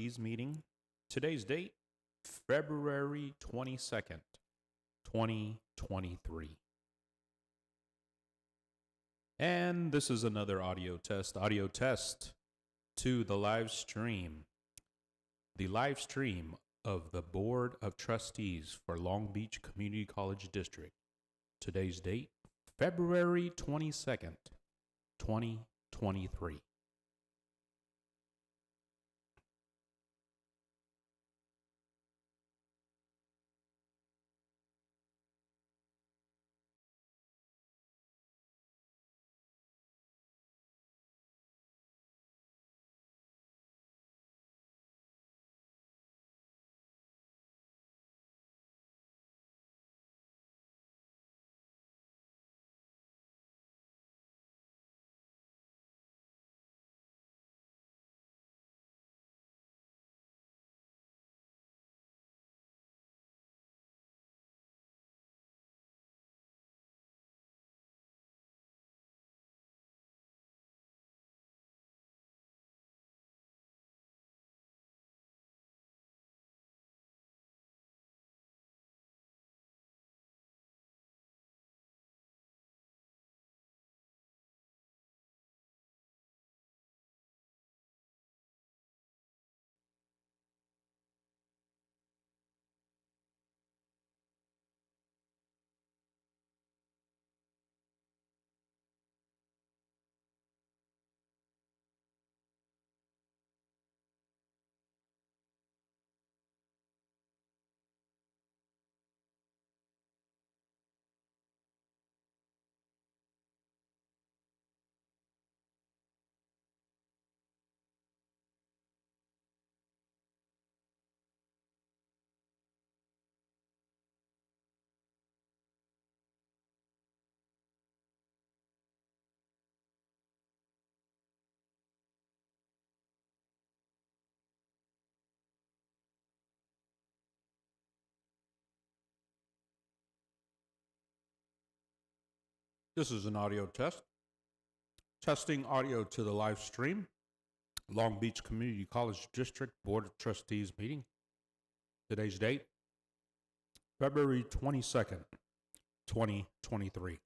Trustees meeting. Today's date, February 22nd, 2023. And this is another audio test to the live stream. The live stream of the Board of Trustees for Long Beach Community College District. Today's date, February 22nd, 2023. This is an audio test. Testing audio to the live stream. Long Beach Community College District Board of Trustees meeting. Today's date, February 22nd, 2023.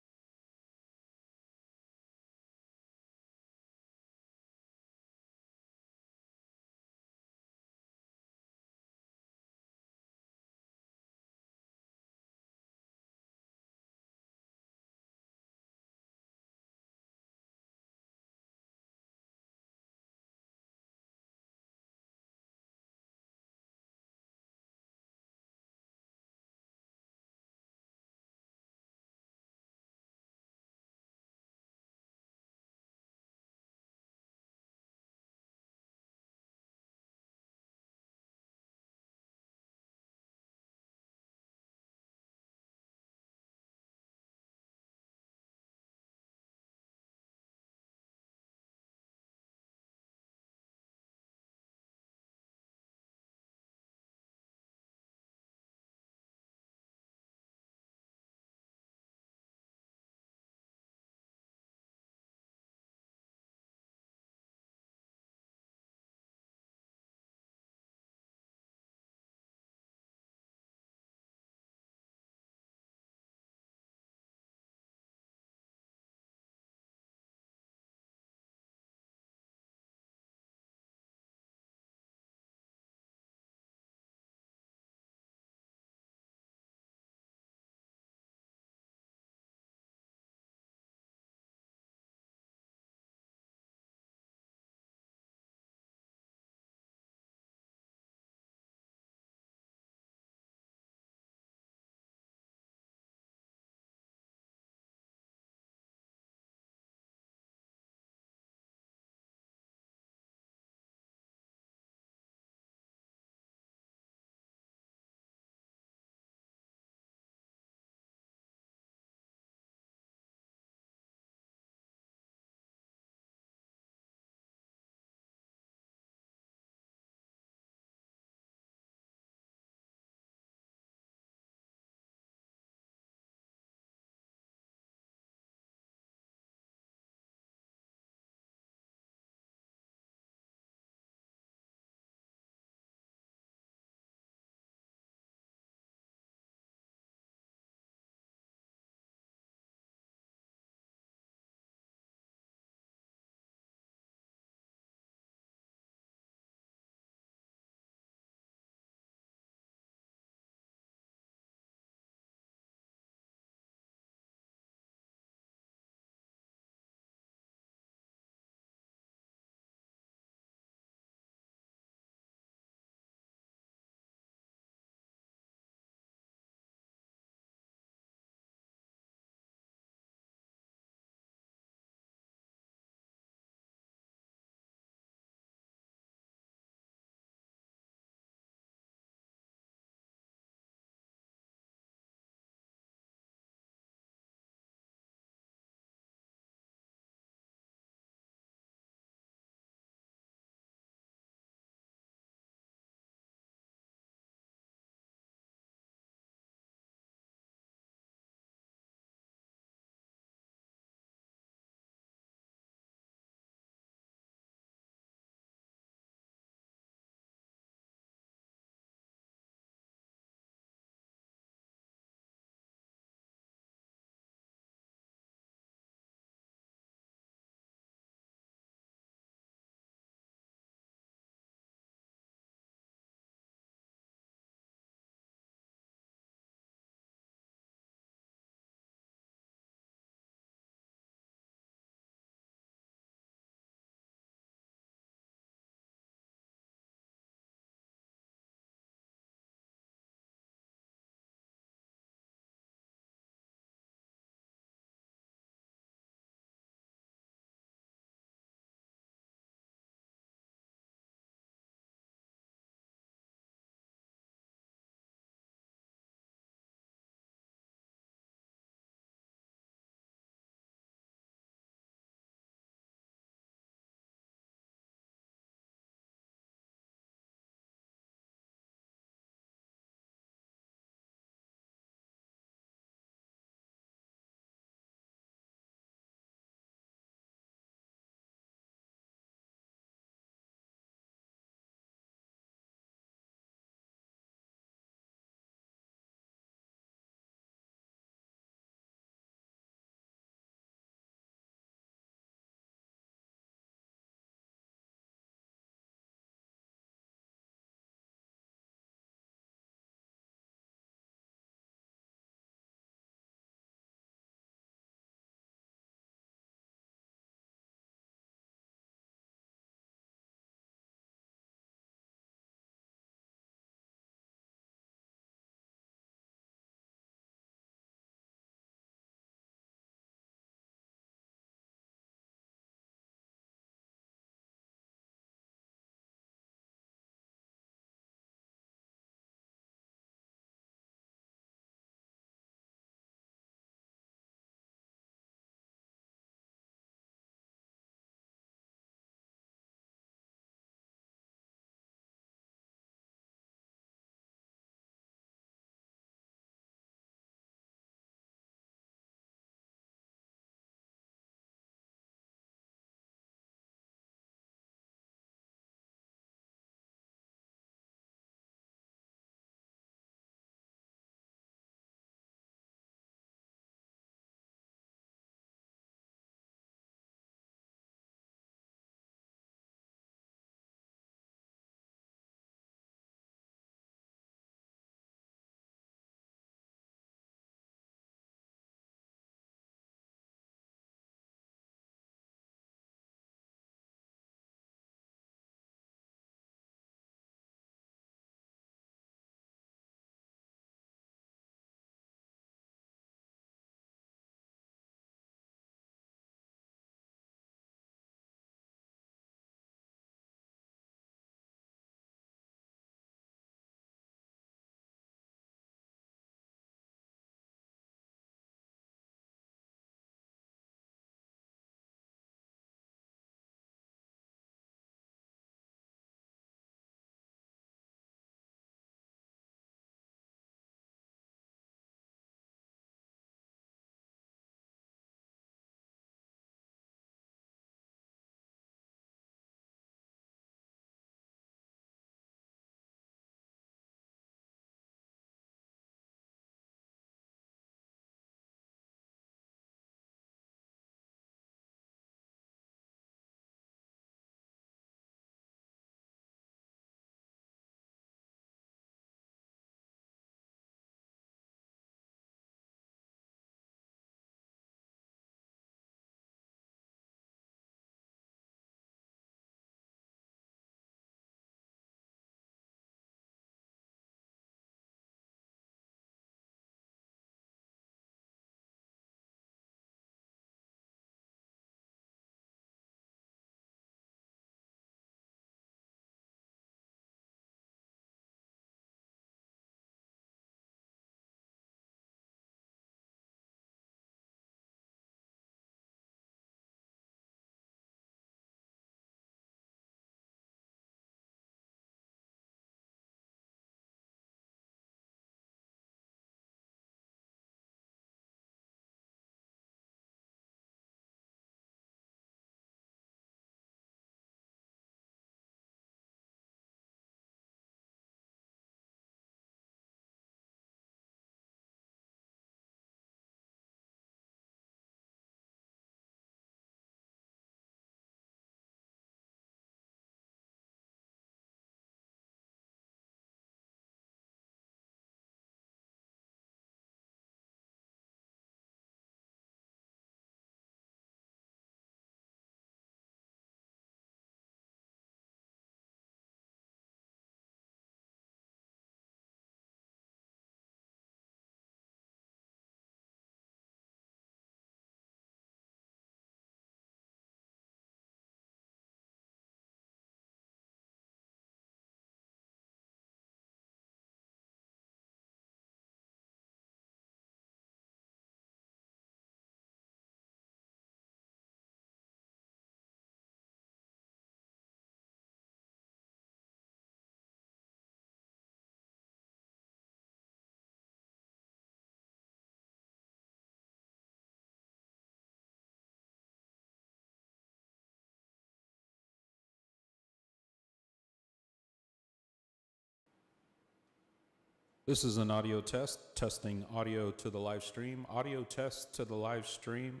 This is an audio test, testing audio to the live stream. Audio test to the live stream.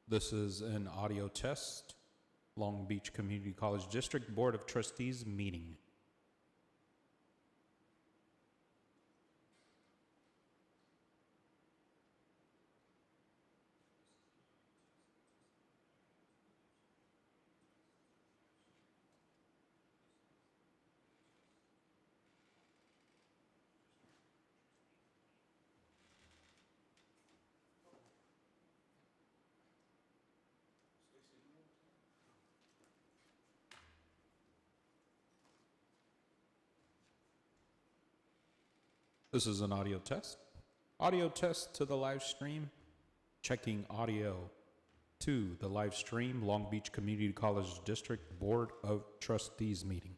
This is an audio test. Long Beach Community College District Board of Trustees meeting. This is an audio test. Audio test to the live stream. Checking audio to the live stream. Long Beach Community College District Board of Trustees meeting.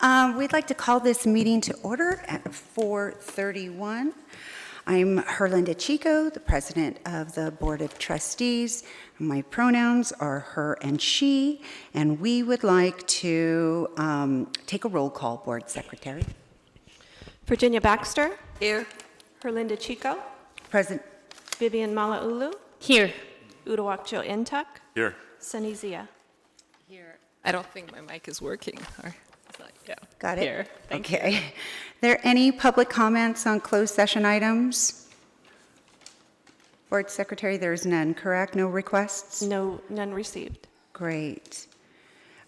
We'd like to call this meeting to order at 4:31. I'm Herlinda Chico, the president of the Board of Trustees. My pronouns are her and she, and we would like to take a roll call, Board Secretary. Virginia Baxter. Here. Herlinda Chico. Present. Vivian Malaulu. Here. Udawakjo Intuck. Here. Sunny Zia. Here. I don't think my mic is working. Or, it's not, yeah. Got it? Here. Thank Okay. Are there any public comments on closed session items? Board Secretary, there is none, correct? No requests? No, none received. Great.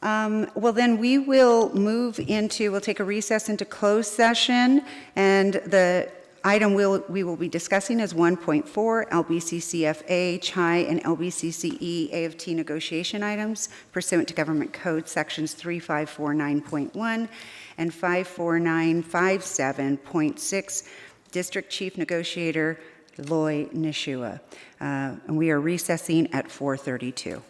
Well, then we will we'll take a recess into closed session, and the item we will be discussing is 1.4, LBCCFA, CHI, and LBCCE AFT negotiation items pursuant to Government Code Sections 3549.1 and 54957.6, District Chief Negotiator Loy Nishua. And we are recessing at 4:32.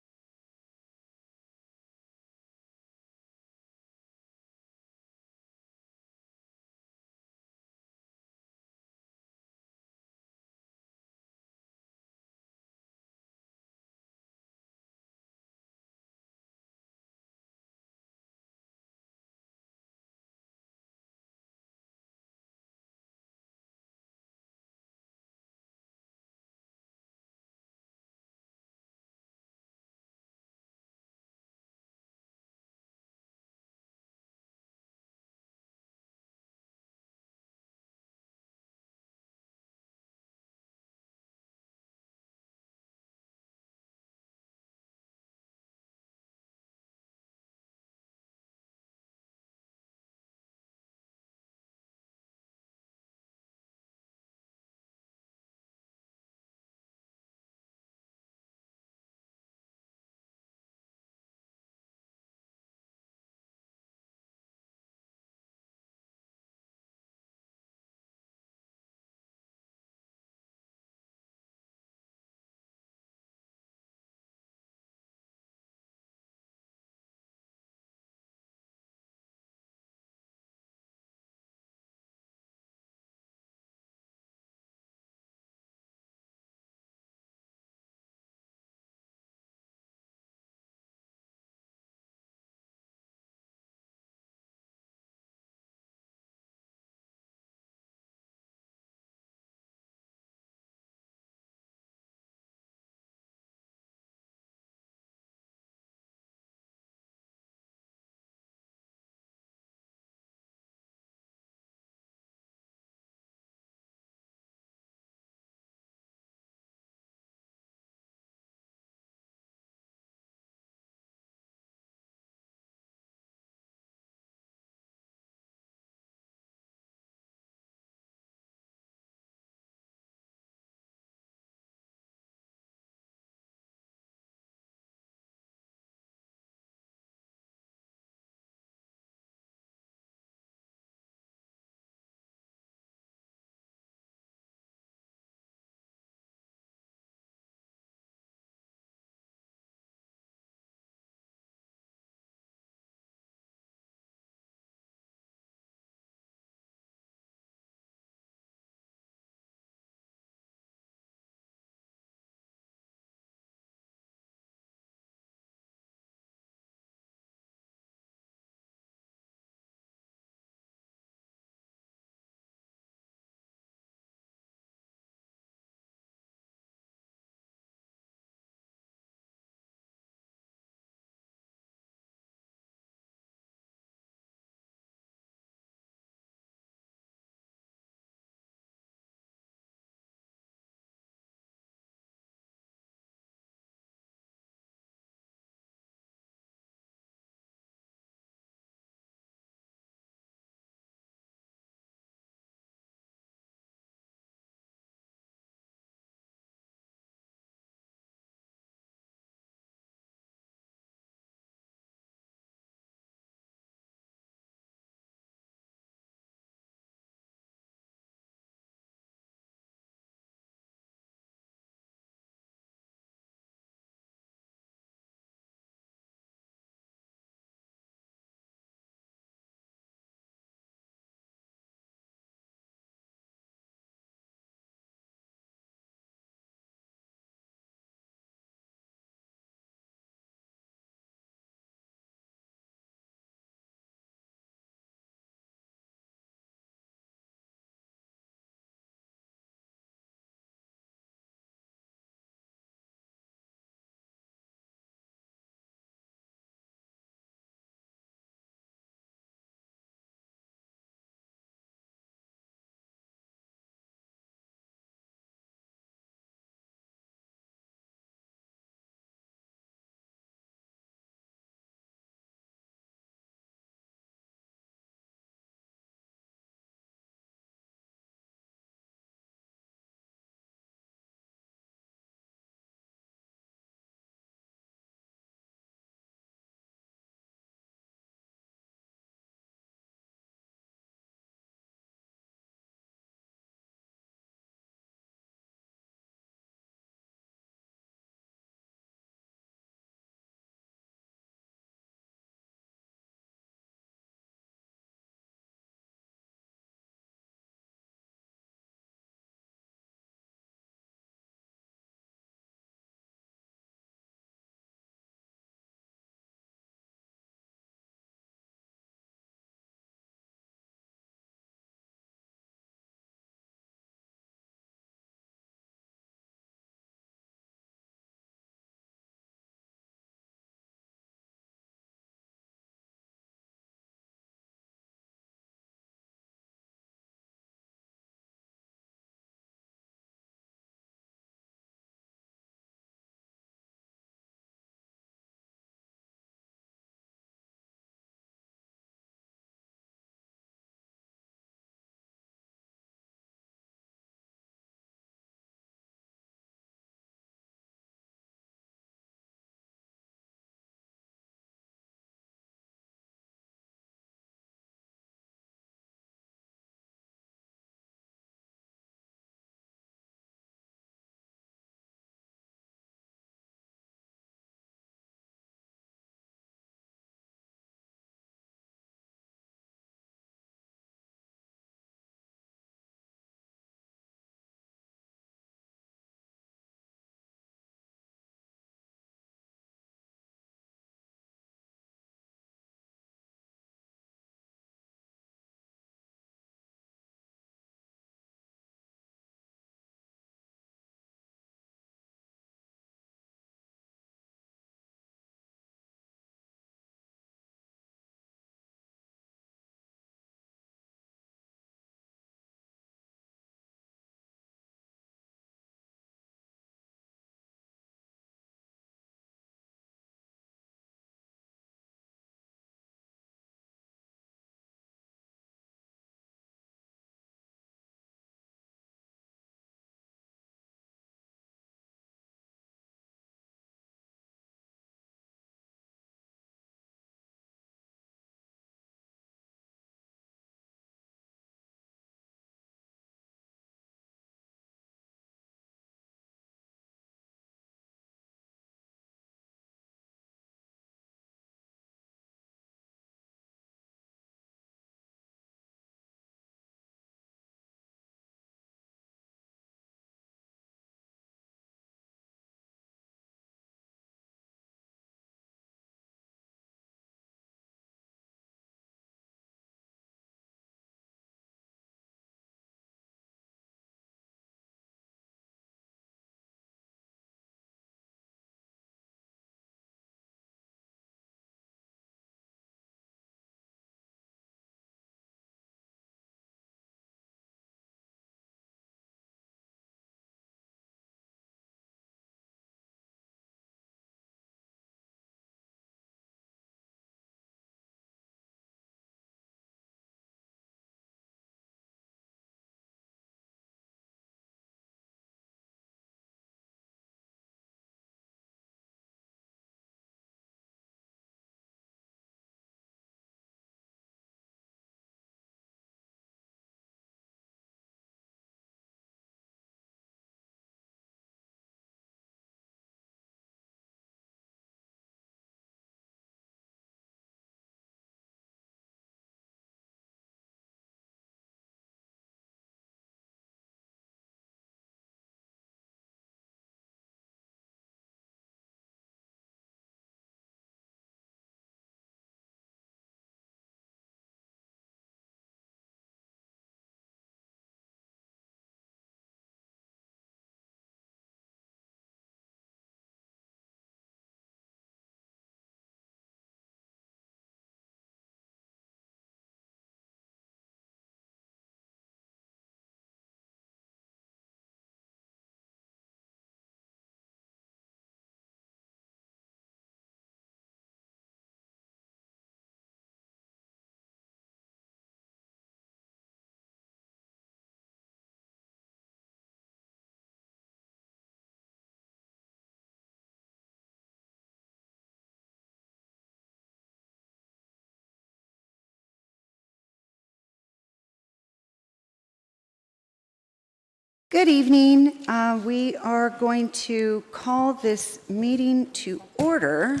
Good evening. We are going to call this meeting to order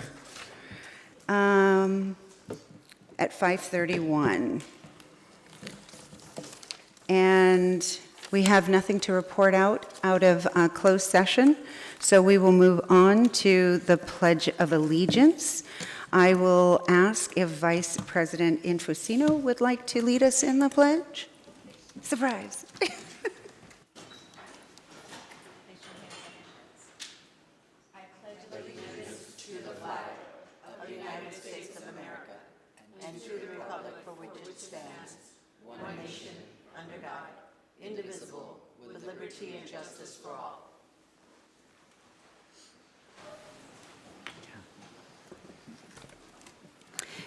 at 5:31. And we have nothing to report out of closed session, so we will move on to the Pledge of Allegiance. I will ask if Vice President Infosino would like to lead us in the pledge. Surprise.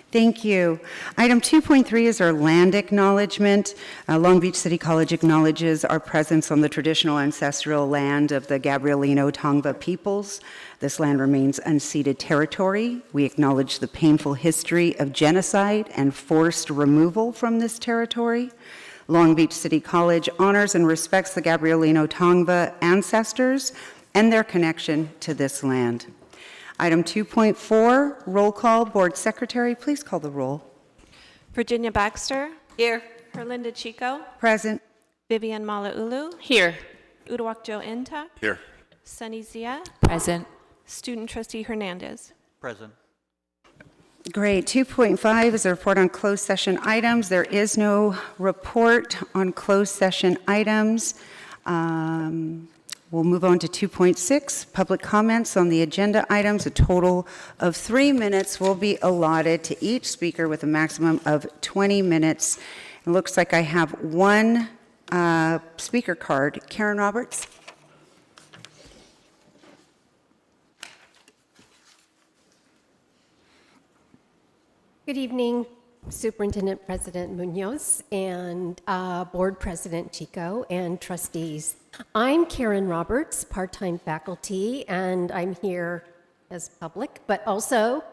Thank you. Item 2.3 is our land acknowledgement. Long Beach City College acknowledges our presence on the traditional ancestral land of the Gabrielino Tongva peoples. This land remains unceded territory. We acknowledge the painful history of genocide and forced removal from this territory. Long Beach City College honors and respects the Gabrielino Tongva ancestors and their connection to this land. Item 2.4, roll call. Board Secretary, please call the roll. Virginia Baxter. Here. Herlinda Chico. Present. Vivian Malauulu. Here. Uduak-Joe Ntuk. Here. Sunny Zia. Present. Student Trustee Hernandez. Present. Great. 2.5 is a report on closed session items. There is no report on closed session items. We'll move on to 2.6, public comments on the agenda items. A total of 3 minutes will be allotted to each speaker with a maximum of 20 minutes. It looks like I have one speaker card. Karen Roberts. Good evening, Superintendent President Munoz and Board President Chico and trustees. I'm Karen Roberts, part-time faculty, and I'm here as public, but also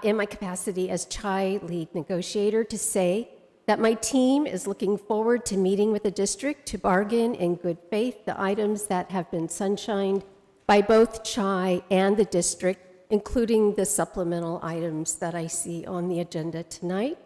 in my capacity as CHI lead negotiator to say that my team is looking forward to meeting with the district to bargain in good faith the items that have been sunshined by both CHI and the district, including the supplemental items that I see on the agenda tonight.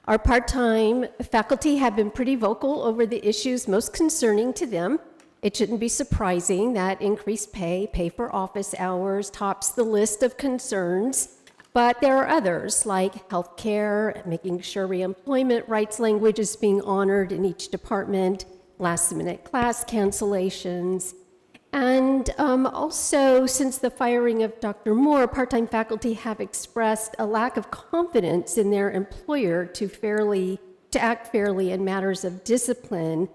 Our part-time faculty have been pretty vocal over the issues most concerning to them. It shouldn't be surprising that increased pay for office hours tops the list of concerns, but there are others like healthcare, making sure reemployment rights language is being honored in each department, last-minute class cancellations, and also, since the firing of Dr. Moore, part-time faculty have expressed a lack of confidence in their employer to act fairly in matters of discipline,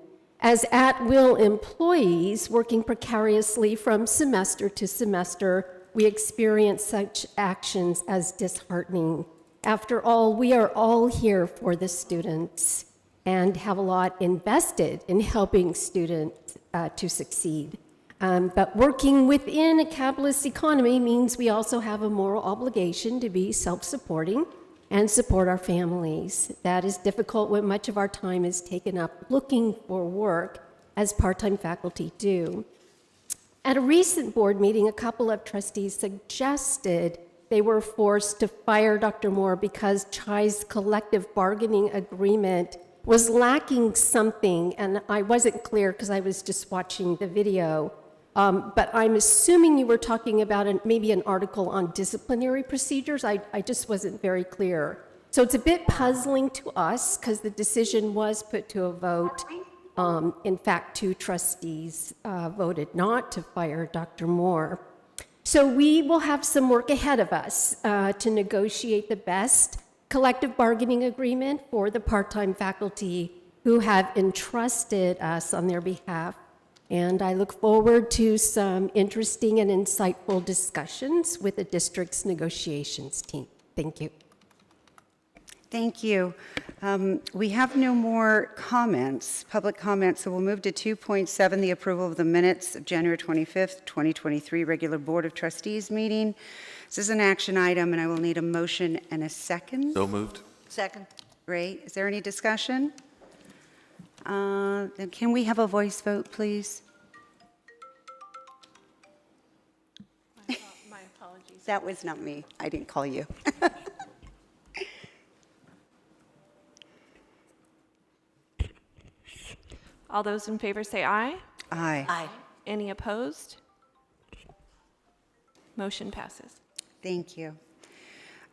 as at-will employees working precariously from semester to semester, we experience such actions as disheartening. After all, we are all here for the students and have a lot invested in helping students to succeed. But working within a capitalist economy means we also have a moral obligation to be self-supporting and support our families. That is difficult when much of our time is taken up looking for work, as part-time faculty do. At a recent board meeting, a couple of trustees suggested they were forced to fire Dr. Moore because CHI's collective bargaining agreement was lacking something, and I wasn't clear because I was just watching the video. But I'm assuming you were talking about maybe an article on disciplinary procedures. I just wasn't very clear. So it's a bit puzzling to us because the decision was put to a vote. In fact, 2 trustees voted not to fire Dr. Moore. So we will have some work ahead of us to negotiate the best collective bargaining agreement for the part-time faculty who have entrusted us on their behalf. And I look forward to some interesting and insightful discussions with the district's negotiations team. Thank you. Thank you. We have no more comments, public comments, so we'll move to 2.7, the approval of the minutes of January 25th, 2023 regular Board of Trustees meeting. This is an action item, and I will need a motion and a second. So moved. Second. Great. Is there any discussion? Then can we have a voice vote, please? That was not me. I didn't call you. All those in favor say aye. Aye. Any opposed? Motion passes. Thank you.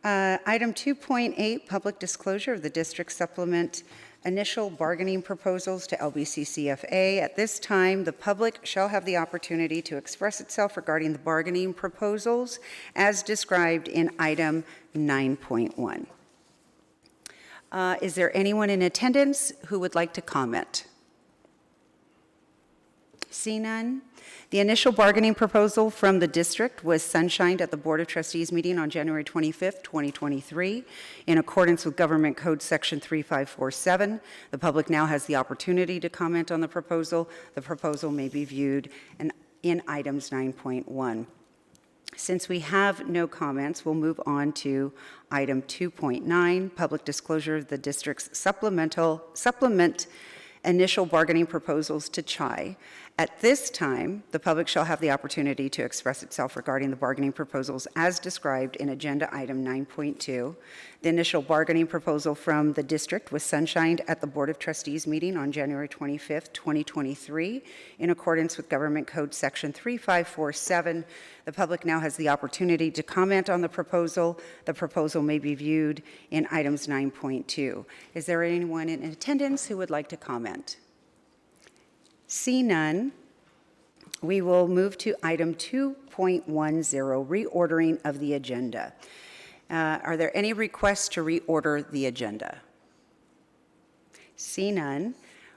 Item 2.8, public disclosure of the district supplement initial bargaining proposals to LBCCFA. At this time, the public shall have the opportunity to express itself regarding the bargaining proposals as described in item 9.1. Is there anyone in attendance who would like to comment? See none. The initial bargaining proposal from the district was sunshined at the Board of Trustees meeting on January 25th, 2023. In accordance with Government Code Section 3547, the public now has the opportunity to comment on the proposal. The proposal may be viewed in items 9.1. Since we have no comments, we'll move on to item 2.9, public disclosure of the district's supplement initial bargaining proposals to CHI. At this time, the public shall have the opportunity to express itself regarding the bargaining proposals as described in Agenda Item 9.2. The initial bargaining proposal from the district was sunshined at the Board of Trustees meeting on January 25th, 2023. In accordance with Government Code Section 3547, the public now has the opportunity to comment on the proposal. The proposal may be viewed in items 9.2. Is there anyone in attendance who would like to comment? See none, we will move to item 2.10, reordering of the agenda. Are there any requests to reorder the agenda? See none.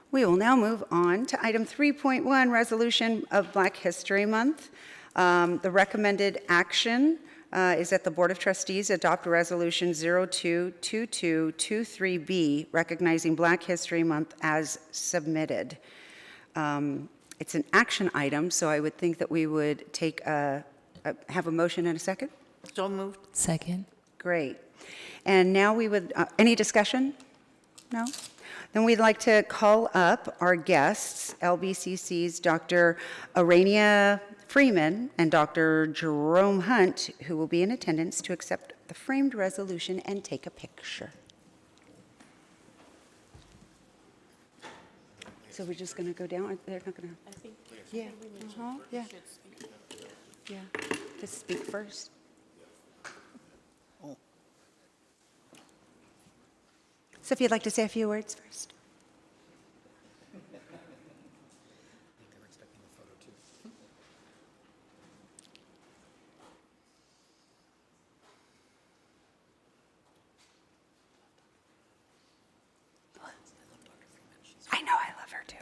We will now move on to item 3.1, resolution of Black History Month. The recommended action is that the Board of Trustees adopt Resolution 022223B, recognizing Black History Month as submitted. It's an action item, so I would think that we would have a motion in a second. So moved. Second. Great. And now we would, any discussion? No? Then we'd like to call up our guests, LBCC's Dr. Arania Freeman and Dr. Jerome Hunt, who will be in attendance to accept the framed resolution and take a picture. So we're just going to go down? They're not going to? I think. Yeah. Yeah. Yeah. Just speak first. So if you'd like to say a few words first. I know, I love her too.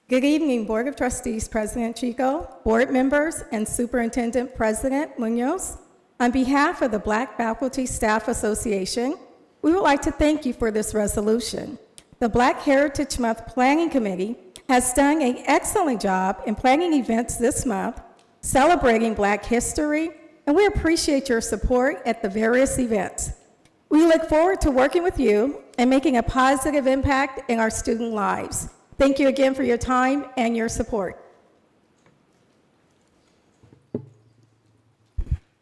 Good evening, Board of Trustees President Chico, board members, and Superintendent President Munoz. On behalf of the Black Faculty Staff Association, we would like to thank you for this resolution. The Black Heritage Month Planning Committee has done an excellent job in planning events this month, celebrating Black history, and we appreciate your support at the various events. We look forward to working with you and making a positive impact in our student lives. Thank you again for your time and your support.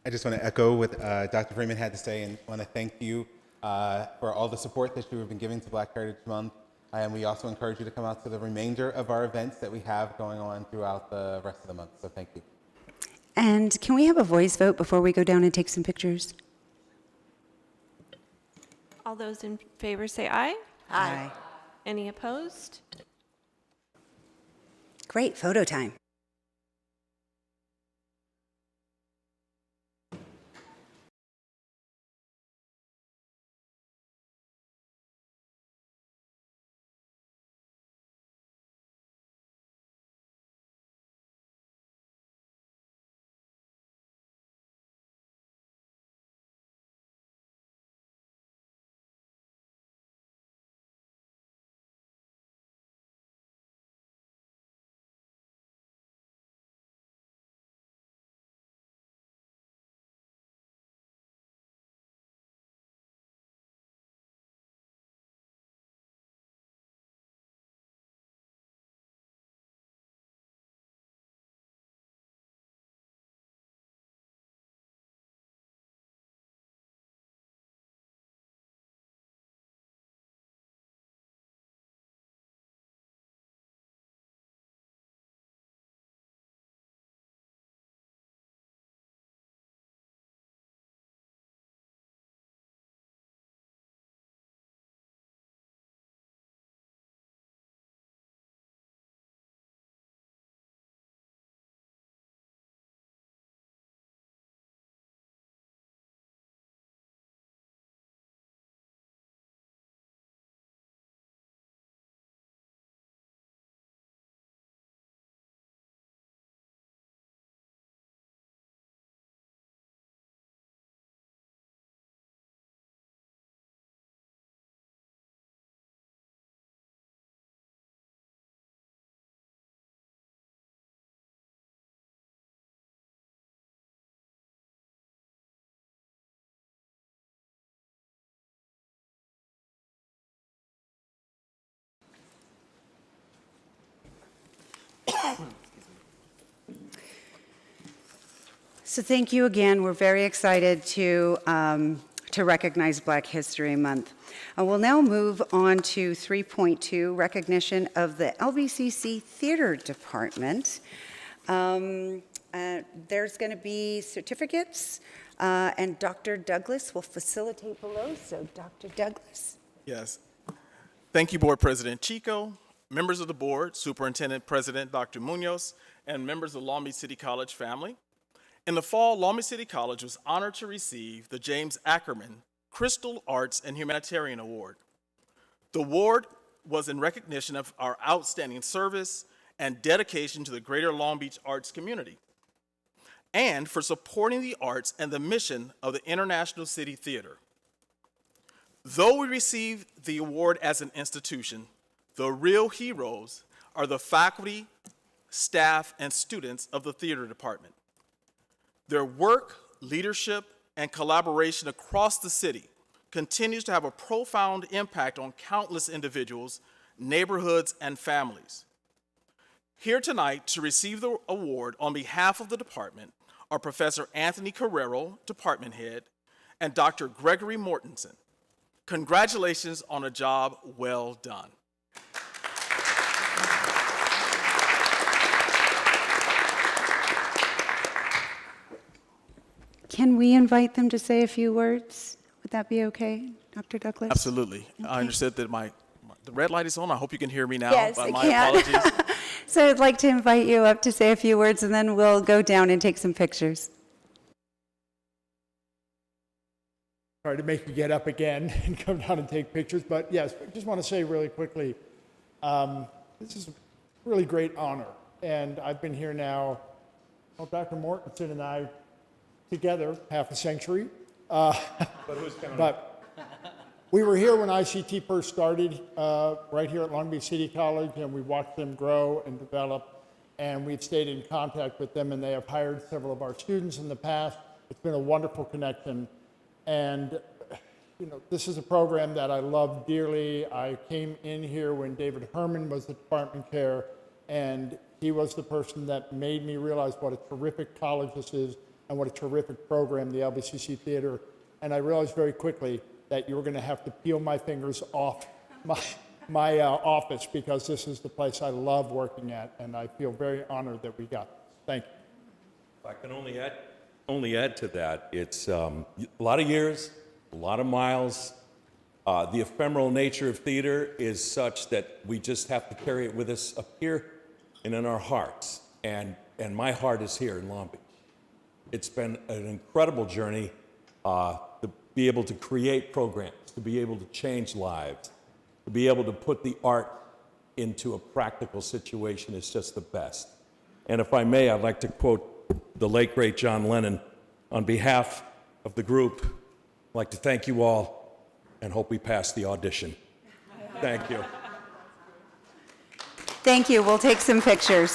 I just want to echo what Dr. Freeman had to say and want to thank you for all the support that you have been giving to Black Heritage Month. And we also encourage you to come out to the remainder of our events that we have going on throughout the rest of the month. So thank you. And can we have a voice vote before we go down and take some pictures? All those in favor say aye. Aye. Any opposed? Great, photo time. So thank you again. We're very excited to recognize Black History Month. We'll now move on to 3.2, recognition of the LBCC Theater Department. There's going to be certificates, and Dr. Douglas will facilitate below. So Dr. Douglas. Yes. Thank you, Board President Chico, members of the board, Superintendent President Dr. Munoz, and members of Long Beach City College family. In the fall, Long Beach City College was honored to receive the James Ackerman Crystal Arts and Humanitarian Award. The award was in recognition of our outstanding service and dedication to the greater Long Beach arts community, and for supporting the arts and the mission of the International City Theater. Though we received the award as an institution, the real heroes are the faculty, staff, and students of the theater department. Their work, leadership, and collaboration across the city continues to have a profound impact on countless individuals, neighborhoods, and families. Here tonight to receive the award on behalf of the department are Professor Anthony Carrero, department head, and Dr. Gregory Mortensen. Congratulations on a job well done. Can we invite them to say a few words? Would that be okay, Dr. Douglas? Absolutely. I understood that the red light is on. I hope you can hear me now. Yes, but I my can. apologies. So I'd like to invite you up to say a few words, and then we'll go down and take some pictures. Sorry to make you get up again and come down and take pictures, but yes, I just want to say really quickly, this is a really great honor, and I've been here now, well, Dr. Mortensen and I together half a century, but we were here when ICT first started, right here at Long Beach City College, and we watched them grow and develop, and we've stayed in contact with them, and they have hired several of our students in the past. It's been a wonderful connection, and this is a program that I love dearly. I came in here when David Herman was the department chair, and he was the person that made me realize what a terrific college this is and what a terrific program the LBCC Theater. And I realized very quickly that you were going to have to peel my fingers off my office, because this is the place I love working at, and I feel very honored that we got this. Thank you. If I can only add to that, it's a lot of years, a lot of miles. The ephemeral nature of theater is such that we just have to carry it with us up here and in our hearts. And my heart is here in Long Beach. It's been an incredible journey to be able to create programs, to be able to change lives, to be able to put the art into a practical situation is just the best. And if I may, I'd like to quote the late, great John Lennon. On behalf of the group, I'd like to thank you all and hope we pass the audition. Thank you. Thank you. We'll take some pictures.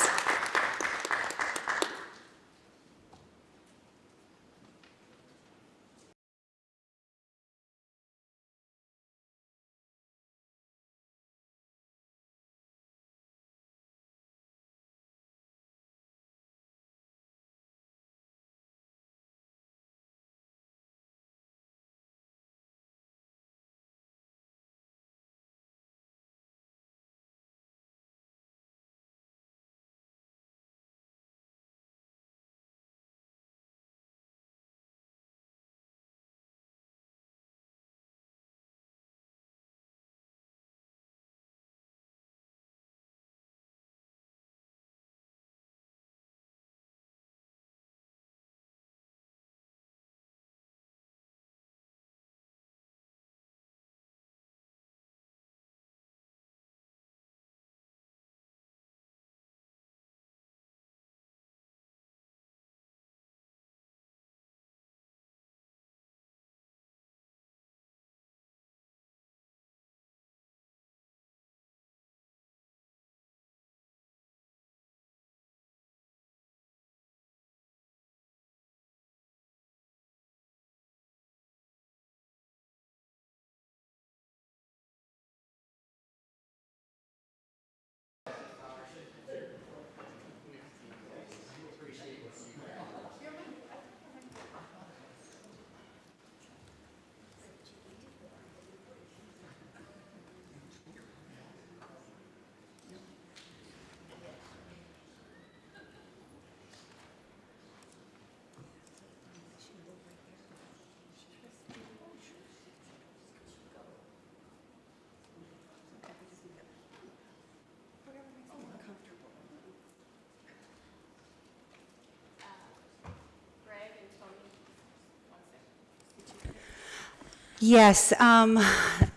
Yes,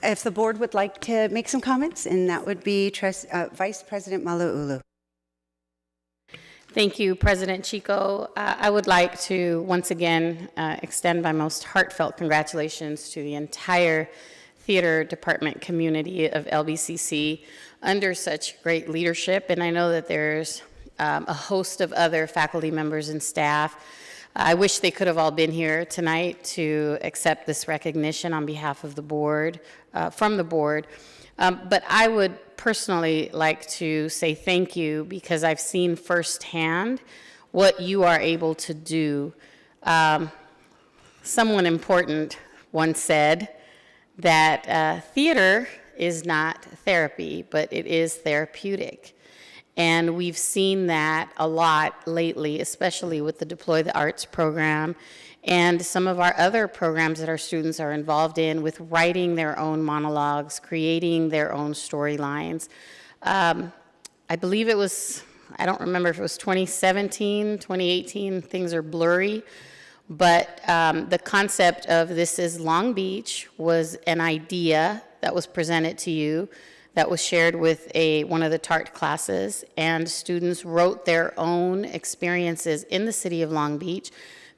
if the board would like to make some comments, and that would be Vice President Malauulu. Thank you, President Chico. I would like to once again extend my most heartfelt congratulations to the entire theater department community of LBCC under such great leadership. And I know that there's a host of other faculty members and staff. I wish they could have all been here tonight to accept this recognition on behalf of the board, from the board. But I would personally like to say thank you because I've seen firsthand what you are able to do. Someone important once said that theater is not therapy, but it is therapeutic. And we've seen that a lot lately, especially with the Deploy the Arts program and some of our other programs that our students are involved in with writing their own monologues, creating their own storylines. I believe it was, I don't remember if it was 2017, 2018, things are blurry, but the concept of This is Long Beach was an idea that was presented to you that was shared with one of the TART classes, and students wrote their own experiences in the city of Long Beach,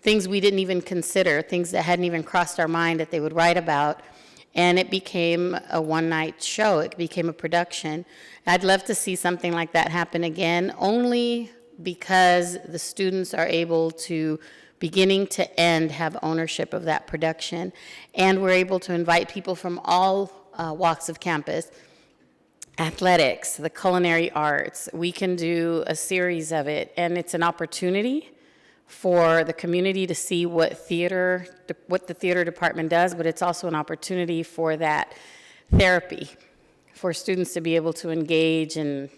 things we didn't even consider, things that hadn't even crossed our mind that they would write about, and it became a one-night show. It became a production. I'd love to see something like that happen again, only because the students are able to, beginning to end, have ownership of that production, and we're able to invite people from all walks of campus. Athletics, the culinary arts, we can do a series of it, and it's an opportunity for the community to see what the theater department does, but it's also an opportunity for that therapy, for students to be able to engage and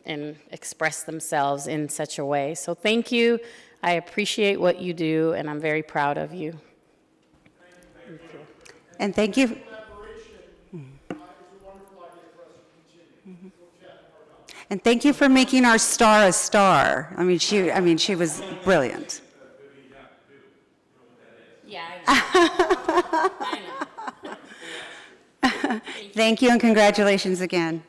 express themselves in such a way. So thank you. I appreciate what you do, and I'm very proud of you. And thank you. And thank you for making our star a star. I mean, she was brilliant. Yeah, I know. Thank you and congratulations again.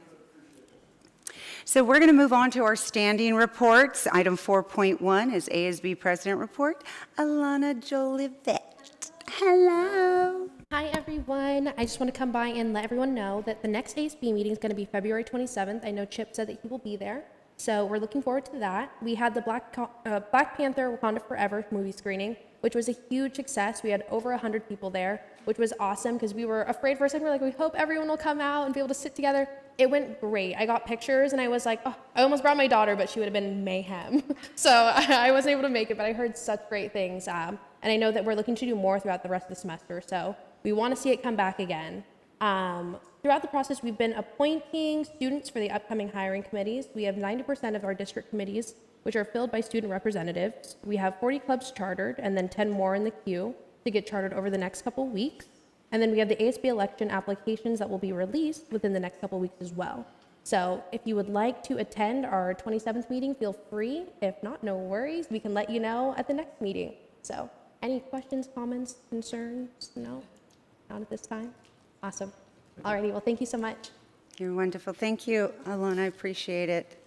So we're going to move on to our standing reports. Item 4.1 is ASB President Report. Alana Jolivet. Hello. Hi, everyone. I just want to come by and let everyone know that the next ASB meeting is going to be February 27th. I know Chip said that he will be there, so we're looking forward to that. We had the Black Panther Wakanda Forever movie screening, which was a huge success. We had over 100 people there, which was awesome because we were afraid for a second. We're like, we hope everyone will come out and be able to sit together. It went great. I got pictures and I was like, oh, I almost brought my daughter, but she would have been mayhem. So I wasn't able to make it, but I heard such great things. And I know that we're looking to do more throughout the rest of the semester. So we want to see it come back again. Throughout the process, we've been appointing students for the upcoming hiring committees. We have 90% of our district committees, which are filled by student representatives. We have 40 clubs chartered and then 10 more in the queue to get chartered over the next couple weeks. And then we have the ASB election applications that will be released within the next couple weeks as well. So if you would like to attend our 27th meeting, feel free. If not, no worries. We can let you know at the next meeting. So any questions, comments, concerns? No? Not at this time? Awesome. Alrighty, well, thank you so much. You're wonderful. Thank you, Alana. I appreciate it.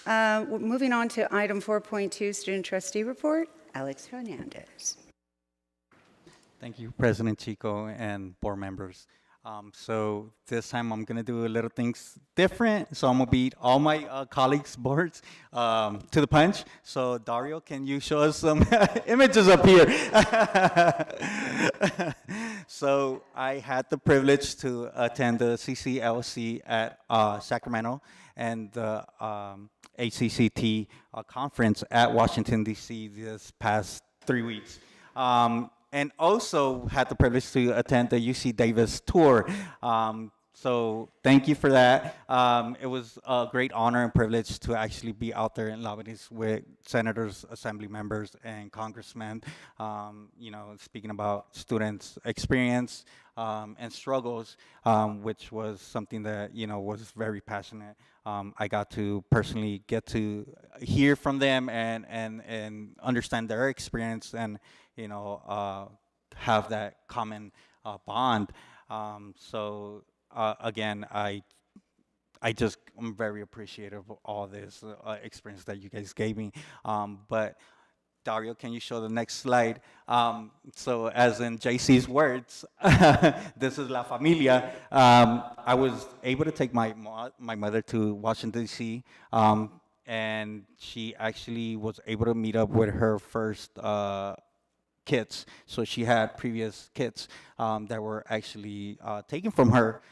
Moving on to item 4.2, Student Trustee Report. Alex Hernandez. Thank you, President Chico and board members. So this time I'm gonna do a little things different. So I'm gonna beat all my colleagues' boards to the punch. So Dario, can you show us some images up here? So I had the privilege to attend the CCLC at Sacramento and the ACCT conference at Washington, D.C. this past 3 weeks. And also had the privilege to attend the UC Davis tour. So thank you for that. It was a great honor and privilege to actually be out there in lobbies with senators, assembly members, and congressmen, speaking about students' experience and struggles, which was something that, was very passionate. I got to personally get to hear from them and understand their experience and, have that common bond. Again, I'm very appreciative of all this experience that you guys gave me. But Dario, can you show the next slide? So as in JC's words, this is La Familia. I was able to take my mother to Washington, D.C., and she actually was able to meet up with her first kids. So she had previous kids that were actually taken from her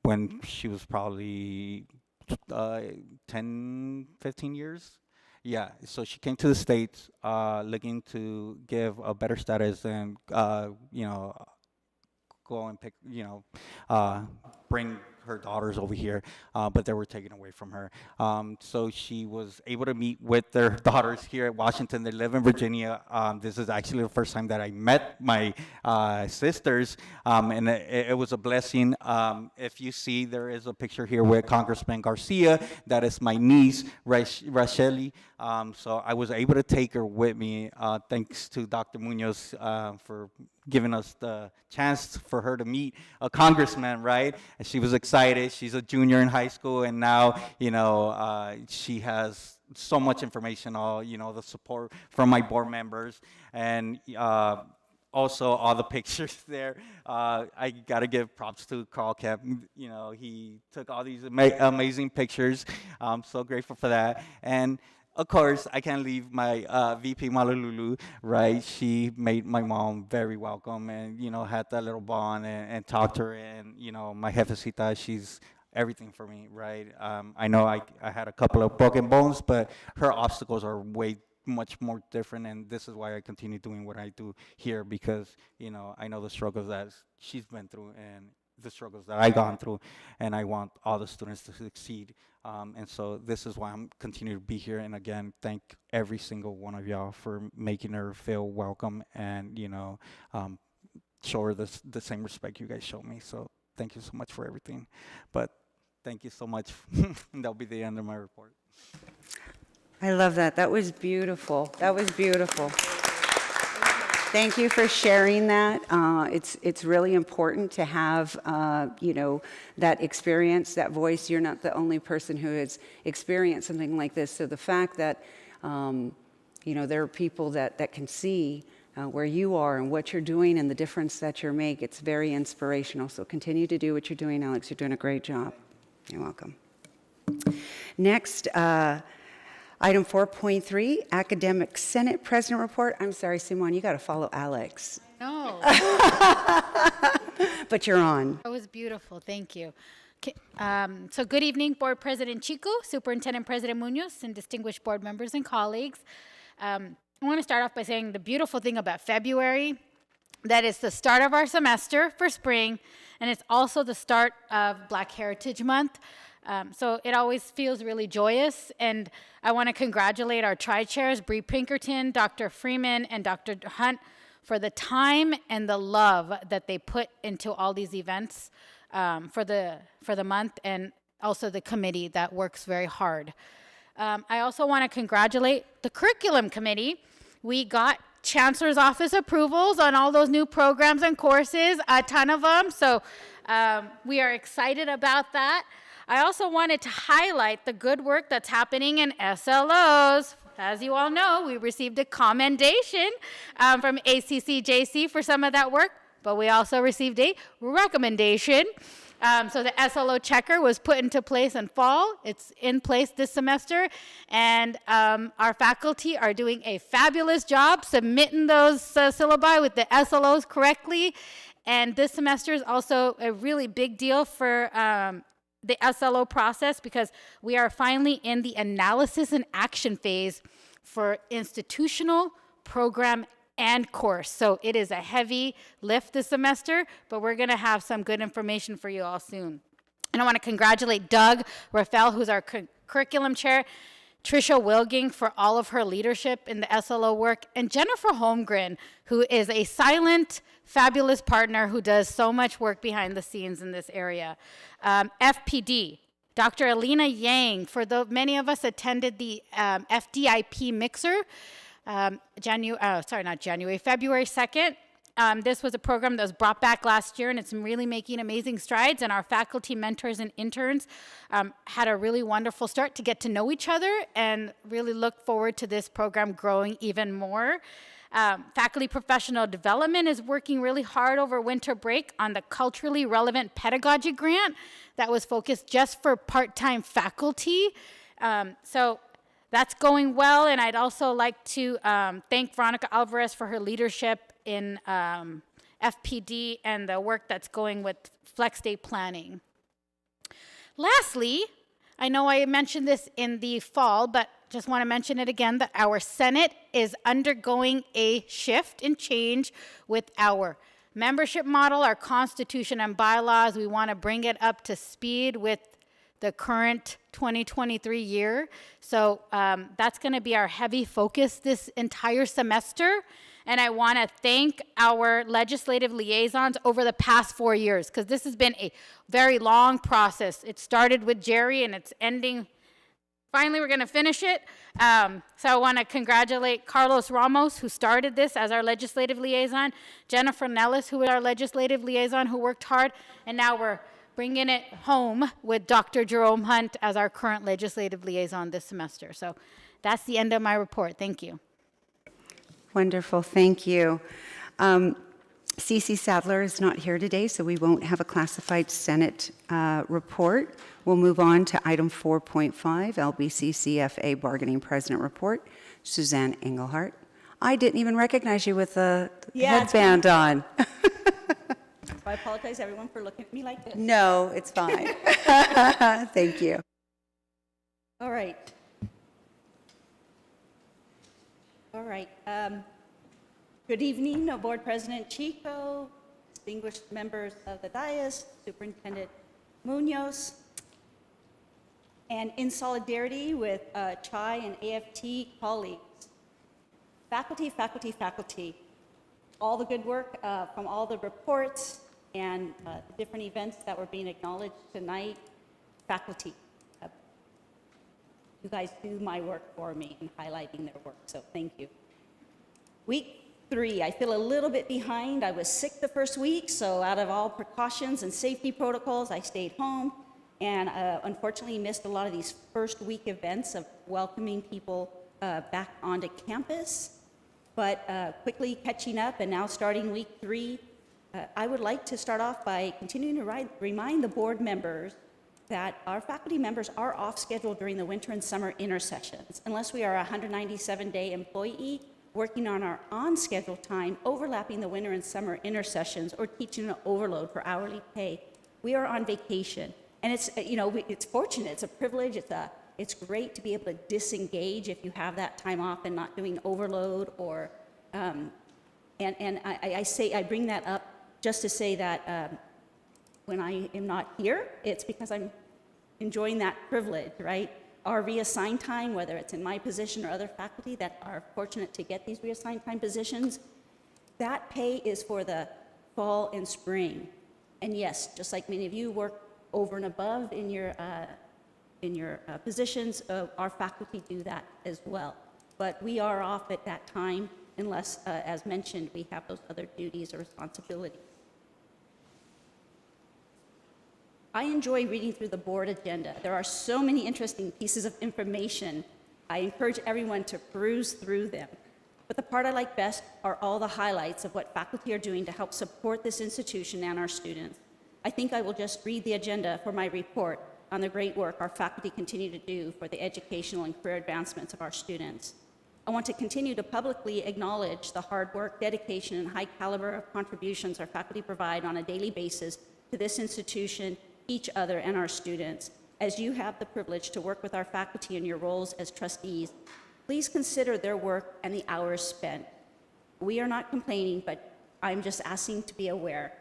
when she was probably 10, 15 years. Yeah, so she came to the States looking to give a better status and, go and pick, bring her daughters over here, but they were taken away from her. So she was able to meet with their daughters here at Washington. They live in Virginia. This is actually the first time that I met my sisters, and it was a blessing. If you see, there is a picture here with Congressman Garcia. That is my niece, Racheli. So I was able to take her with me, thanks to Dr. Munoz for giving us the chance for her to meet a congressman, right? And she was excited. She's a junior in high school, and now, she has so much information, the support from my board members, and also all the pictures there. I gotta give props to Carl Kemp. He took all these amazing pictures. I'm so grateful for that. And of course, I can't leave my VP Malululu, right? She made my mom very welcome and, had that little bond and talked to her. And, my jefecita, she's everything for me, right? I know I had a couple of broken bones, but her obstacles are way much more different. And this is why I continue doing what I do here because, I know the struggles that she's been through and the struggles that I gone through, and I want all the students to succeed. And so this is why I'm continuing to be here. And again, thank every single one of y'all for making her feel welcome and, show her the same respect you guys show me. So thank you so much for everything. But thank you so much. That'll be the end of my report. I love that. That was beautiful. That was beautiful. Thank you for sharing that. It's really important to have, that experience, that voice. You're not the only person who has experienced something like this. So the fact that, there are people that can see where you are and what you're doing and the difference that you make, it's very inspirational. So continue to do what you're doing, Alex. You're doing a great job. You're welcome. Next, item 4.3, Academic Senate President Report. I'm sorry, Simone, you got to follow Alex. No. But you're on. That was beautiful. Thank you. So good evening, Board President Chico, Superintendent President Munoz, and distinguished board members and colleagues. I want to start off by saying the beautiful thing about February, that it's the start of our semester for spring, and it's also the start of Black Heritage Month. So it always feels really joyous, and I want to congratulate our tri-chairs, Bree Pinkerton, Dr. Freeman, and Dr. Hunt for the time and the love that they put into all these events for the month, and also the committee that works very hard. I also want to congratulate the curriculum committee. We got Chancellor's Office approvals on all those new programs and courses, a ton of them, so we are excited about that. I also wanted to highlight the good work that's happening in SLOs. As you all know, we received a commendation from ACCJC for some of that work, but we also received a recommendation. So the SLO checker was put into place in fall. It's in place this semester, and our faculty are doing a fabulous job submitting those syllabi with the SLOs correctly. And this semester is also a really big deal for the SLO process because we are finally in the analysis and action phase for institutional, program, and course. So it is a heavy lift this semester, but we're going to have some good information for you all soon. And I want to congratulate Doug Rafael, who's our curriculum chair, Tricia Wilging for all of her leadership in the SLO work, and Jennifer Holmgren, who is a silent, fabulous partner who does so much work behind the scenes in this area. FPD, Dr. Alina Yang, many of us attended the FDIP mixer, February 2nd. This was a program that was brought back last year, and it's really making amazing strides. And our faculty, mentors, and interns had a really wonderful start to get to know each other, and really look forward to this program growing even more. Faculty professional development is working really hard over winter break on the culturally relevant pedagogy grant that was focused just for part-time faculty. So that's going well, and I'd also like to thank Veronica Alvarez for her leadership in FPD and the work that's going with Flex Day planning. Lastly, I know I mentioned this in the fall, but just want to mention it again, that our Senate is undergoing a shift and change with our membership model, our constitution and bylaws. We want to bring it up to speed with the current 2023 year. So that's going to be our heavy focus this entire semester. And I want to thank our legislative liaisons over the past 4 years, because this has been a very long process. It started with Jerry and it's ending. Finally, we're going to finish it. So I want to congratulate Carlos Ramos, who started this as our legislative liaison, Jennifer Nellis, who is our legislative liaison, who worked hard, and now we're bringing it home with Dr. Jerome Hunt as our current legislative liaison this semester. So that's the end of my report. Thank you. Wonderful, thank you. Cece Sadler is not here today, so we won't have a classified Senate report. We'll move on to item 4.5, LBCCFA Bargaining President Report. Suzanne Engelhardt. I didn't even recognize you with the headband on. I apologize, everyone, for looking at me like this. No, it's fine. Thank you. All right. All right. Good evening, Board President Chico, distinguished members of the dais, Superintendent Munoz, and in solidarity with CHI and AFT colleagues, faculty, all the good work from all the reports and the different events that were being acknowledged tonight, faculty. You guys do my work for me in highlighting their work, so thank you. Week 3, I feel a little bit behind. I was sick the first week, so out of all precautions and safety protocols, I stayed home and unfortunately missed a lot of these first week events of welcoming people back onto campus. But quickly catching up and now starting week 3, I would like to start off by continuing to remind the board members that our faculty members are off schedule during the winter and summer intersessions, unless we are a 197-day employee working on our on-schedule time, overlapping the winter and summer intersessions, or teaching an overload for hourly pay. We are on vacation, and it's it's fortunate, it's a privilege, it's great to be able to disengage if you have that time off and not doing overload or I bring that up just to say that when I am not here, it's because I'm enjoying that privilege, right? Our reassigned time, whether it's in my position or other faculty that are fortunate to get these reassigned time positions, that pay is for the fall and spring. And yes, just like many of you work over and above in your positions, our faculty do that as well. But we are off at that time unless, as mentioned, we have those other duties or responsibilities. I enjoy reading through the board agenda. There are so many interesting pieces of information. I encourage everyone to peruse through them. But the part I like best are all the highlights of what faculty are doing to help support this institution and our students. I think I will just read the agenda for my report on the great work our faculty continue to do for the educational and career advancements of our students. I want to continue to publicly acknowledge the hard work, dedication, and high caliber of contributions our faculty provide on a daily basis to this institution, each other, and our students. As you have the privilege to work with our faculty in your roles as trustees, please consider their work and the hours spent. We are not complaining, but I'm just asking to be aware.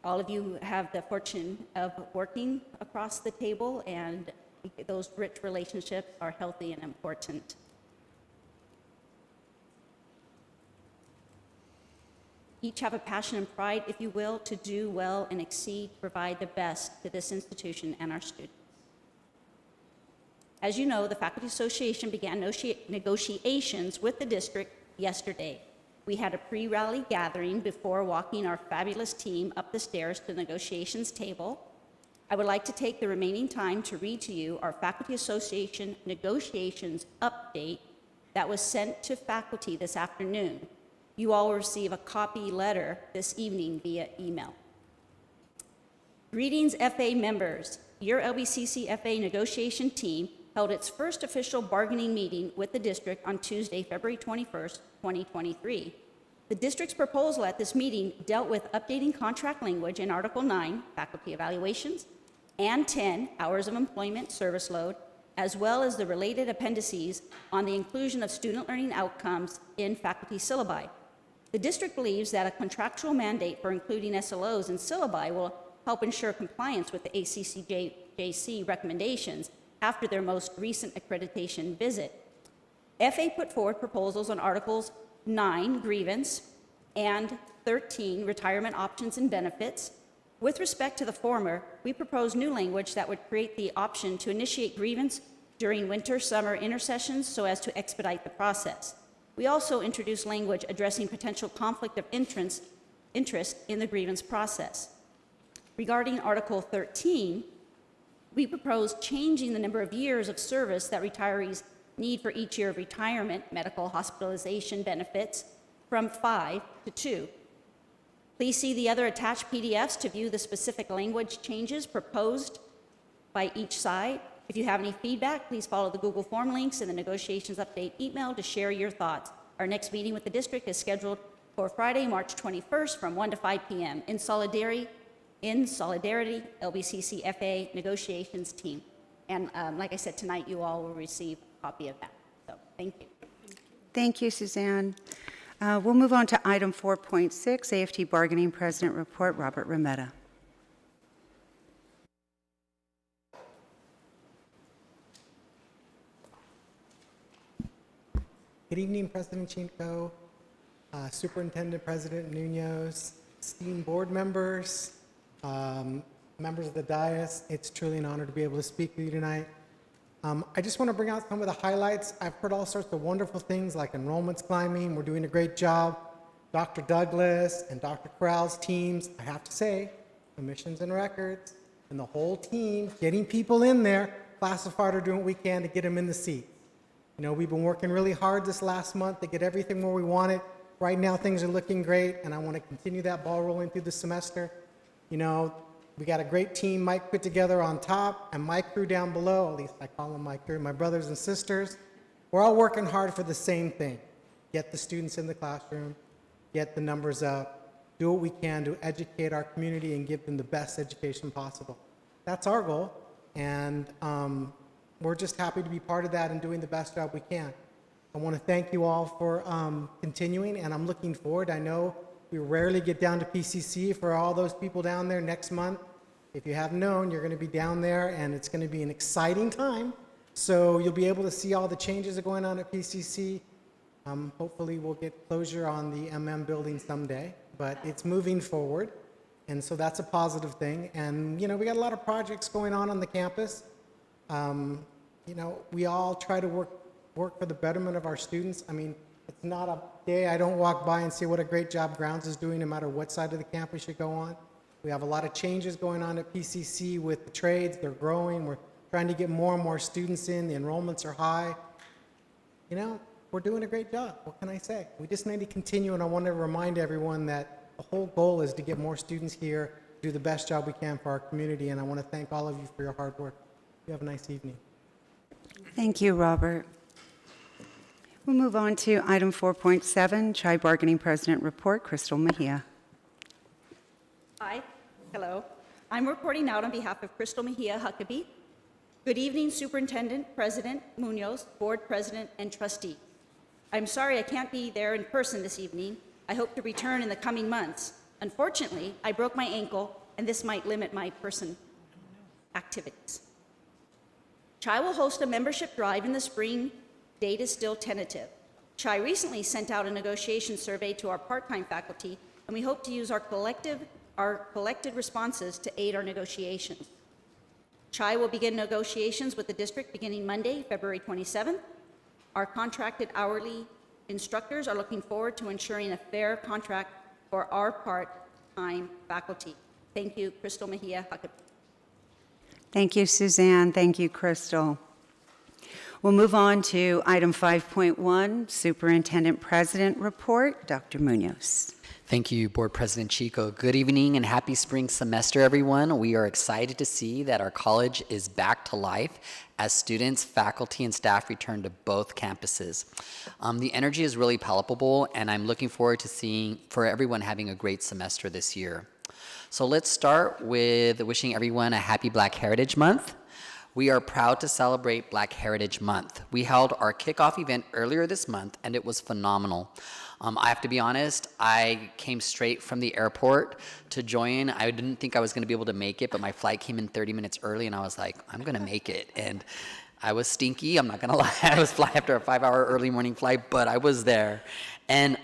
All of you have the fortune of working across the table, and those rich relationships are healthy and important. Each have a passion and pride, if you will, to do well and exceed, provide the best to this institution and our students. As you know, the Faculty Association began negotiations with the district yesterday. We had a pre-rally gathering before walking our fabulous team up the stairs to the negotiations table. I would like to take the remaining time to read to you our Faculty Association negotiations update that was sent to faculty this afternoon. You all will receive a copy letter this evening via email. Greetings, FA members. Your LBCC FA negotiation team held its first official bargaining meeting with the district on Tuesday, February 21st, 2023. The district's proposal at this meeting dealt with updating contract language in Article 9, faculty evaluations, and 10, hours of employment service load, as well as the related appendices on the inclusion of student learning outcomes in faculty syllabi. The district believes that a contractual mandate for including SLOs in syllabi will help ensure compliance with the ACCJC recommendations after their most recent accreditation visit. FA put forward proposals on Articles 9, grievance, and 13, retirement options and benefits. With respect to the former, we propose new language that would create the option to initiate grievance during winter-summer intersessions so as to expedite the process. We also introduced language addressing potential conflict of interest in the grievance process. Regarding Article 13, we propose changing the number of years of service that retirees need for each year of retirement, medical, hospitalization benefits, from 5 to 2. Please see the other attached PDFs to view the specific language changes proposed by each side. If you have any feedback, please follow the Google Form links in the negotiations update email to share your thoughts. Our next meeting with the district is scheduled for Friday, March 21st from 1 to 5 p.m. In solidarity, LBCC FA negotiations team. And like I said, tonight you all will receive a copy of that. So thank you. Thank you, Suzanne. We'll move on to item 4.6, AFT Bargaining President Report, Robert Remetta. Good evening, President Chinko, Superintendent President Munoz, esteemed board members, members of the dais. It's truly an honor to be able to speak with you tonight. I just want to bring out some of the highlights. I've heard all sorts of wonderful things like enrollment's climbing. We're doing a great job. Dr. Douglas and Dr. Corral's teams, I have to say, admissions and records, and the whole team, getting people in there, classified are doing what we can to get them in the seat. You know, we've been working really hard this last month to get everything where we want it. Right now, things are looking great, and I want to continue that ball rolling through the semester. You know, we got a great team Mike put together on top, and my crew down below, at least I call them my crew, my brothers and sisters. We're all working hard for the same thing. Get the students in the classroom, get the numbers up, do what we can to educate our community and give them the best education possible. That's our goal, and we're just happy to be part of that and doing the best job we can. I want to thank you all for continuing, and I'm looking forward. I know we rarely get down to PCC for all those people down there next month. If you haven't known, you're going to be down there, and it's going to be an exciting time. So you'll be able to see all the changes that are going on at PCC. Hopefully we'll get closure on the MM building someday, but it's moving forward, and so that's a positive thing. And, you know, we got a lot of projects going on the campus. You know, we all try to work for the betterment of our students. I mean, it's not a day I don't walk by and see what a great job Grounds is doing no matter what side of the campus you go on. We have a lot of changes going on at PCC with the trades. They're growing. We're trying to get more and more students in. The enrollments are high. You know, we're doing a great job. What can I say? We just need to continue, and I want to remind everyone that the whole goal is to get more students here, do the best job we can for our community, and I want to thank all of you for your hard work. You have a nice evening. Thank you, Robert. We'll move on to item 4.7, CHI Bargaining President Report, Crystal Mejia. Hi, hello. I'm reporting out on behalf of Crystal Mejia Huckabee. Good evening, Superintendent, President Munoz, Board President, and Trustee. I'm sorry I can't be there in person this evening. I hope to return in the coming months. Unfortunately, I broke my ankle, and this might limit my person activities. CHI will host a membership drive in the spring. Date is still tentative. CHI recently sent out a negotiation survey to our part-time faculty, and we hope to use our collected responses to aid our negotiations. CHI will begin negotiations with the district beginning Monday, February 27th. Our contracted hourly instructors are looking forward to ensuring a fair contract for our part-time faculty. Thank you, Crystal Mejia Huckabee. Thank you, Suzanne. Thank you, Crystal. We'll move on to item 5.1, Superintendent President Report. Dr. Munoz. Thank you, Board President Chico. Good evening and happy spring semester, everyone. We are excited to see that our college is back to life as students, faculty, and staff return to both campuses. The energy is really palpable, and I'm looking forward to for everyone having a great semester this year. So let's start with wishing everyone a happy Black Heritage Month. We are proud to celebrate Black Heritage Month. We held our kickoff event earlier this month, and it was phenomenal. I have to be honest, I came straight from the airport to join. I didn't think I was going to be able to make it, but my flight came in 30 minutes early, and I was like, I'm going to make it. And I was stinky, I'm not going to lie. I was flying after a 5-hour early morning flight, but I was there. And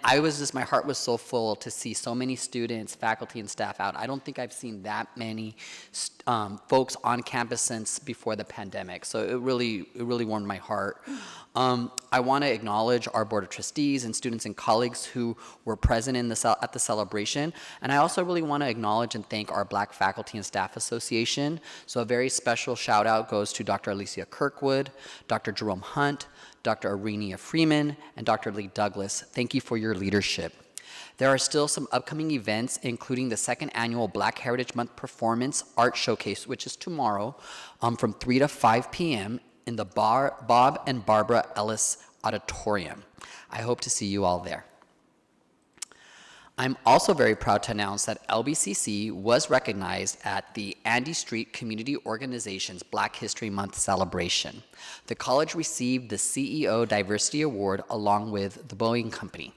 my heart was so full to see so many students, faculty, and staff out. I don't think I've seen that many folks on campus since before the pandemic. So it really warmed my heart. I want to acknowledge our Board of Trustees and students and colleagues who were present at the celebration. And I also really want to acknowledge and thank our Black Faculty and Staff Association. So a very special shout out goes to Dr. Alicia Kirkwood, Dr. Jerome Hunt, Dr. Arenia Freeman, and Dr. Lee Douglas. Thank you for your leadership. There are still some upcoming events, including the second annual Black Heritage Month Performance Art Showcase, which is tomorrow from 3 to 5 p.m. in the Bob and Barbara Ellis Auditorium. I hope to see you all there. I'm also very proud to announce that LBCC was recognized at the Andy Street Community Organization's Black History Month celebration. The college received the CEO Diversity Award along with the Boeing Company.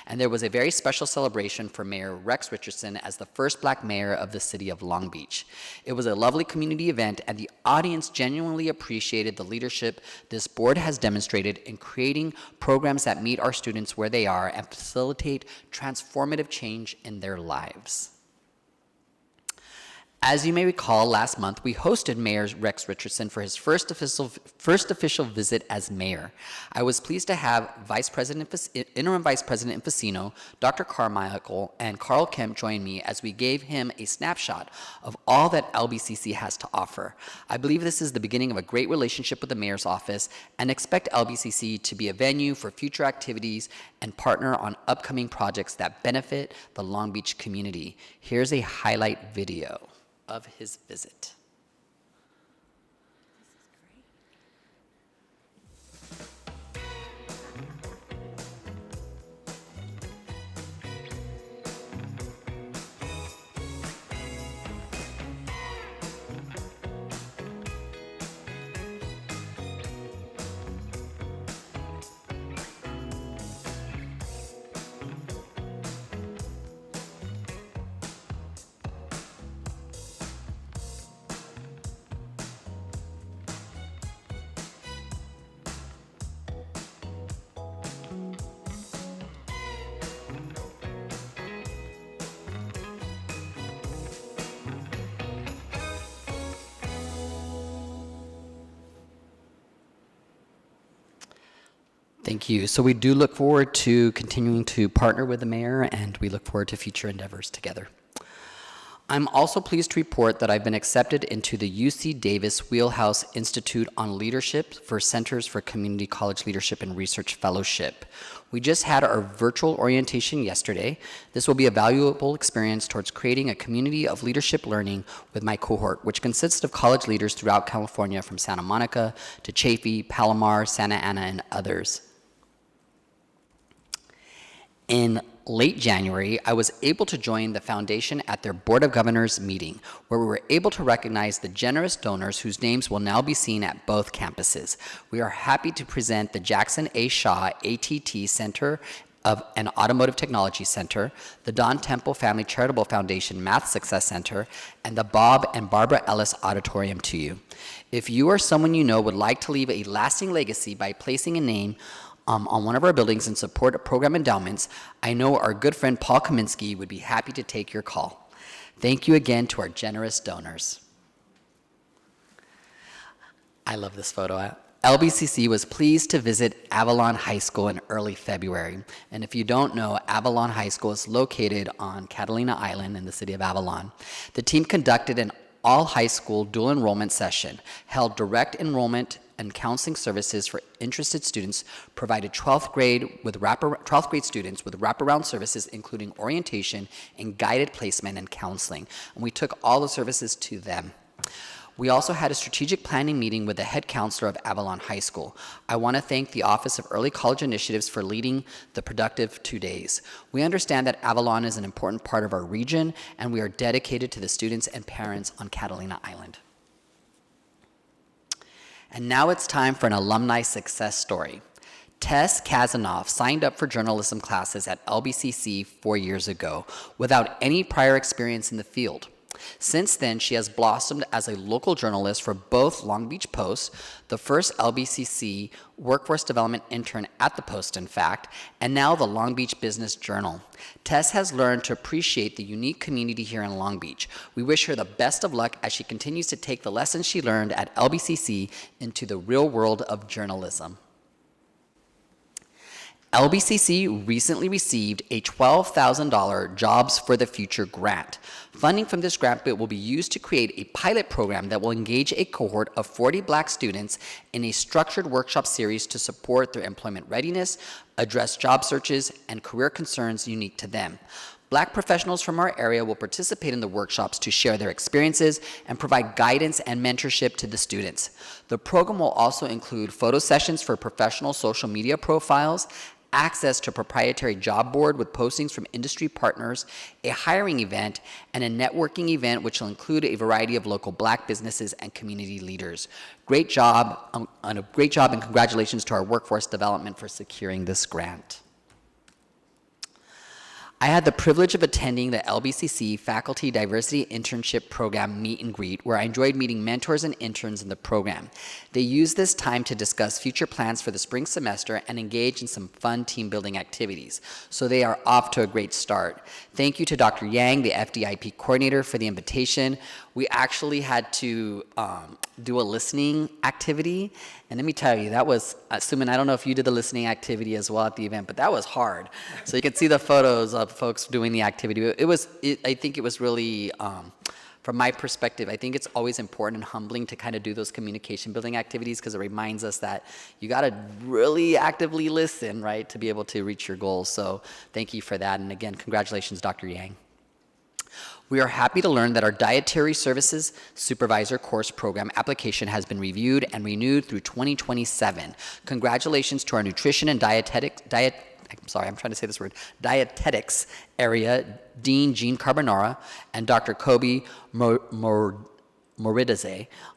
And there was a very special celebration for Mayor Rex Richardson as the first Black mayor of the city of Long Beach. It was a lovely community event, and the audience genuinely appreciated the leadership this board has demonstrated in creating programs that meet our students where they are and facilitate transformative change in their lives. As you may recall, last month we hosted Mayor Rex Richardson for his first official visit as mayor. I was pleased to have Interim Vice President Infacino, Dr. Carmichael, and Carl Kemp join me as we gave him a snapshot of all that LBCC has to offer. I believe this is the beginning of a great relationship with the mayor's office and expect LBCC to be a venue for future activities and partner on upcoming projects that benefit the Long Beach community. Here's a highlight video of his visit. Thank you. So we do look forward to continuing to partner with the mayor, and we look forward to future endeavors together. I'm also pleased to report that I've been accepted into the UC Davis Wheelhouse Institute on Leadership for Centers for Community College Leadership and Research Fellowship. We just had our virtual orientation yesterday. This will be a valuable experience towards creating a community of leadership learning with my cohort, which consists of college leaders throughout California from Santa Monica to Chaffey, Palomar, Santa Ana, and others. In late January, I was able to join the foundation at their Board of Governors meeting, where we were able to recognize the generous donors whose names will now be seen at both campuses. We are happy to present the Jackson A. Shaw ATT Center of an Automotive Technology Center, the Don Temple Family Charitable Foundation Math Success Center, and the Bob and Barbara Ellis Auditorium to you. If you or someone you know would like to leave a lasting legacy by placing a name on one of our buildings and support of program endowments, I know our good friend Paul Kaminsky would be happy to take your call. Thank you again to our generous donors. I love this photo. LBCC was pleased to visit Avalon High School in early February. And if you don't know, Avalon High School is located on Catalina Island in the city of Avalon. The team conducted an all-high school dual enrollment session, held direct enrollment and counseling services for interested students, provided 12th grade students with wraparound services, including orientation and guided placement and counseling. And we took all the services to them. We also had a strategic planning meeting with the head counselor of Avalon High School. I want to thank the Office of Early College Initiatives for leading the productive 2 days. We understand that Avalon is an important part of our region, and we are dedicated to the students and parents on Catalina Island. And now it's time for an alumni success story. Tess Kazanoff signed up for journalism classes at LBCC 4 years ago without any prior experience in the field. Since then, she has blossomed as a local journalist for both Long Beach Post, the first LBCC workforce development intern at the Post, in fact, and now the Long Beach Business Journal. Tess has learned to appreciate the unique community here in Long Beach. We wish her the best of luck as she continues to take the lessons she learned at LBCC into the real world of journalism. LBCC recently received a $12,000 Jobs for the Future grant. Funding from this grant will be used to create a pilot program that will engage a cohort of 40 Black students in a structured workshop series to support their employment readiness, address job searches, and career concerns unique to them. Black professionals from our area will participate in the workshops to share their experiences and provide guidance and mentorship to the students. The program will also include photo sessions for professional social media profiles, access to proprietary job board with postings from industry partners, a hiring event, and a networking event which will include a variety of local Black businesses and community leaders. Great job, and congratulations to our workforce development for securing this grant. I had the privilege of attending the LBCC Faculty Diversity Internship Program meet and greet, where I enjoyed meeting mentors and interns in the program. They used this time to discuss future plans for the spring semester and engage in some fun team building activities. So they are off to a great start. Thank you to Dr. Yang, the FDIP coordinator, for the invitation. We actually had to do a listening activity. And let me tell you, that was, Suman, I don't know if you did the listening activity as well at the event, but that was hard. So you can see the photos of folks doing the activity. I think it was really, from my perspective, I think it's always important and humbling to kind of do those communication building activities because it reminds us that you got to really actively listen, right, to be able to reach your goals. So thank you for that. And again, congratulations, Dr. Yang. We are happy to learn that our Dietary Services Supervisor course program application has been reviewed and renewed through 2027. Congratulations to our Nutrition and Dietetics area Dean Jean Carbonara and Dr. Kobe Moridaze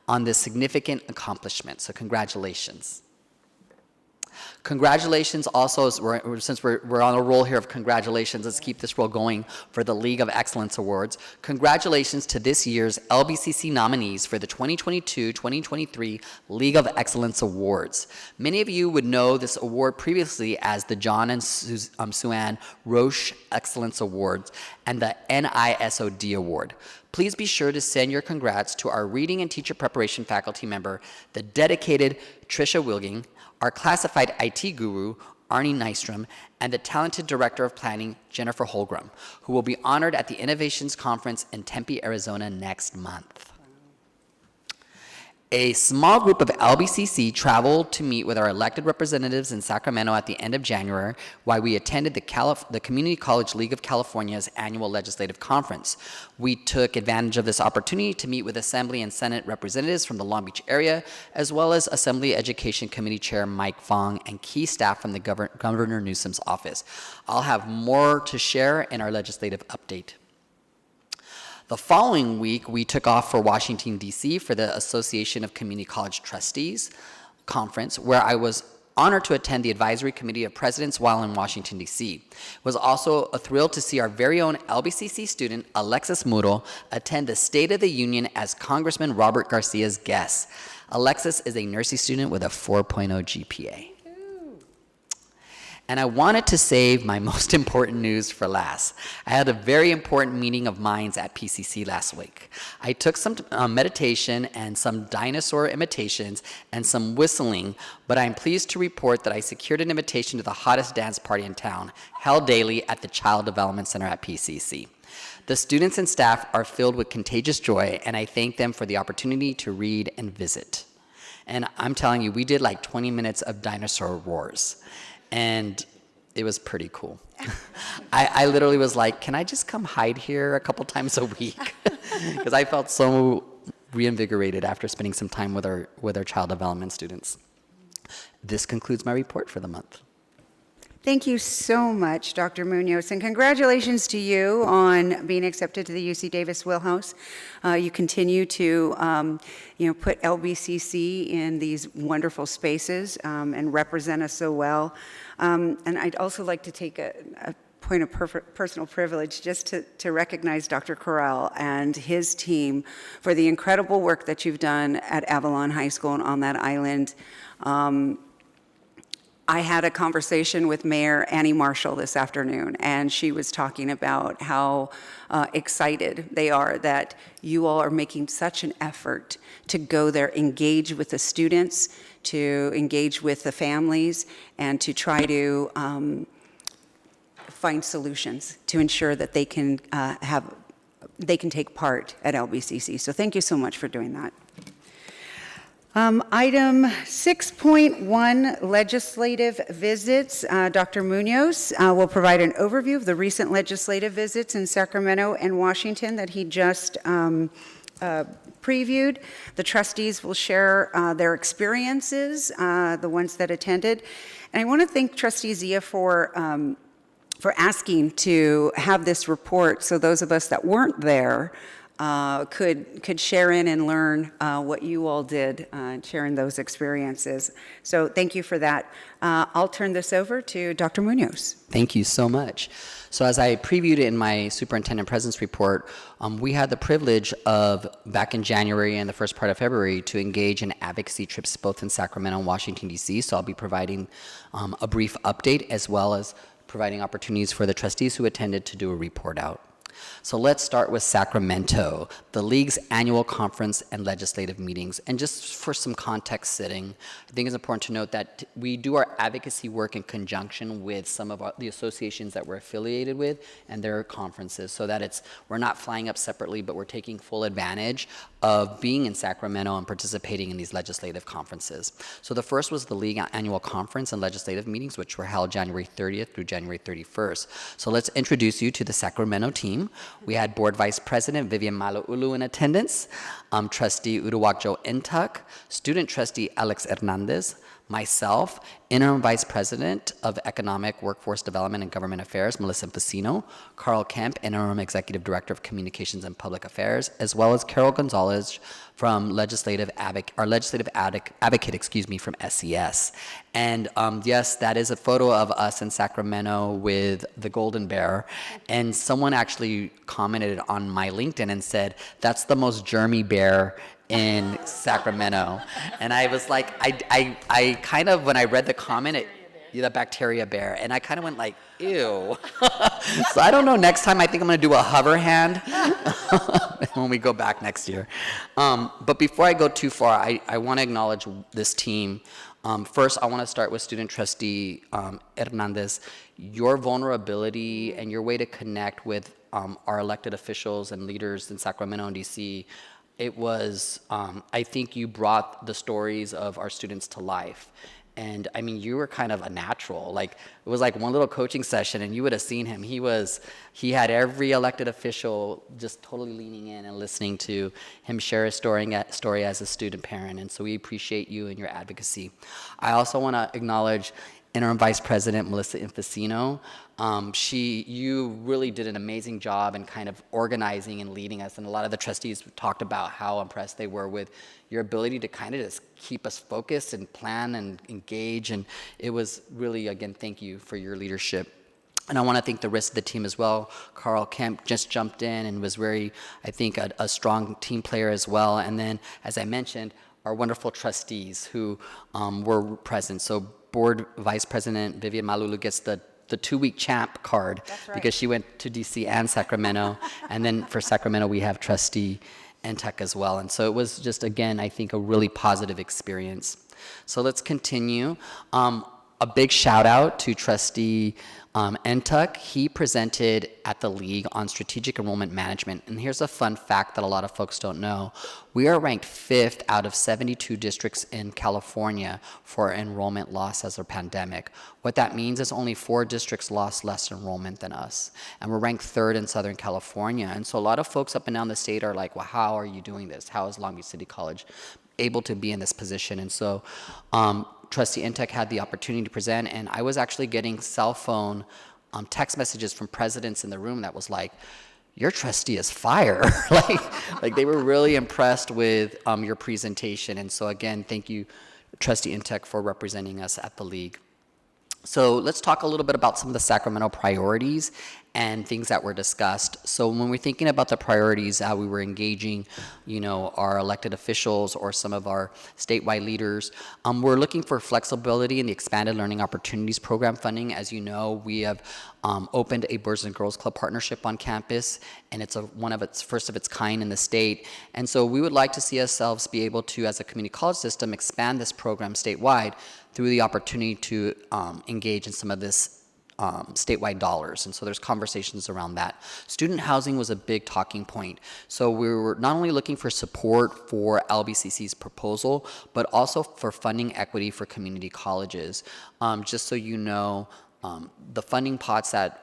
on this significant accomplishment. So congratulations. Congratulations also, since we're on a roll here of congratulations, let's keep this roll going for the League of Excellence Awards. Congratulations to this year's LBCC nominees for the 2022-2023 League of Excellence Awards. Many of you would know this award previously as the John and Suanne Roche Excellence Awards and the NISOD Award. Please be sure to send your congrats to our reading and teacher preparation faculty member, the dedicated Trisha Wilging, our classified IT guru, Arnie Nystrom, and the talented Director of Planning, Jennifer Holgram, who will be honored at the Innovations Conference in Tempe, Arizona next month. A small group of LBCC traveled to meet with our elected representatives in Sacramento at the end of January while we attended the Community College League of California's annual legislative conference. We took advantage of this opportunity to meet with Assembly and Senate representatives from the Long Beach area, as well as Assembly Education Committee Chair Mike Fong and key staff from the Governor Newsom's office. I'll have more to share in our legislative update. The following week, we took off for Washington, D.C. for the Association of Community College Trustees conference, where I was honored to attend the Advisory Committee of Presidents while in Washington, D.C. It was also a thrill to see our very own LBCC student, Alexis Muro, attend the State of the Union as Congressman Robert Garcia's guest. Alexis is a nursing student with a 4.0 GPA. And I wanted to save my most important news for last. I had a very important meeting of minds at PCC last week. I took some meditation and some dinosaur imitations and some whistling, but I'm pleased to report that I secured an invitation to the hottest dance party in town, held daily at the Child Development Center at PCC. The students and staff are filled with contagious joy, and I thank them for the opportunity to read and visit. And I'm telling you, we did like 20 minutes of dinosaur roars, and it was pretty cool. I literally was like, can I just come hide here a couple times a week? Because I felt so reinvigorated after spending some time with our child development students. This concludes my report for the month. Thank you so much, Dr. Munoz, and congratulations to you on being accepted to the UC Davis Wheelhouse. You continue to, put LBCC in these wonderful spaces and represent us so well. And I'd also like to take a point of personal privilege just to recognize Dr. Corral and his team for the incredible work that you've done at Avalon High School and on that island. I had a conversation with Mayor Annie Marshall this afternoon, and she was talking about how excited they are that you all are making such an effort to go there, engage with the students, to engage with the families, and to try to find solutions to ensure that they can take part at LBCC. So thank you so much for doing that. Item 6.1, legislative visits. Dr. Munoz will provide an overview of the recent legislative visits in Sacramento and Washington that he just previewed. The trustees will share their experiences, the ones that attended. And I want to thank Trustee Zia for asking to have this report so those of us that weren't there could share in and learn what you all did, sharing those experiences. So thank you for that. I'll turn this over to Dr. Munoz. Thank you so much. So as I previewed it in my superintendent presence report, we had the privilege of, back in January and the first part of February, to engage in advocacy trips both in Sacramento and Washington, D.C. So I'll be providing a brief update as well as providing opportunities for the trustees who attended to do a report out. So let's start with Sacramento, the League's annual conference and legislative meetings. And just for some context setting, I think it's important to note that we do our advocacy work in conjunction with some of the associations that we're affiliated with and their conferences, so that we're not flying up separately, but we're taking full advantage of being in Sacramento and participating in these legislative conferences. So the first was the League annual conference and legislative meetings, which were held January 30th through January 31st. So let's introduce you to the Sacramento team. We had Board Vice President Vivian Malauulu in attendance, Trustee Uduak-Jo Intuck, Student Trustee Alex Hernandez, myself, Interim Vice President of Economic, Workforce Development, and Government Affairs, Melissa Facino, Carl Kemp, Interim Executive Director of Communications and Public Affairs, as well as Carol Gonzalez from our legislative advocate, from SES. And yes, that is a photo of us in Sacramento with the golden bear. And someone actually commented on my LinkedIn and said, that's the most germy bear in Sacramento. And I was like, I kind of, when I read the comment, the bacteria bear, and I kind of went like, ew. So I don't know, next time I think I'm gonna do a hover hand when we go back next year. But before I go too far, I wanna acknowledge this team. First, I wanna start with Student Trustee Hernandez. Your vulnerability and your way to connect with our elected officials and leaders in Sacramento and DC, it was, I think you brought the stories of our students to life. And I mean, you were kind of a natural. Like, it was like one little coaching session and you would have seen him. He had every elected official just totally leaning in and listening to him share his story as a student parent. And so we appreciate you and your advocacy. I also want to acknowledge Interim Vice President Melissa Infacino. You really did an amazing job in kind of organizing and leading us, and a lot of the trustees talked about how impressed they were with your ability to kind of just keep us focused and plan and engage, and it was really, again, thank you for your leadership. And I want to thank the rest of the team as well. Carl Kemp just jumped in and was very, I think, a strong team player as well. And then, as I mentioned, our wonderful trustees who were present. So Board Vice President Vivian Malulu gets the 2-week champ card because she went to DC and Sacramento. And then for Sacramento, we have Trustee Entuck as well. And so it was just, again, I think a really positive experience. So let's continue. A big shout out to Trustee Entuck. He presented at the League on strategic enrollment management. And here's a fun fact that a lot of folks don't know. We are ranked 5th out of 72 districts in California for enrollment loss as a pandemic. What that means is only 4 districts lost less enrollment than us. And we're ranked 3rd in Southern California. And so a lot of folks up and down the state are like, well, how are you doing this? How is Long Beach City College able to be in this position? And so Trustee Entuck had the opportunity to present, and I was actually getting cell phone text messages from presidents in the room that was like, your trustee is fire. like they were really impressed with your presentation. And so again, thank you, Trustee Entuck, for representing us at the League. So let's talk a little bit about some of the Sacramento priorities and things that were discussed. So when we're thinking about the priorities, how we were engaging, our elected officials or some of our statewide leaders, we're looking for flexibility in the Expanded Learning Opportunities Program funding. As you know, we have opened a Boys and Girls Club partnership on campus, and it's first of its kind in the state. And so we would like to see ourselves be able to, as a community college system, expand this program statewide through the opportunity to engage in some of this statewide dollars. And so there's conversations around that. Student housing was a big talking point. So we were not only looking for support for LBCC's proposal, but also for funding equity for community colleges. Just so you know, the funding pots that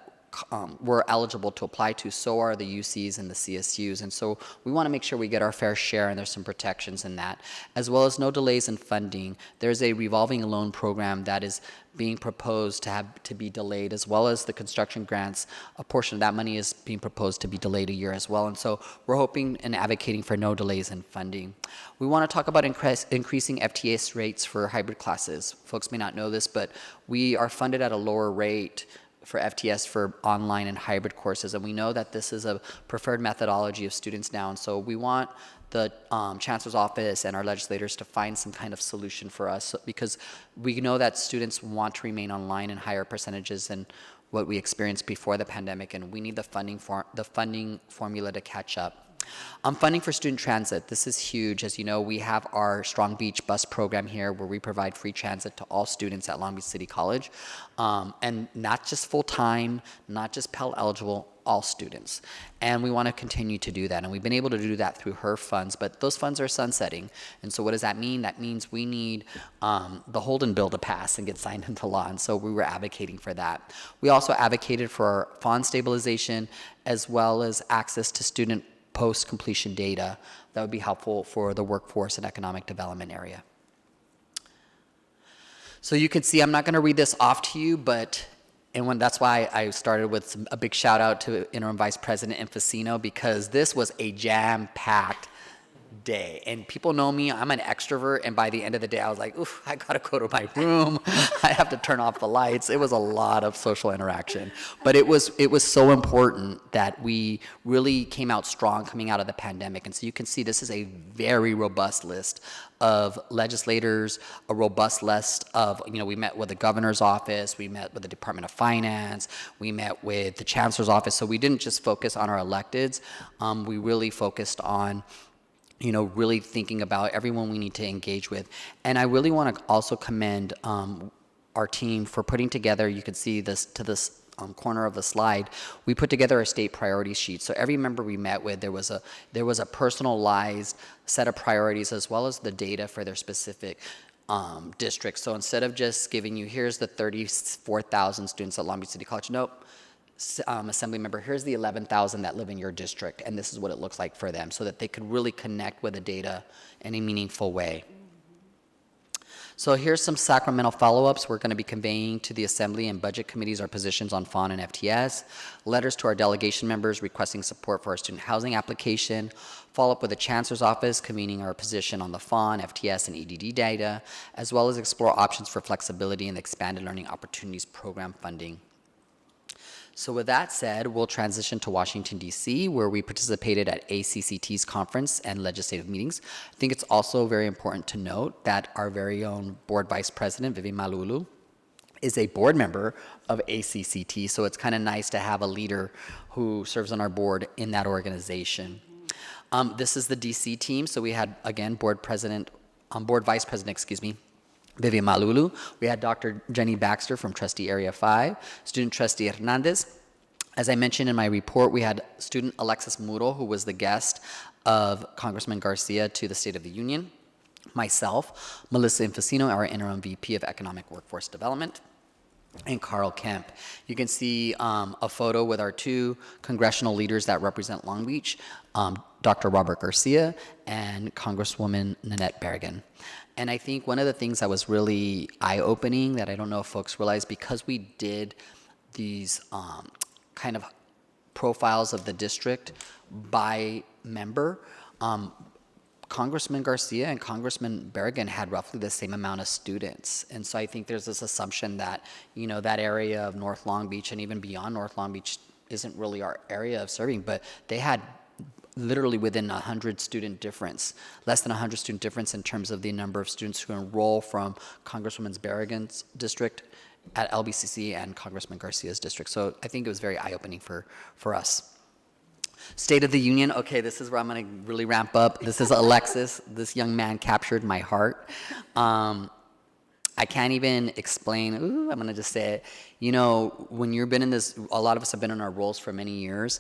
we're eligible to apply to, so are the UCs and the CSUs. And so we want to make sure we get our fair share, and there's some protections in that, as well as no delays in funding. There's a revolving loan program that is being proposed to be delayed, as well as the construction grants. A portion of that money is being proposed to be delayed a year as well. And so we're hoping and advocating for no delays in funding. We want to talk about increasing FTS rates for hybrid classes. Folks may not know this, but we are funded at a lower rate for FTS for online and hybrid courses. And we know that this is a preferred methodology of students now. And so we want the Chancellor's Office and our legislators to find some kind of solution for us, because we know that students want to remain online in higher percentages than what we experienced before the pandemic, and we need the funding formula to catch up. Funding for student transit. This is huge. As you know, we have our Strong Beach bus program here where we provide free transit to all students at Long Beach City College. And not just full-time, not just Pell eligible, all students. And we want to continue to do that. And we've been able to do that through HERF funds, but those funds are sunsetting. And so what does that mean? That means we need the Holden bill to pass and get signed into law. And so we were advocating for that. We also advocated for fund stabilization, as well as access to student post-completion data that would be helpful for the workforce and economic development area. So you can see, I'm not going to read this off to you, but that's why I started with a big shout out to Interim Vice President Infacino, because this was a jam-packed day. And people know me, I'm an extrovert, and by the end of the day I was like, oof, I gotta go to my room. I have to turn off the lights. It was a lot of social interaction. But it was so important that we really came out strong coming out of the pandemic. And so you can see this is a very robust list of legislators, a robust list of, we met with the governor's office, we met with the Department of Finance, we met with the chancellor's office. So we didn't just focus on our electeds, we really focused on really thinking about everyone we need to engage with. And I really want to also commend our team for putting together, you can see this to this corner of the slide, we put together a state priority sheet. So every member we met with, there was a personalized set of priorities, as well as the data for their specific districts. So instead of just giving you, here's the 34,000 students at Long Beach City College, nope. Assembly member, here's the 11,000 that live in your district, and this is what it looks like for them, so that they could really connect with the data in a meaningful way. So here's some Sacramento follow-ups. We're going to be conveying to the Assembly and Budget Committees our positions on FON and FTS, letters to our delegation members requesting support for our student housing application, follow-up with the Chancellor's Office convening our position on the FON, FTS, and EDD data, as well as explore options for flexibility in the Expanded Learning Opportunities Program funding. So with that said, we'll transition to Washington, D.C., where we participated at ACCT's conference and legislative meetings. I think it's also very important to note that our very own Board Vice President, Vivian Malulu, is a board member of ACCT, so it's kind of nice to have a leader who serves on our board in that organization. This is the DC team, so we had, again, board vice president, Vivian Malulu. We had Dr. Jenny Baxter from Trustee Area 5, Student Trustee Hernandez. As I mentioned in my report, we had student Alexis Muro, who was the guest of Congressman Garcia to the State of the Union, myself, Melissa Infacino, our interim VP of Economic Workforce Development, and Carl Kemp. You can see a photo with our two congressional leaders that represent Long Beach, Dr. Robert Garcia and Congresswoman Nanette Berrigan. And I think one of the things that was really eye-opening that I don't know if folks realize, because we did these kind of profiles of the district by member, Congressman Garcia and Congressman Berrigan had roughly the same amount of students. And so I think there's this assumption that, you know, that area of North Long Beach and even beyond North Long Beach isn't really our area of serving, but they had literally within 100 student difference, less than 100 student difference in terms of the number of students who enroll from Congresswoman Berrigan's district at LBCC and Congressman Garcia's district. So I think it was very eye-opening for us. State of the Union, okay, this is where I'm going to really ramp up. This is Alexis. This young man captured my heart. I can't even explain, I'm going to just say it. You know, when you've been in this, a lot of us have been in our roles for many years,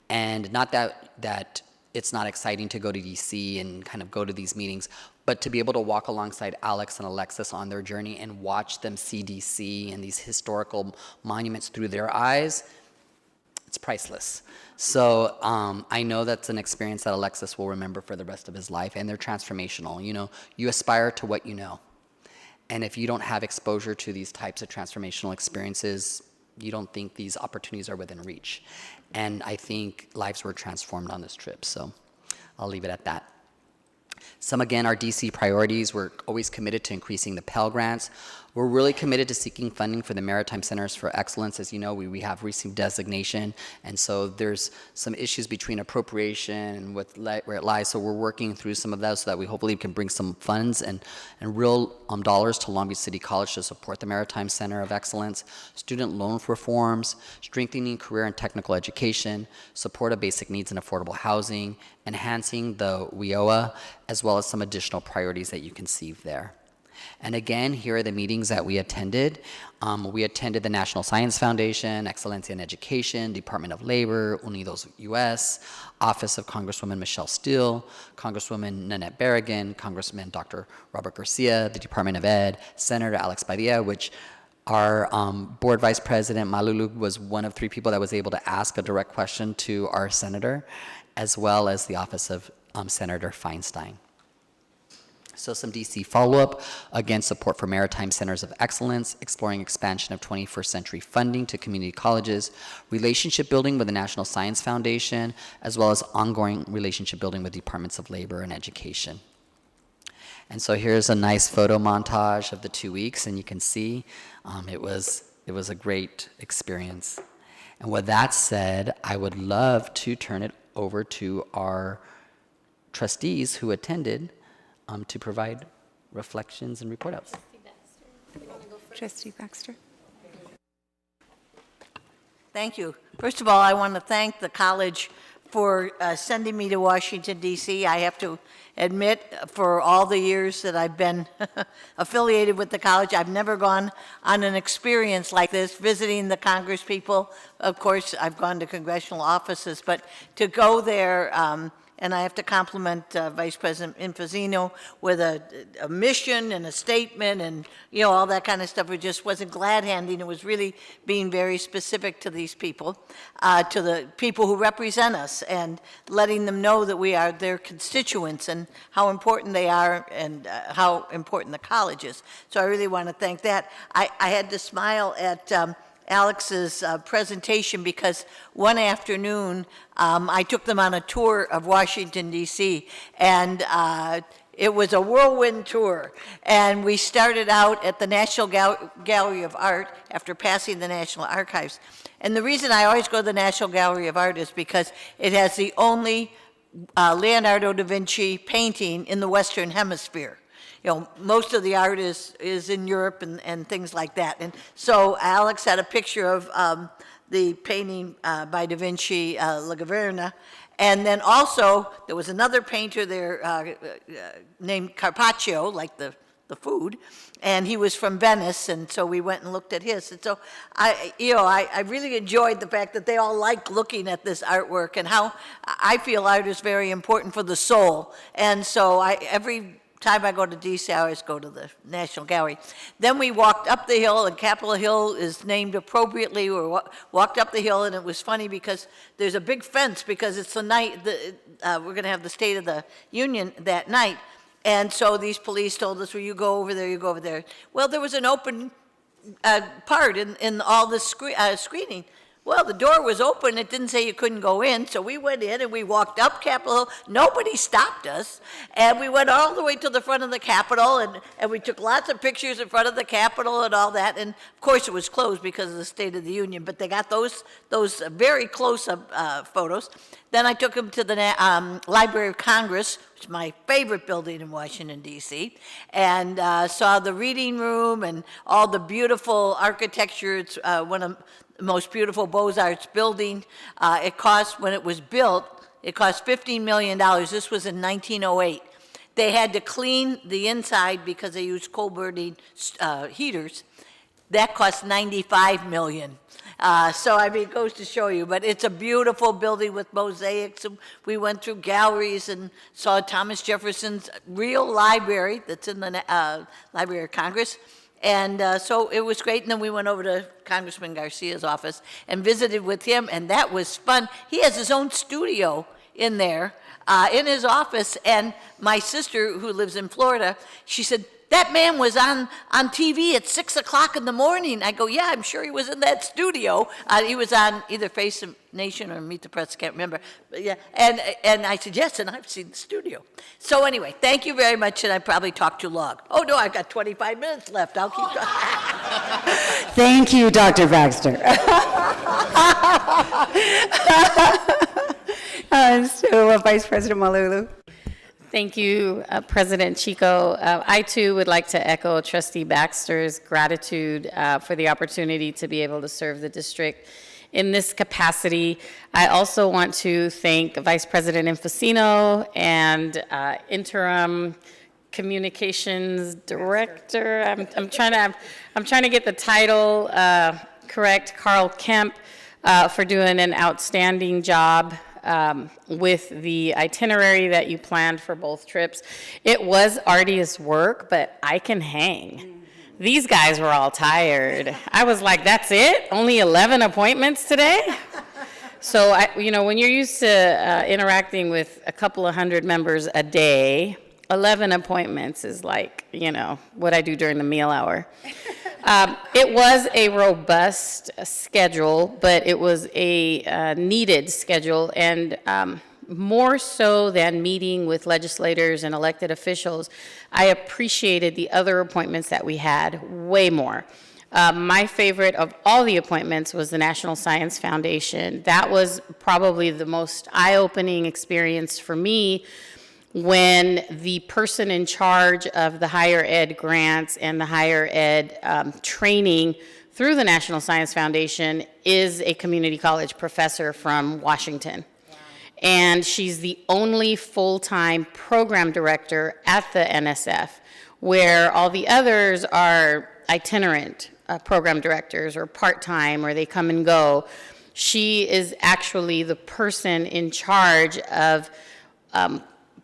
and not that it's not exciting to go to DC and kind of go to these meetings, but to be able to walk alongside Alex and Alexis on their journey and watch them see DC and these historical monuments through their eyes, it's priceless. So I know that's an experience that Alexis will remember for the rest of his life, and they're transformational. You know, you aspire to what you know. And if you don't have exposure to these types of transformational experiences, you don't think these opportunities are within reach. And I think lives were transformed on this trip, so I'll leave it at that. Some, again, are DC priorities. We're always committed to increasing the Pell Grants. We're really committed to seeking funding for the Maritime Centers for Excellence. As you know, we have received designation, and so there's some issues between appropriation and where it lies, so we're working through some of those so that we hopefully can bring some funds and real dollars to Long Beach City College to support the Maritime Center of Excellence, student loan reforms, strengthening career and technical education, support of basic needs and affordable housing, enhancing the WIOA, as well as some additional priorities that you can see there. And again, here are the meetings that we attended. We attended the National Science Foundation, Excelencia in Education, Department of Labor, Unidos US, Office of Congresswoman Michelle Steele, Congresswoman Nanette Berrigan, Congressman Dr. Robert Garcia, the Department of Ed, Senator Alex Padilla, which our board vice president, Malulu, was one of 3 people that was able to ask a direct question to our senator, as well as the Office of Senator Feinstein. So some DC follow-up, again, support for Maritime Centers of Excellence, exploring expansion of 21st century funding to community colleges, relationship building with the National Science Foundation, as well as ongoing relationship building with departments of labor and education. And so here's a nice photo montage of the 2 weeks, and you can see it was a great experience. And with that said, I would love to turn it over to our trustees who attended to provide reflections and report outs. Trustee Baxter. Thank you. First of all, I want to thank the college for sending me to Washington, D.C. I have to admit, for all the years that I've been affiliated with the college, I've never gone on an experience like this, visiting the Congress people. Of course, I've gone to congressional offices, but to go there, and I have to compliment Vice President Infazino with a mission and a statement and, you know, all that kind of stuff. It just wasn't glad-handing. It was really being very specific to these people, to the people who represent us, and letting them know that we are their constituents and how important they are and how important the college is. So I really want to thank that. I had to smile at Alex's presentation because one afternoon I took them on a tour of Washington, D.C., and it was a whirlwind tour. And we started out at the National Gallery of Art after passing the National Archives. And the reason I always go to the National Gallery of Art is because it has the only Leonardo da Vinci painting in the Western Hemisphere. most of the art is in Europe and things like that. And so Alex had a picture of the painting by Da Vinci, La Caverna. And then also, there was another painter there named Carpaccio, like the food, and he was from Venice, and so we went and looked at his. And so I really enjoyed the fact that they all like looking at this artwork and how I feel art is very important for the soul. And so every time I go to DC, I always go to the National Gallery. Then we walked up the hill, and Capitol Hill is named appropriately. We walked up the hill, and it was funny because there's a big fence because it's the night we're going to have the State of the Union that night. And so these police told us, well, you go over there, you go over there. Well, there was an open part in all the screening. Well, the door was open. It didn't say you couldn't go in. So we went in and we walked up Capitol Hill. Nobody stopped us. And we went all the way to the front of the Capitol. And we took lots of pictures in front of the Capitol and all that. And of course, it was closed because of the State of the Union. But they got those very close-up photos. Then I took them to the Library of Congress, which is my favorite building in Washington, D.C., and saw the reading room and all the beautiful architecture. It's one of the most beautiful Beaux-Arts building. It cost, when it was built, it cost $15 million. This was in 1908. They had to clean the inside because they used coal-burning heaters. That cost $95 million. So, I mean, it goes to show you, but it's a beautiful building with mosaics. We went through galleries and saw Thomas Jefferson's real library that's in the Library of Congress. And so it was great. And then we went over to Congressman Garcia's office and visited with him, and that was fun. He has his own studio in there, in his office. And my sister, who lives in Florida, she said, that man was on TV at 6 o'clock in the morning. I go, yeah, I'm sure he was in that studio. He was on either Face the Nation or Meet the Press, can't remember. But yeah, and I said, yes, and I've seen the studio. So anyway, thank you very much, and I probably talked too long. Oh, no, I've got 25 minutes left. I'll keep talking. Thank you, Dr. Baxter. So, Vice President Malulu. Thank you, President Chico. I too would like to echo Trustee Baxter's gratitude for the opportunity to be able to serve the district in this capacity. I also want to thank Vice President Infacino and Interim Communications Director. I'm trying to get the title correct. Carl Kemp for doing an outstanding job with the itinerary that you planned for both trips. It was arduous work, but I can hang. These guys were all tired. I was like, that's it? Only 11 appointments today? So, when you're used to interacting with a couple of hundred members a day, 11 appointments is like, what I do during the meal hour. It was a robust schedule, but it was a needed schedule, and more so than meeting with legislators and elected officials, I appreciated the other appointments that we had way more. My favorite of all the appointments was the National Science Foundation. That was probably the most eye-opening experience for me, when the person in charge of the higher ed grants and the higher ed training through the National Science Foundation is a community college professor from Washington. Wow. And she's the only full-time program director at the NSF, where all the others are itinerant program directors or part-time, or they come and go. She is actually the person in charge of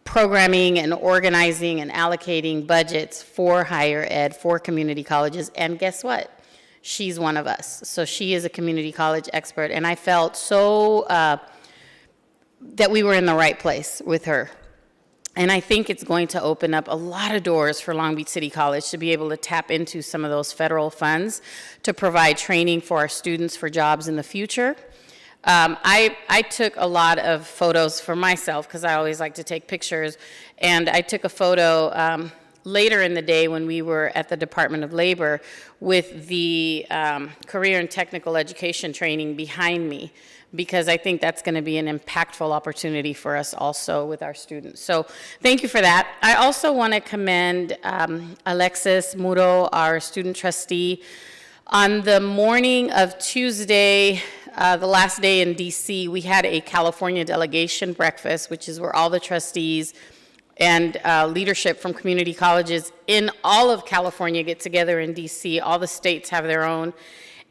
programming and organizing and allocating budgets for higher ed, for community colleges, and guess what? She's one of us. So she is a community college expert, and I felt so that we were in the right place with her. And I think it's going to open up a lot of doors for Long Beach City College to be able to tap into some of those federal funds to provide training for our students for jobs in the future. I took a lot of photos for myself because I always like to take pictures, and I took a photo later in the day when we were at the Department of Labor with the career and technical education training behind me, because I think that's going to be an impactful opportunity for us also with our students. So thank you for that. I also want to commend Alexis Muro, our student trustee. On the morning of Tuesday, the last day in DC, we had a California delegation breakfast, which is where all the trustees and leadership from community colleges in all of California get together in DC. All the states have their own.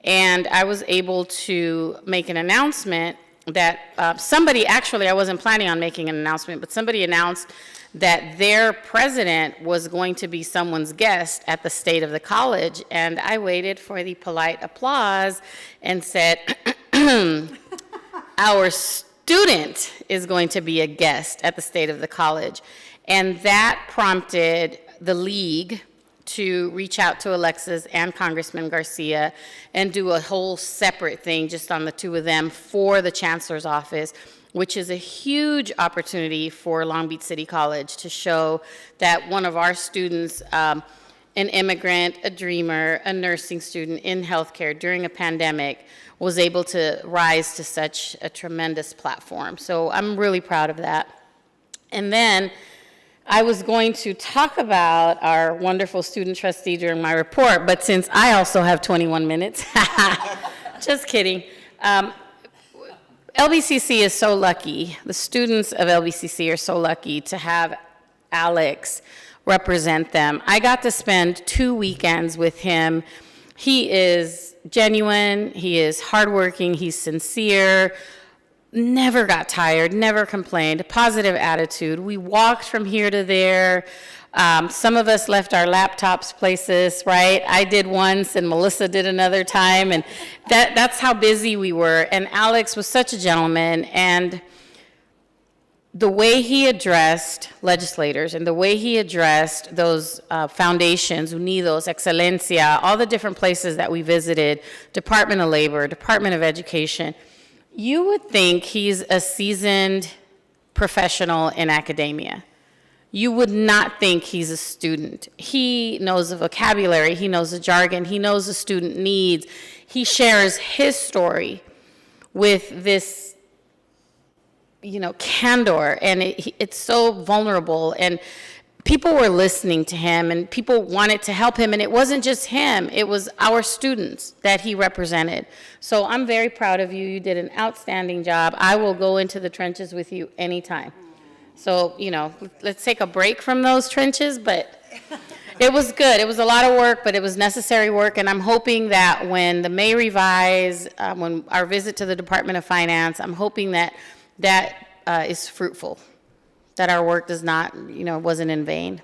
And I was able to make an announcement that somebody, actually, I wasn't planning on making an announcement, but somebody announced that their president was going to be someone's guest at the State of the College. And I waited for the polite applause and said, our student is going to be a guest at the State of the College. And that prompted the league to reach out to Alexis and Congressman Garcia and do a whole separate thing just on the two of them for the Chancellor's office, which is a huge opportunity for Long Beach City College to show that one of our students, an immigrant, a dreamer, a nursing student in healthcare during a pandemic, was able to rise to such a tremendous platform. So I'm really proud of that. And then I was going to talk about our wonderful student trustee during my report, but since I also have 21 minutes, just kidding. LBCC is so lucky, the students of LBCC are so lucky to have Alex represent them. I got to spend 2 weekends with him. He is genuine, he is hardworking, he's sincere, never got tired, never complained, positive attitude. We walked from here to there. Some of us left our laptops places, right? I did once and Melissa did another time, and that's how busy we were. And Alex was such a gentleman, and the way he addressed legislators and the way he addressed those foundations, Unidos, Excelencia, all the different places that we visited, Department of Labor, Department of Education, you would think he's a seasoned professional in academia. You would not think he's a student. He knows the vocabulary, he knows the jargon, he knows the student needs. He shares his story with this, candor, and it's so vulnerable, and people were listening to him, and people wanted to help him, and it wasn't just him, it was our students that he represented. So I'm very proud of you. You did an outstanding job. I will go into the trenches with you anytime. So, let's take a break from those trenches, but it was good. It was a lot of work, but it was necessary work, and I'm hoping that when the May revise, when our visit to the Department of Finance, I'm hoping that is fruitful, that our work does not, wasn't in vain.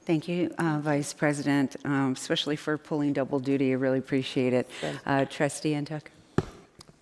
Thank you, Vice President, especially for pulling double duty. I really appreciate it. Trustee Ntuk.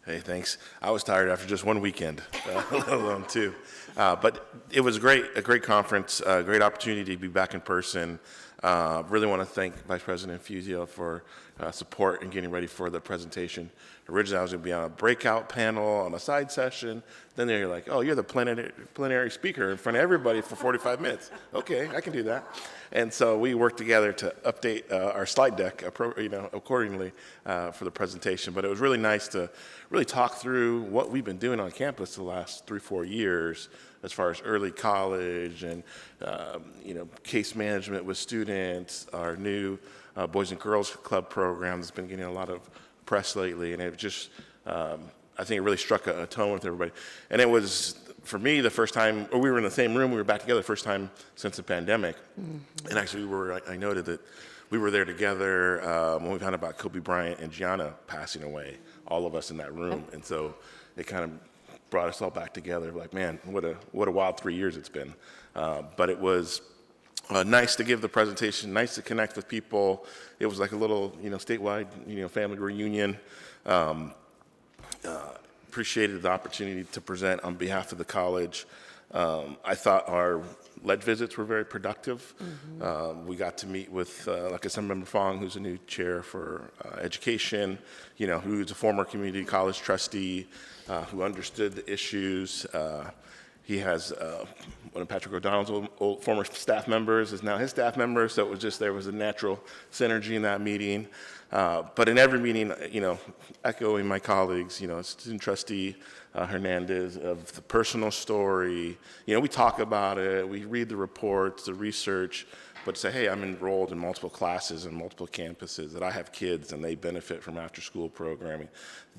Hey, thanks. I was tired after just one weekend, let alone two. But it was a great conference, a great opportunity to be back in person. Really want to thank Vice President Fusio for support and getting ready for the presentation. Originally, I was going to be on a breakout panel, on a side session. Then they're like, oh, you're the plenary speaker in front of everybody for 45 minutes. Okay, I can do that. And so we worked together to update our slide deck accordingly for the presentation. But it was really nice to really talk through what we've been doing on campus the last 3-4 years as far as early college and case management with students, our new Boys and Girls Club program that's been getting a lot of press lately, and it just, I think it really struck a tone with everybody. And it was, for me, the first time, or we were in the same room, we were back together the first time since the pandemic. Mm-hmm. And actually, I noted that we were there together when we found out about Kobe Bryant and Gianna passing away, all of us in that room. And so it kind of brought us all back together, like, man, what a wild 3 years it's been. But it was nice to give the presentation, nice to connect with people. It was like a little, statewide, family reunion. Appreciated the opportunity to present on behalf of the college. I thought our ledge visits were very productive. Mm-hmm. We got to meet with, like Assemblymember Fong, who's a new chair for education, who's a former community college trustee, who understood the issues. He has one of Patrick O'Donnell's old former staff members is now his staff member, so it was just there was a natural synergy in that meeting. But in every meeting, echoing my colleagues, student trustee Hernandez, of the personal story. We talk about it, we read the reports, the research, but say, hey, I'm enrolled in multiple classes and multiple campuses, that I have kids and they benefit from after-school programming,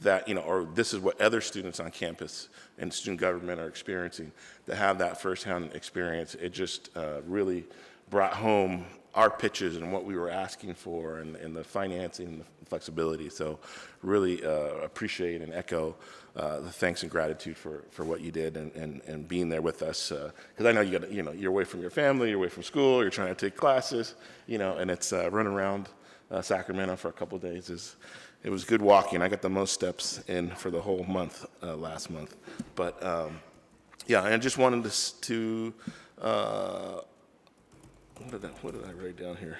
that, or this is what other students on campus and student government are experiencing, to have that firsthand experience. It just really brought home our pitches and what we were asking for, and the financing and the flexibility. So really appreciate and echo the thanks and gratitude for what you did and being there with us. Because I know you're away from your family, you're away from school, you're trying to take classes, and it's running around Sacramento for a couple of days. It was good walking. I got the most steps in for the whole month last month. But yeah, I just wanted to what did I write down here?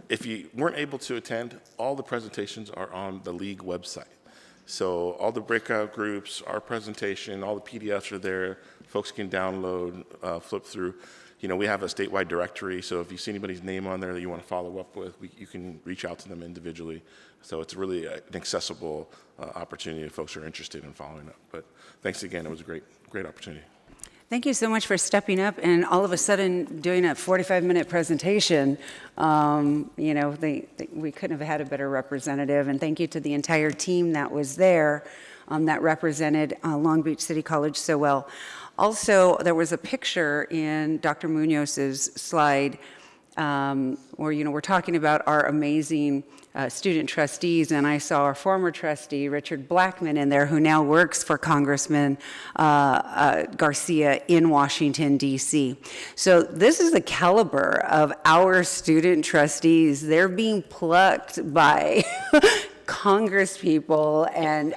If you weren't able to attend, all the presentations are on the league website. So all the breakout groups, our presentation, all the PDFs are there. Folks can download, flip through. We have a statewide directory, so if you see anybody's name on there that you want to follow up with, you can reach out to them individually. So it's really an accessible opportunity if folks are interested in following up. But thanks again. It was a great opportunity. Thank you so much for stepping up and all of a sudden doing a 45-minute presentation. We couldn't have had a better representative, and thank you to the entire team that was there that represented Long Beach City College so well. Also, there was a picture in Dr. Munoz's slide where, we're talking about our amazing student trustees, and I saw our former trustee, Richard Blackman, in there, who now works for Congressman Garcia in Washington, D.C. So this is the caliber of our student trustees. They're being plucked by Congress people, and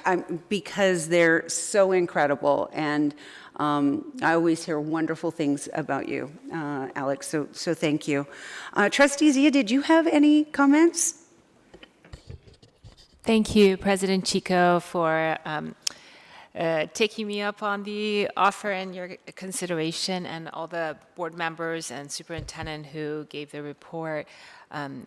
because they're so incredible. And I always hear wonderful things about you, Alex, so thank you. Trustee Zia, did you have any comments? Thank you, President Chico, for taking me up on the offer and your consideration, and all the board members and superintendent who gave the report.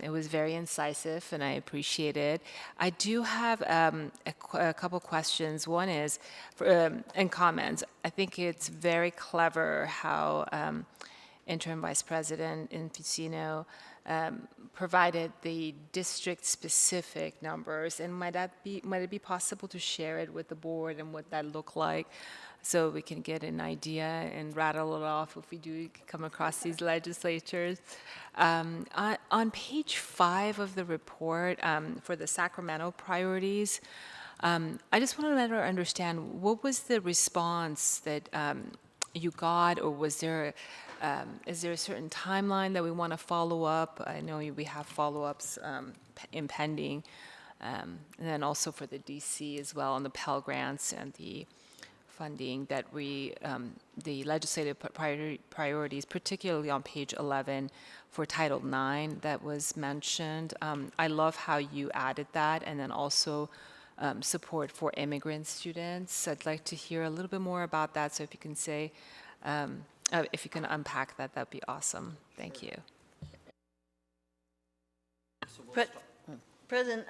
It was very incisive, and I appreciate it. I do have a couple questions. One is, and comments. I think it's very clever how Interim Vice President Infusino provided the district-specific numbers, and might it be possible to share it with the board and what that looked like, so we can get an idea and rattle it off if we do come across these legislatures. On page 5 of the report for the Sacramento priorities, I just want to better understand, what was the response that you got, or was there is there a certain timeline that we want to follow up? I know we have follow-ups impending, and then also for the DC as well, on the Pell Grants and the funding that the legislative priorities, particularly on page 11 for Title IX that was mentioned. I love how you added that, and then also support for immigrant students. I'd like to hear a little bit more about that, so if you can say, if you can unpack that, that'd be awesome. Thank you. President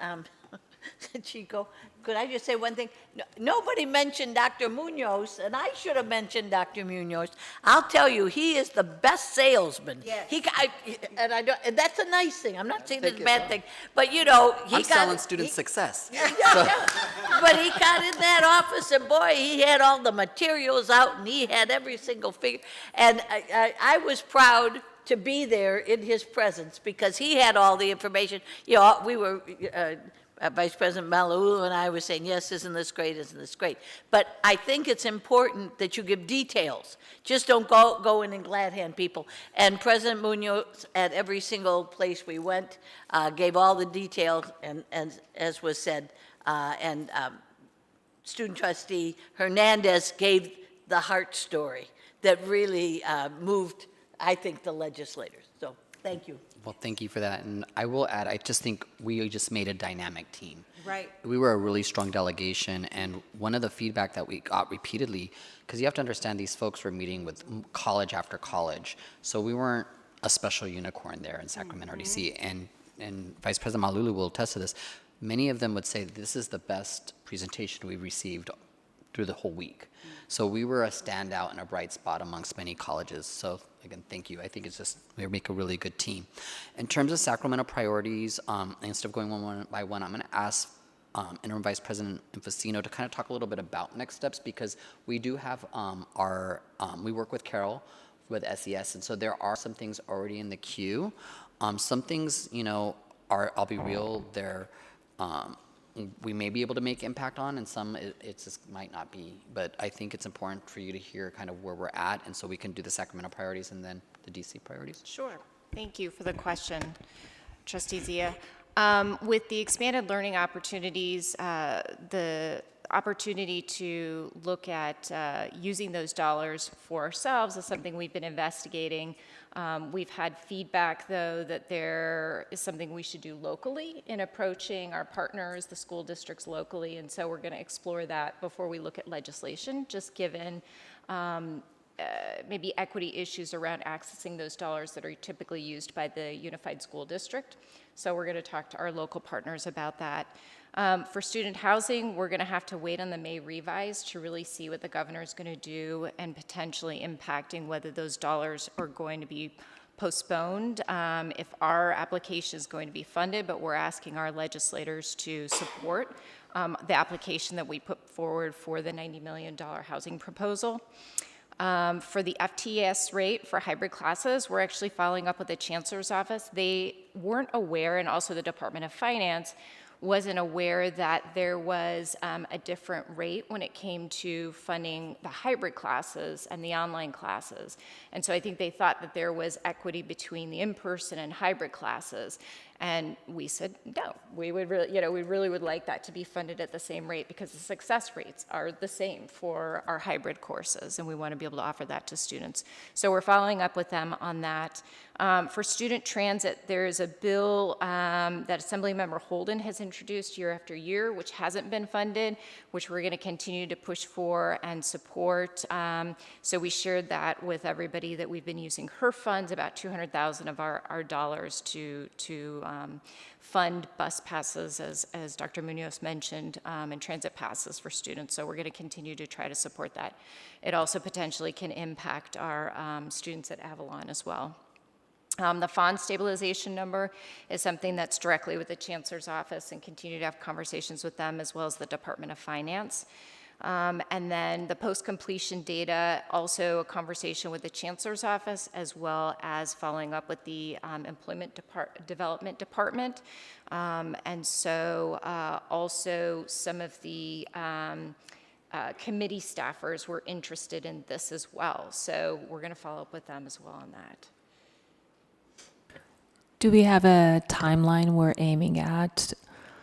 Chico, could I just say one thing? Nobody mentioned Dr. Munoz, and I should have mentioned Dr. Munoz. I'll tell you, he is the best salesman. Yes. And that's a nice thing. I'm not saying it's a bad thing, but I'm selling student success. But he got in that office, and boy, he had all the materials out, and he had every single figure. And I was proud to be there in his presence, because he had all the information. We were. Vice President Malauulu and I were saying, yes, isn't this great, isn't this great? But I think it's important that you give details. Just don't go in and glad hand people. And President Munoz, at every single place we went, gave all the details, and as was said, and student trustee Hernandez gave the heart story that really moved, I think, the legislators. So thank you. Well, thank you for that. And I will add, I just think we just made a dynamic team. Right. We were a really strong delegation, and one of the feedback that we got repeatedly, because you have to understand these folks were meeting with college after college, so we weren't a special unicorn there in Sacramento, DC. And Vice President Malulu will attest to this. Many of them would say this is the best presentation we received through the whole week. So we were a standout and a bright spot amongst many colleges. So again, thank you. I think it's just, we make a really good team. In terms of Sacramento priorities, instead of going one by one, I'm gonna ask Interim Vice President Infacino to kind of talk a little bit about next steps, because we do have we work with Carol with SES, and so there are some things already in the queue. Some things, you know, I'll be real, they're, we may be able to make impact on, and some it just might not be. But I think it's important for you to hear kind of where we're at, and so we can do the Sacramento priorities and then the DC priorities. Sure. Thank you for the question, Trustee Zia. With the expanded learning opportunities, the opportunity to look at using those dollars for ourselves is something we've been investigating. We've had feedback, though, that there is something we should do locally in approaching our partners, the school districts locally, and so we're going to explore that before we look at legislation, just given maybe equity issues around accessing those dollars that are typically used by the Unified School District. So we're going to talk to our local partners about that. For student housing, we're going to have to wait on the May revise to really see what the governor is going to do and potentially impacting whether those dollars are going to be postponed if our application is going to be funded, but we're asking our legislators to support the application that we put forward for the $90 million housing proposal. For the FTES rate for hybrid classes, we're actually following up with the Chancellor's Office. They weren't aware, and also the Department of Finance wasn't aware that there was a different rate when it came to funding the hybrid classes and the online classes. And so I think they thought that there was equity between the in-person and hybrid classes. And we said, no, we would really, we really would like that to be funded at the same rate, because the success rates are the same for our hybrid courses, and we want to be able to offer that to students. So we're following up with them on that. For student transit, there is a bill that Assemblymember Holden has introduced year after year, which hasn't been funded, which we're going to continue to push for and support. So we shared that with everybody, that we've been using HERF funds, about $200,000 of our dollars to fund bus passes, as Dr. Munoz mentioned, and transit passes for students. So we're going to continue to try to support that. It also potentially can impact our students at Avalon as well. The fund stabilization number is something that's directly with the Chancellor's Office, and continue to have conversations with them, as well as the Department of Finance. And then the post-completion data, also a conversation with the Chancellor's Office, as well as following up with the Employment Development Department. And so also some of the committee staffers were interested in this as well. So we're going to follow up with them as well on that. Do we have a timeline we're aiming at?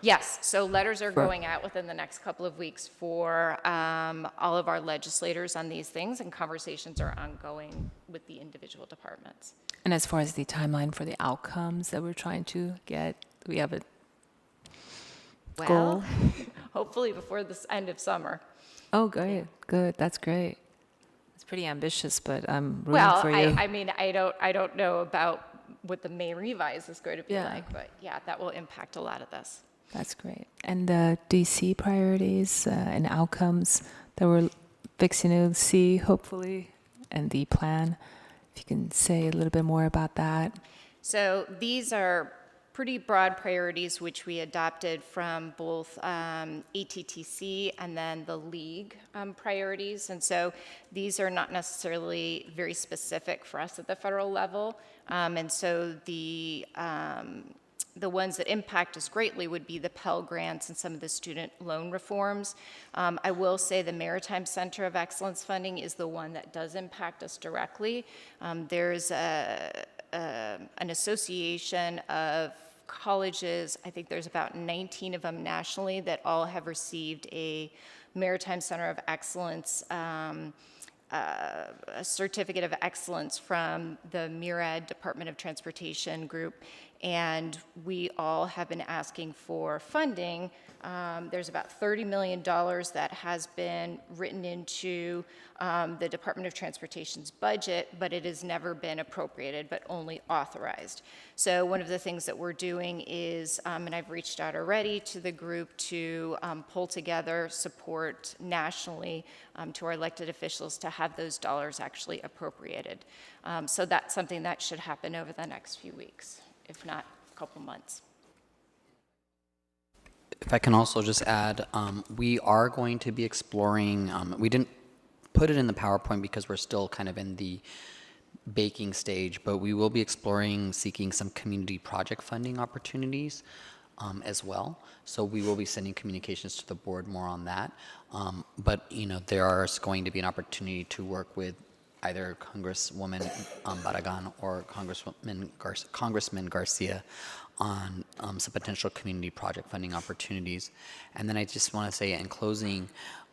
Yes, so letters are going out within the next couple of weeks for all of our legislators on these things, and conversations are ongoing with the individual departments. And as far as the timeline for the outcomes that we're trying to get, we have a goal? Hopefully before the end of summer. Oh, good, good. That's great. It's pretty ambitious, but I'm rooting for you. I mean, I don't know about what the May revise is going to be like, but yeah, that will impact a lot of this. That's great. And the DC priorities and outcomes that we're fixing to see, hopefully, and the plan, if you can say a little bit more about that. So these are pretty broad priorities, which we adopted from both ATTC and then the League priorities. And so these are not necessarily very specific for us at the federal level. And so the ones that impact us greatly would be the Pell Grants and some of the student loan reforms. I will say the Maritime Center of Excellence funding is the one that does impact us directly. There's an association of colleges, I think there's about 19 of them nationally, that all have received a Maritime Center of Excellence a certificate of excellence from the MIRAD Department of Transportation group, and we all have been asking for funding. There's about $30 million that has been written into the Department of Transportation's budget, but it has never been appropriated, but only authorized. So one of the things that we're doing is, and I've reached out already to the group to pull together support nationally to our elected officials to have those dollars actually appropriated. So that's something that should happen over the next few weeks, if not a couple months. If I can also just add, we are going to be exploring, we didn't put it in the PowerPoint because we're still kind of in the baking stage, but we will be exploring seeking some community project funding opportunities as well. So we will be sending communications to the board more on that. But, you know, there is going to be an opportunity to work with either Congresswoman Barragan or Congressman Garcia on some potential community project funding opportunities. And then I just want to say in closing,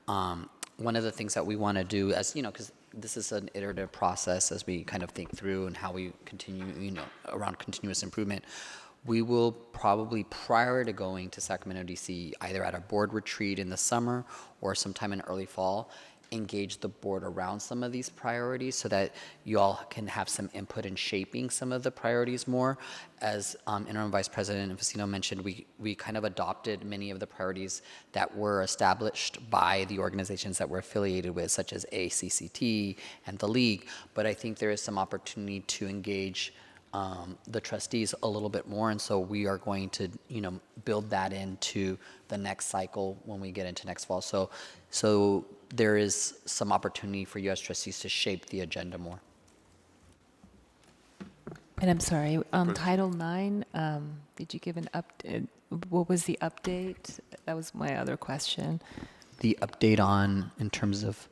one of the things that we want to do, as you know, because this is an iterative process as we kind of think through and how we continue, you know, around continuous improvement, we will probably, prior to going to Sacramento, DC, either at a board retreat in the summer or sometime in early fall, engage the board around some of these priorities so that you all can have some input in shaping some of the priorities more. As Interim Vice President Infacino mentioned, we kind of adopted many of the priorities that were established by the organizations that we're affiliated with, such as ACCT and the League, but I think there is some opportunity to engage the trustees a little bit more, and so we are going to, you know, build that into the next cycle when we get into next fall. So there is some opportunity for you as trustees to shape the agenda more. And I'm sorry, Title IX, did you give an update? What was the update? That was my other question. The update on, in terms of?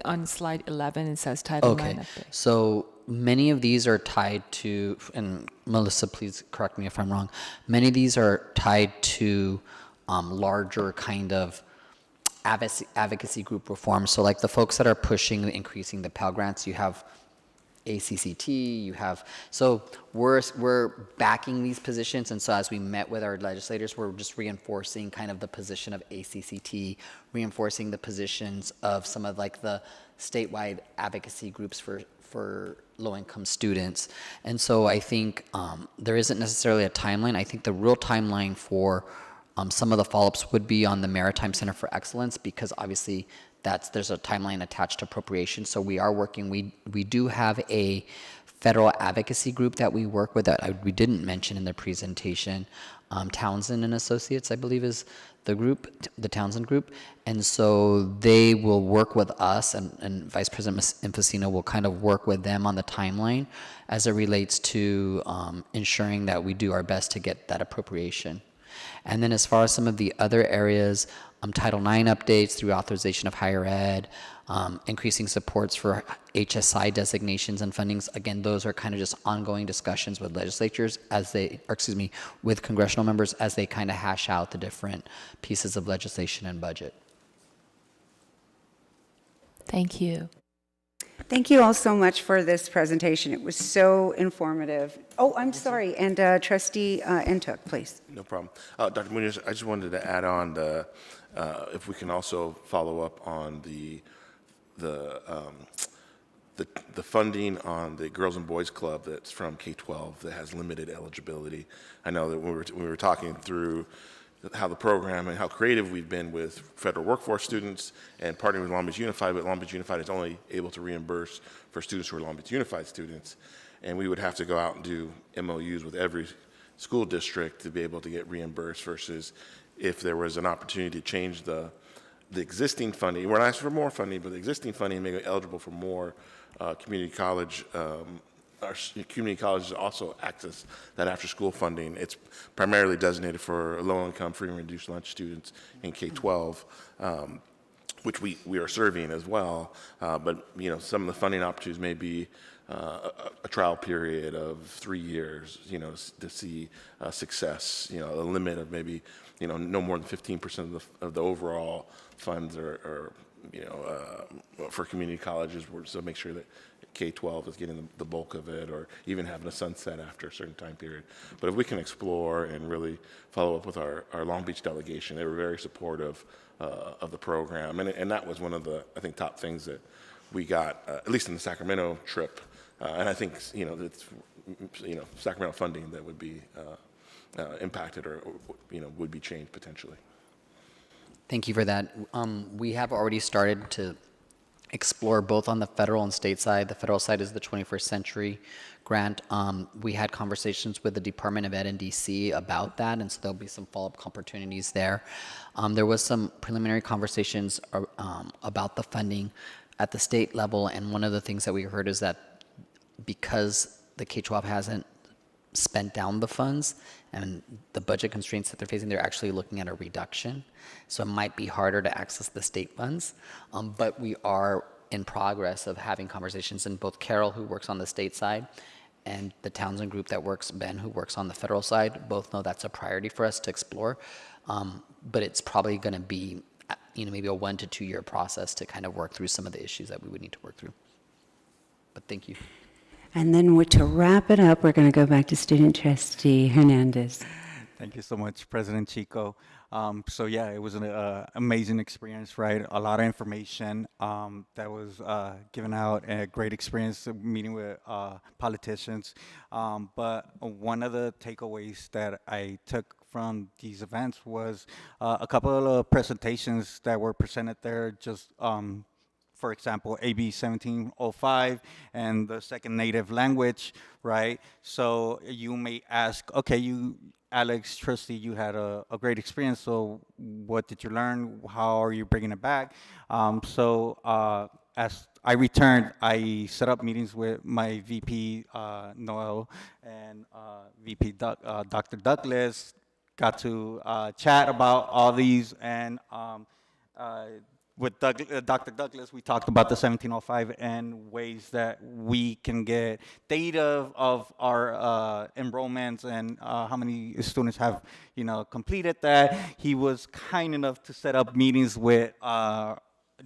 On slide 11, it says Title IX update. So many of these are tied to, and Melissa, please correct me if I'm wrong, many of these are tied to larger kind of advocacy group reforms. So like the folks that are pushing increasing the Pell Grants, you have ACCT, you have, so we're backing these positions, and so as we met with our legislators, we're just reinforcing kind of the position of ACCT, reinforcing the positions of some of like the statewide advocacy groups for low-income students. And so I think there isn't necessarily a timeline. I think the real timeline for some of the follow-ups would be on the Maritime Center for Excellence, because obviously there's a timeline attached to appropriation. So we are working, we do have a federal advocacy group that we work with that we didn't mention in the presentation. Townsend and Associates, I believe, is the group, the Townsend group. And so they will work with us, and Vice President Infacino will kind of work with them on the timeline as it relates to ensuring that we do our best to get that appropriation. And then as far as some of the other areas, Title IX updates through authorization of higher ed, increasing supports for HSI designations and fundings. Again, those are kind of just ongoing discussions with legislatures as they, or excuse me, with congressional members as they kind of hash out the different pieces of legislation and budget. Thank you. Thank you all so much for this presentation. It was so informative. Oh, I'm sorry. And Trustee Ntuk, please. No problem. Dr. Munoz, I just wanted to add on the, if we can also follow up on the funding on the Girls and Boys Club that's from K-12 that has limited eligibility. I know that when we were talking through how the program and how creative we've been with federal workforce students and partnering with Long Beach Unified, but Long Beach Unified is only able to reimburse for students who are Long Beach Unified students. And we would have to go out and do MOUs with every school district to be able to get reimbursed, versus if there was an opportunity to change the existing funding. We're not asking for more funding, but the existing funding may be eligible for more community college. Our community colleges also access that after-school funding. It's primarily designated for low-income, free and reduced lunch students in K-12, which we are serving as well. But you know, some of the funding opportunities may be a trial period of 3 years, you know, to see success. You know, a limit of maybe, you know, no more than 15% of the overall funds are for community colleges, so make sure that K-12 is getting the bulk of it, or even having a sunset after a certain time period. But if we can explore and really follow up with our Long Beach delegation, they were very supportive of the program, and that was one of the, I think, top things that we got, at least in the Sacramento trip. And I think it's Sacramento funding that would be impacted or would be changed potentially. Thank you for that. We have already started to explore both on the federal and state side. The federal side is the 21st Century Grant. We had conversations with the Department of Ed in DC about that, and so there'll be some follow-up opportunities there. There was some preliminary conversations about the funding at the state level, and one of the things that we heard is that because the K-12 hasn't spent down the funds and the budget constraints that they're facing, they're actually looking at a reduction. So it might be harder to access the state funds, but we are in progress of having conversations, and both Carol, who works on the state side, and the Townsend group that works, Ben, who works on the federal side, both know that's a priority for us to explore. But it's probably going to be, maybe a 1 to 2 year process to kind of work through some of the issues that we would need to work through. But thank you. And then to wrap it up, we're going to go back to Student Trustee Hernandez. Thank you so much, President Chico. So yeah, it was an amazing experience, right? A lot of information that was given out, and a great experience meeting with politicians. But one of the takeaways that I took from these events was a couple of presentations that were presented there, just for example, AB 1705 and the second native language, right? So you may ask, okay, Alex, trustee, you had a great experience, so what did you learn? How are you bringing it back? As I returned, I set up meetings with my VP, Noel, and VP Dr. Douglas, got to chat about all these, and with Dr. Douglas, we talked about the 1705 and ways that we can get data of our enrollments and how many students have, completed that. He was kind enough to set up meetings with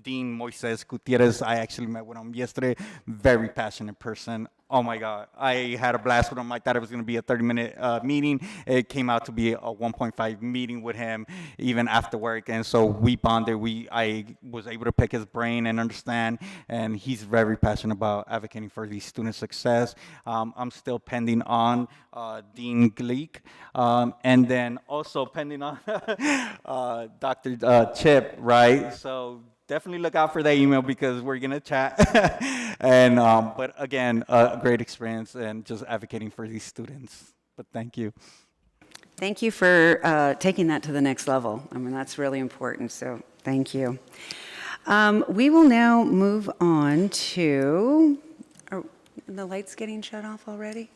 Dean Moises Gutierrez. I actually met with him yesterday. Very passionate person. Oh my God, I had a blast with him. I thought it was going to be a 30-minute meeting. It came out to be a 1.5 meeting with him, even after work. And so we bonded. I was able to pick his brain and understand. And he's very passionate about advocating for the student success. I'm still pending on Dean Gleek, and then also pending on Dr. Chip, right? So definitely look out for that email because we're gonna chat. And but again, a great experience and just advocating for these students. But thank you. Thank you for taking that to the next level. I mean, that's really important, so thank you. We will now move on to, are the lights getting shut off already?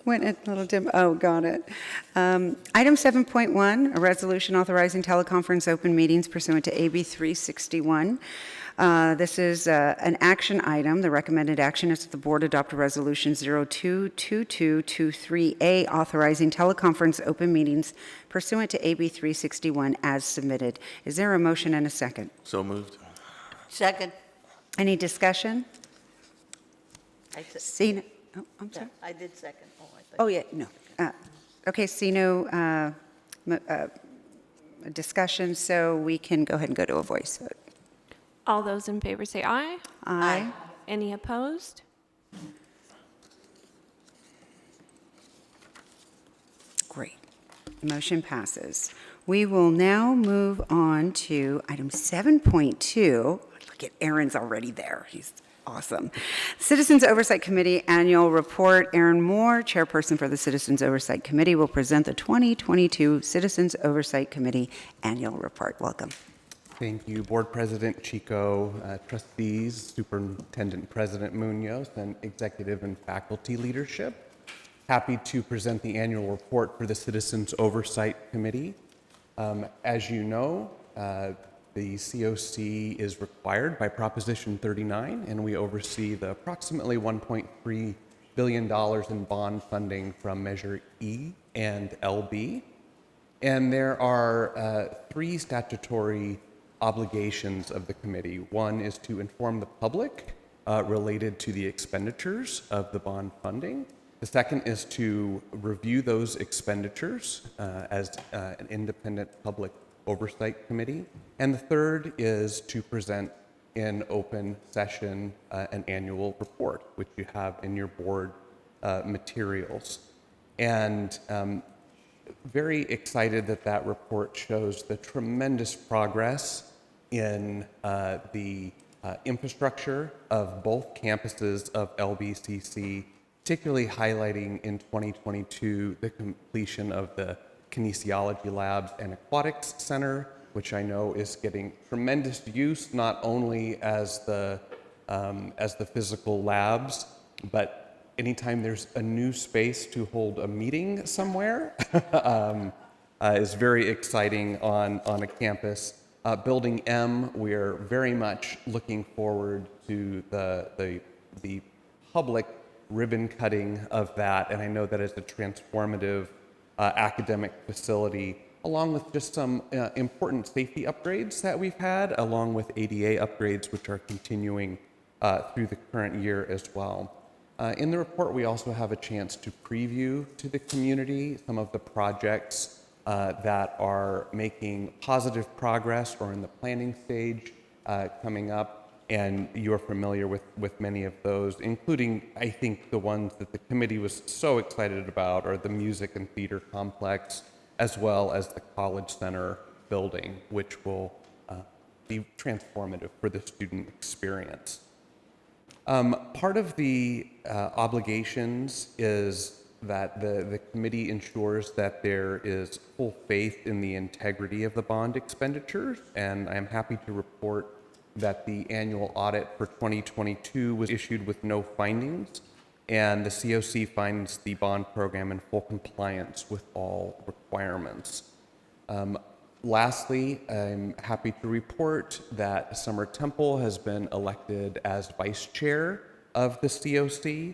Went a little dim. Oh, got it. Item 7.1, a resolution authorizing teleconference open meetings pursuant to AB 361. This is an action item. The recommended action is that the board adopt a resolution 022223A authorizing teleconference open meetings pursuant to AB 361 as submitted. Is there a motion and a second? So moved. Second. Any discussion? Seen? Oh, I'm sorry. I did second. Oh, yeah, no. Okay, see no discussion, so we can go ahead and go to a voice vote. All those in favor say aye. Aye. Any opposed? Great. Motion passes. We will now move on to item 7.2. Look at Aaron's already there. He's awesome. Citizens Oversight Committee Annual Report. Aaron Moore, Chairperson for the Citizens Oversight Committee, will present the 2022 Citizens Oversight Committee Annual Report. Welcome. Thank you, Board President Chico, trustees, Superintendent President Munoz, and executive and faculty leadership. Happy to present the annual report for the Citizens Oversight Committee. As you know, the COC is required by Proposition 39, and we oversee the approximately $1.3 billion in bond funding from Measure E and LB. And there are three statutory obligations of the committee. One is to inform the public related to the expenditures of the bond funding. The second is to review those expenditures as an independent public oversight committee. And the third is to present in open session an annual report, which you have in your board materials. And very excited that that report shows the tremendous progress in the infrastructure of both campuses of LBCC, particularly highlighting in 2022 the completion of the kinesiology labs and aquatics center, which I know is getting tremendous use, not only as the physical labs, but anytime there's a new space to hold a meeting somewhere is very exciting on a campus. Building M, we're very much looking forward to the public ribbon cutting of that, and I know that is a transformative academic facility, along with just some important safety upgrades that we've had, along with ADA upgrades, which are continuing through the current year as well. In the report, we also have a chance to preview to the community some of the projects that are making positive progress or in the planning stage coming up. And you're familiar with many of those, including, I think, the ones that the committee was so excited about are the music and theater complex, as well as the College Center building, which will be transformative for the student experience. Part of the obligations is that the committee ensures that there is full faith in the integrity of the bond expenditures, and I'm happy to report that the annual audit for 2022 was issued with no findings, and the COC finds the bond program in full compliance with all requirements. Lastly, I'm happy to report that Summer Temple has been elected as vice chair of the COC,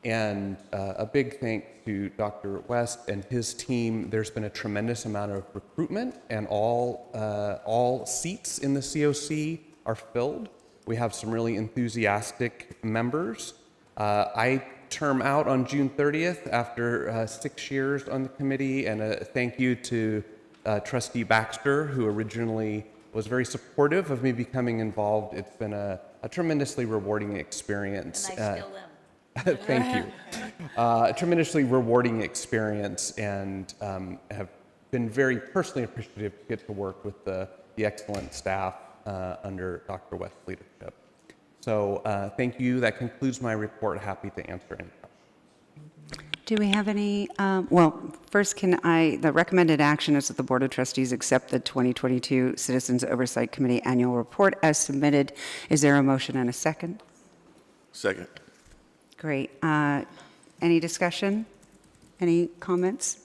and a big thanks to Dr. West and his team. There's been a tremendous amount of recruitment, and all seats in the COC are filled. We have some really enthusiastic members. I term out on June 30th after 6 years on the committee, and a thank you to Trustee Baxter, who originally was very supportive of me becoming involved. It's been a tremendously rewarding experience. And I still am. Thank you. A tremendously rewarding experience, and have been very personally appreciative to get to work with the excellent staff under Dr. West's leadership. So thank you. That concludes my report. Happy to answer any questions. Do we have any, well, first the recommended action is that the Board of Trustees accept the 2022 Citizens Oversight Committee Annual Report as submitted. Is there a motion and a second? Second. Great. Any discussion? Any comments?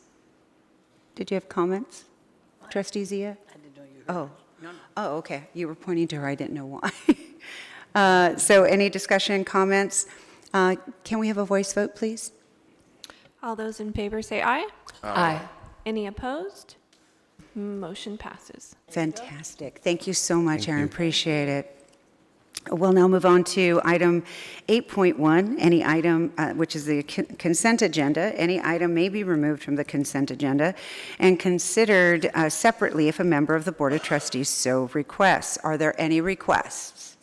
Did you have comments? Trustee Zia? I didn't know you heard. Oh. No, no. Oh, okay. You were pointing to her. I didn't know why. So any discussion, comments? Can we have a voice vote, please? All those in favor say aye. Aye. Any opposed? Motion passes. Fantastic. Thank you so much, Erin. Appreciate it. We'll now move on to item 8.1, any item, which is the consent agenda. Any item may be removed from the consent agenda and considered separately if a member of the Board of Trustees so requests. Are there any requests?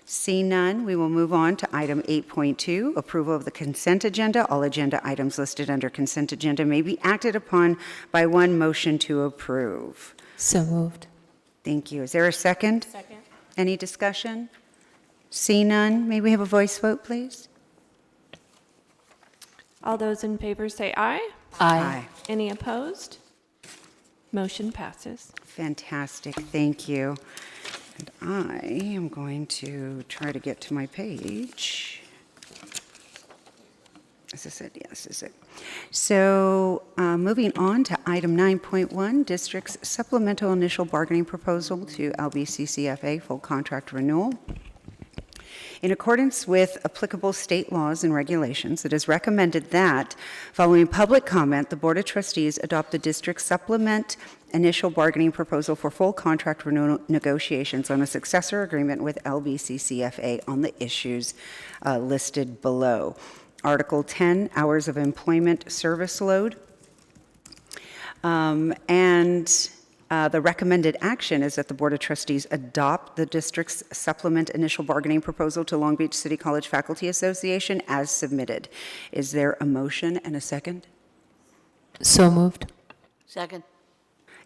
See none, we will move on to item 8.2, approval of the consent agenda. All agenda items listed under consent agenda may be acted upon by one motion to approve. So moved. Thank you. Is there a second? Second. Any discussion? See none, may we have a voice vote, please? All those in favor say aye. Aye. Any opposed? Motion passes. Fantastic, thank you. And I am going to try to get to my page. Is this it? Yes, this is it. So moving on to item 9.1, District's Supplemental Initial Bargaining Proposal to LBCCFA Full Contract Renewal. In accordance with applicable state laws and regulations, it is recommended that, following public comment, the Board of Trustees adopt the district supplement initial bargaining proposal for full contract renewal negotiations on a successor agreement with LBCCFA on the issues listed below. Article 10, hours of employment service load. The recommended action is that the Board of Trustees adopt the district's supplement initial bargaining proposal to Long Beach City College Faculty Association as submitted. Is there a motion and a second? So moved. Second.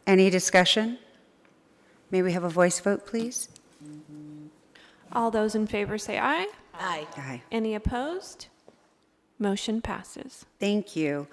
Any discussion? May we have a voice vote, please? All those in favor say aye. Aye. Aye. Any opposed? Motion passes. Thank you.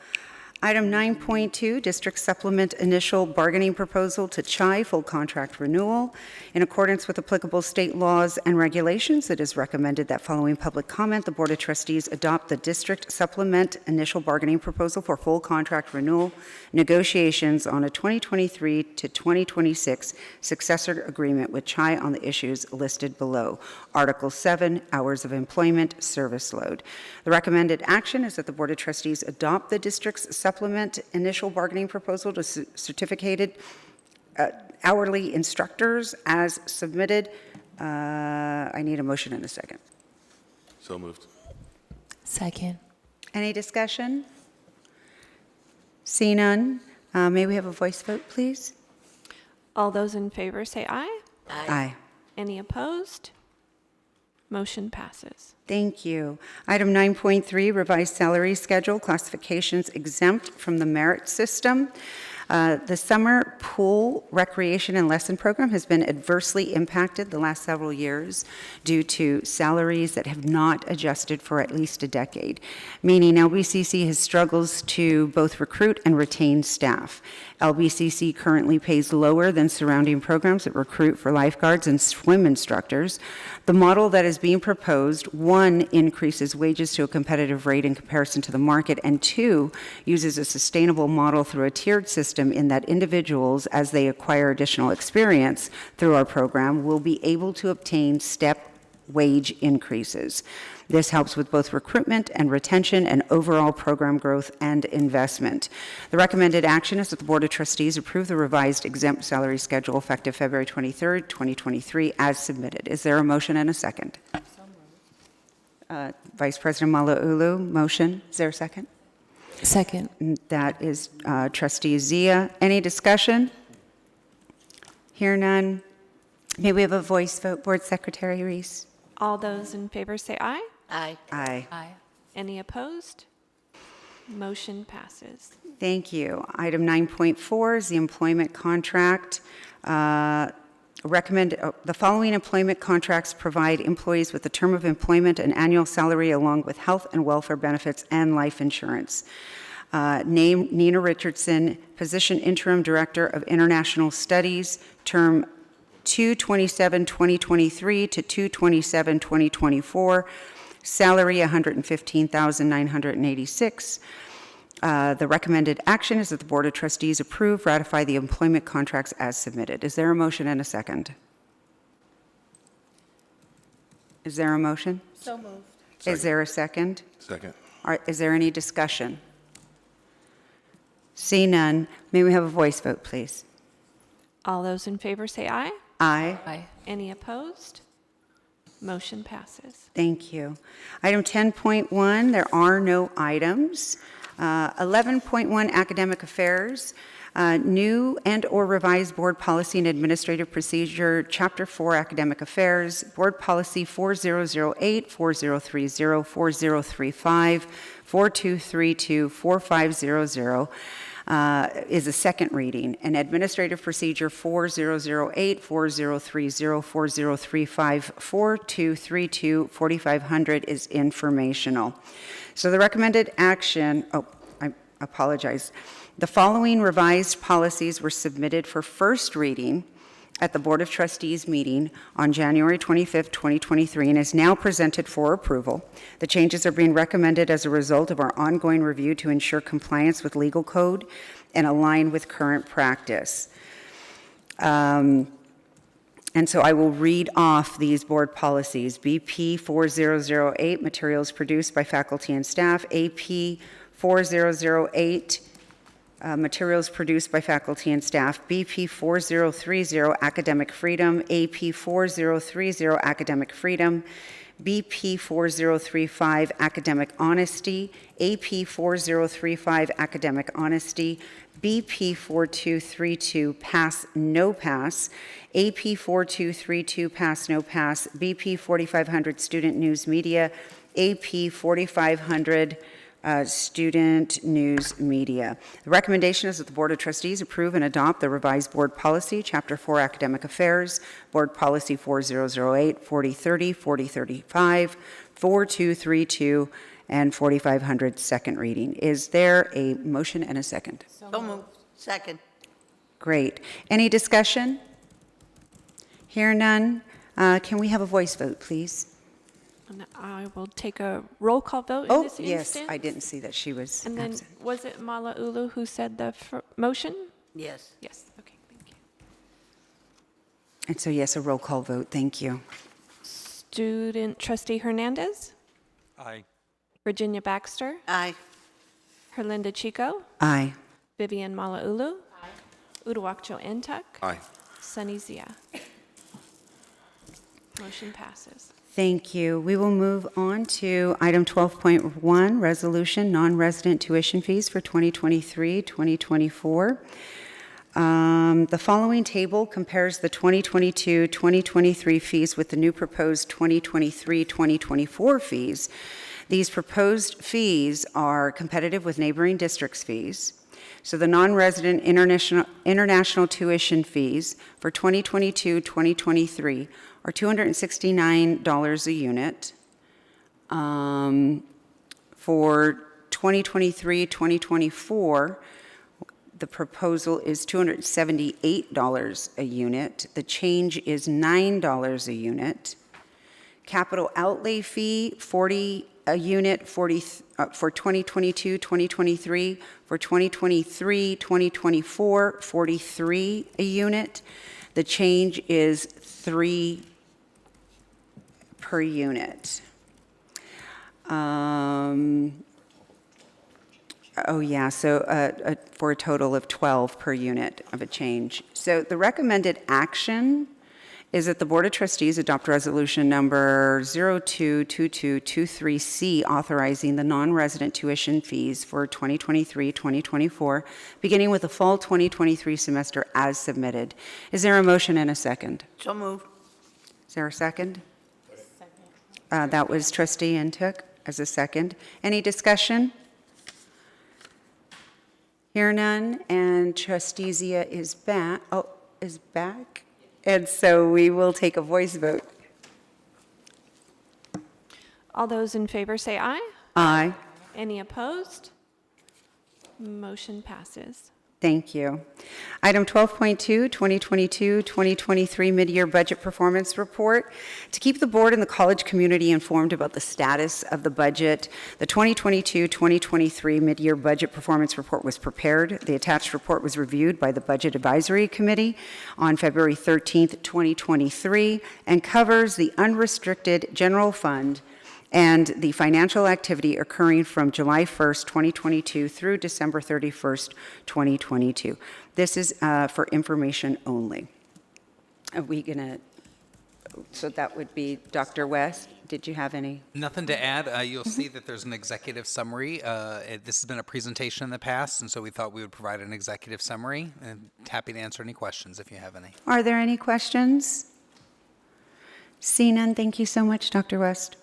Item 9.2, District Supplement Initial Bargaining Proposal to CHI Full Contract Renewal. In accordance with applicable state laws and regulations, it is recommended that following public comment, the Board of Trustees adopt the District Supplement Initial Bargaining Proposal for Full Contract Renewal negotiations on a 2023 to 2026 successor agreement with CHI on the issues listed below. Article 7, Hours of Employment Service Load. The recommended action is that the Board of Trustees adopt the district's supplement initial bargaining proposal to certificated hourly instructors as submitted. I need a motion in a second. So moved. Second. Any discussion? See none. May we have a voice vote, please? All those in favor say aye. Aye. Any opposed? Motion passes. Thank you. Item 9.3, revised salary schedule, classifications exempt from the merit system. The summer pool recreation and lesson program has been adversely impacted the last several years due to salaries that have not adjusted for at least a decade, meaning LBCC has struggles to both recruit and retain staff. LBCC currently pays lower than surrounding programs that recruit for lifeguards and swim instructors. The model that is being proposed, one, increases wages to a competitive rate in comparison to the market, and two, uses a sustainable model through a tiered system in that individuals, as they acquire additional experience through our program, will be able to obtain step wage increases. This helps with both recruitment and retention and overall program growth and investment. The recommended action is that the Board of Trustees approve the revised exempt salary schedule effective February 23rd, 2023 as submitted. Is there a motion and a second? Vice President Malauulu, motion. Is there a second? Second. That is Trustee Zia. Any discussion? Hear none. May we have a voice vote, Board Secretary Reese? All those in favor say aye. Aye. Aye. Aye. Any opposed? Motion passes. Thank you. Item 9.4 is the employment contract. The following employment contracts provide employees with a term of employment and annual salary along with health and welfare benefits and life insurance. Name Nina Richardson, position Interim Director of International Studies, term 2/27/2023 to 2/27/2024, salary $115,986. The recommended action is that the Board of Trustees approve, ratify the employment contracts as submitted. Is there a motion and a second? Is there a motion? So moved. Is there a second? Second. Is there any discussion? See none. May we have a voice vote, please? All those in favor say aye. Aye. Aye. Any opposed? Motion passes. Thank you. Item 10.1, there are no items. 11.1, Academic Affairs. New and/or revised Board Policy and Administrative Procedure, Chapter 4, Academic Affairs, Board Policy 4008, 4030, 4035, 4232, 4500, is a second reading. And Administrative Procedure 4008, 4030, 4035, 4232, 4500 is informational. So the recommended action, I apologize. The following revised policies were submitted for first reading at the Board of Trustees meeting on January 25th, 2023, and is now presented for approval. The changes are being recommended as a result of our ongoing review to ensure compliance with legal code and align with current practice. And And so I will read off these board policies. BP 4008, materials produced by faculty and staff. AP 4008, materials produced by faculty and staff. BP 4030, academic freedom. AP 4030, academic freedom. BP 4035, academic honesty. AP 4035, academic honesty. BP 4232, pass, no pass. AP 4232, pass, no pass. BP 4500, student news media. AP 4500, student news media. The recommendation is that the Board of Trustees approve and adopt the revised board policy, Chapter 4 Academic Affairs, Board Policy 4008, 4030, 4035, 4232, and 4500, second reading. Is there a motion and a second? So moved. Second. Great. Any discussion? Hear none. Can we have a voice vote, please? And I will take a roll call vote in Oh, this yes, instance. I didn't see that she was And then, absent. was it Mala'ulu who said the motion? Yes. Yes, okay, thank you. And so, yes, a roll call vote. Thank you. Student trustee Hernandez? Aye. Virginia Baxter? Aye. Herlinda Chico? Aye. Vivian Mala'ulu? Aye. Uduak-Joe Ntuk? Aye. Sunny Zia? Motion passes. Thank you. We will move on to item 12.1, resolution, non-resident tuition fees for 2023-2024. The following table compares the 2022-2023 fees with the new proposed 2023-2024 fees. These proposed fees are competitive with neighboring districts' fees. So the non-resident international tuition fees for 2022-2023 are $269 a unit. For 2023-2024, the proposal is $278 a unit. The change is $9 a unit. Capital outlay fee, 40 a unit, for 2022-2023. For 2023-2024, 43 a unit. The change is 3 per unit. For a total of 12 per unit of a change. So the recommended action is that the Board of Trustees adopt resolution number 022223C, authorizing the non-resident tuition fees for 2023-2024, beginning with the fall 2023 semester as submitted. Is there a motion and a second? So moved. Is there a second? That was trustee Ntuk as a second. Any discussion? Hear none, and trustee Zia is back. Is back? And so we will take a voice vote. All those in favor say aye. Aye. Any opposed? Motion passes. Thank you. Item 12.2, 2022-2023 mid-year budget performance report. To keep the board and the college community informed about the status of the budget, the 2022-2023 mid-year budget performance report was prepared. The attached report was reviewed by the Budget Advisory Committee on February 13th, 2023, and covers the unrestricted general fund and the financial activity occurring from July 1st, 2022 through December 31st, 2022. This is for information only. Are we gonna, so that would be Dr. West. Did you have any? Nothing to add. You'll see that there's an executive summary. This has been a presentation in the past, and so we thought we would provide an executive summary, and happy to answer any questions if you have any. Are there any questions? See none, thank you so much, Dr. West.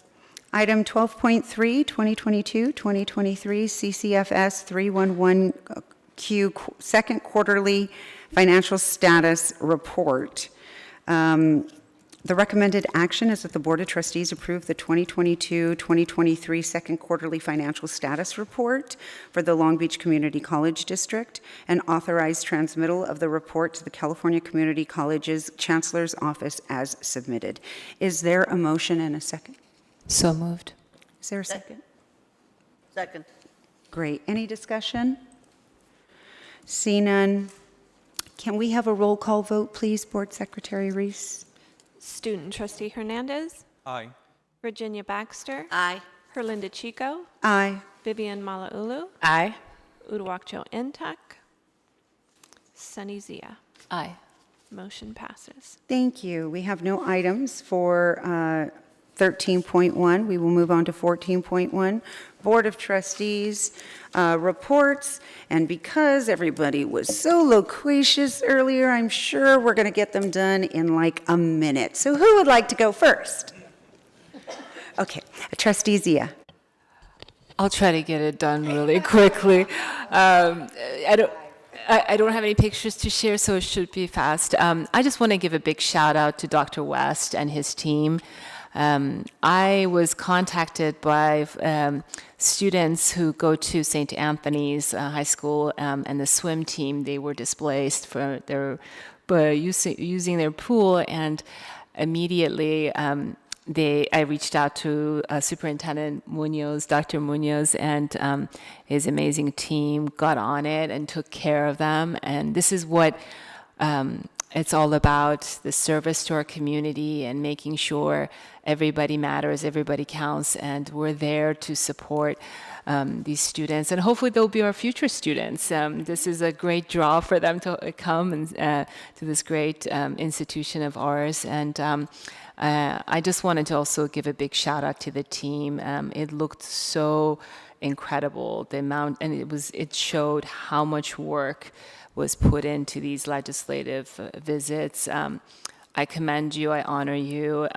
Item 12.3, 2022-2023 CCFS 311Q second quarterly financial status report. The recommended action is that the Board of Trustees approve the 2022-2023 second quarterly financial status report for the Long Beach Community College District and authorize transmittal of the report to the California Community College's Chancellor's Office as submitted. Is there a motion and a second? So moved. Is there a second? Second. Great. Any discussion? See none. Can we have a roll call vote, please, Board Secretary Reese? Student Trustee Hernandez. Aye. Virginia Baxter. Aye. Herlinda Chico. Aye. Vivian Malauulu. Aye. Uduak-Joe Ntuk. Sunny Zia. Aye. Motion passes. Thank you. We have no items for 13.1. We will move on to 14.1, Board of Trustees reports. And because everybody was so loquacious earlier, I'm sure we're going to get them done in like a minute. So who would like to go first? Okay, Trustee Zia. I'll try to get it done really quickly. I don't have any pictures to share, so it should be fast. I just want to give a big shout out to Dr. West and his team. I was contacted by students who go to St. Anthony's High School and the swim team. They were displaced for their using their pool, and immediately I reached out to Superintendent Munoz, Dr. Munoz, and his amazing team got on it and took care of them. And this is what it's all about, the service to our community and making sure everybody matters, everybody counts, and we're there to support these students. And hopefully they'll be our future students. This is a great draw for them to come and, to this great institution of ours. And I just wanted to also give a big shout out to the team. It looked so incredible, the amount, and it showed how much work was put into these legislative visits. I commend you, I honor you.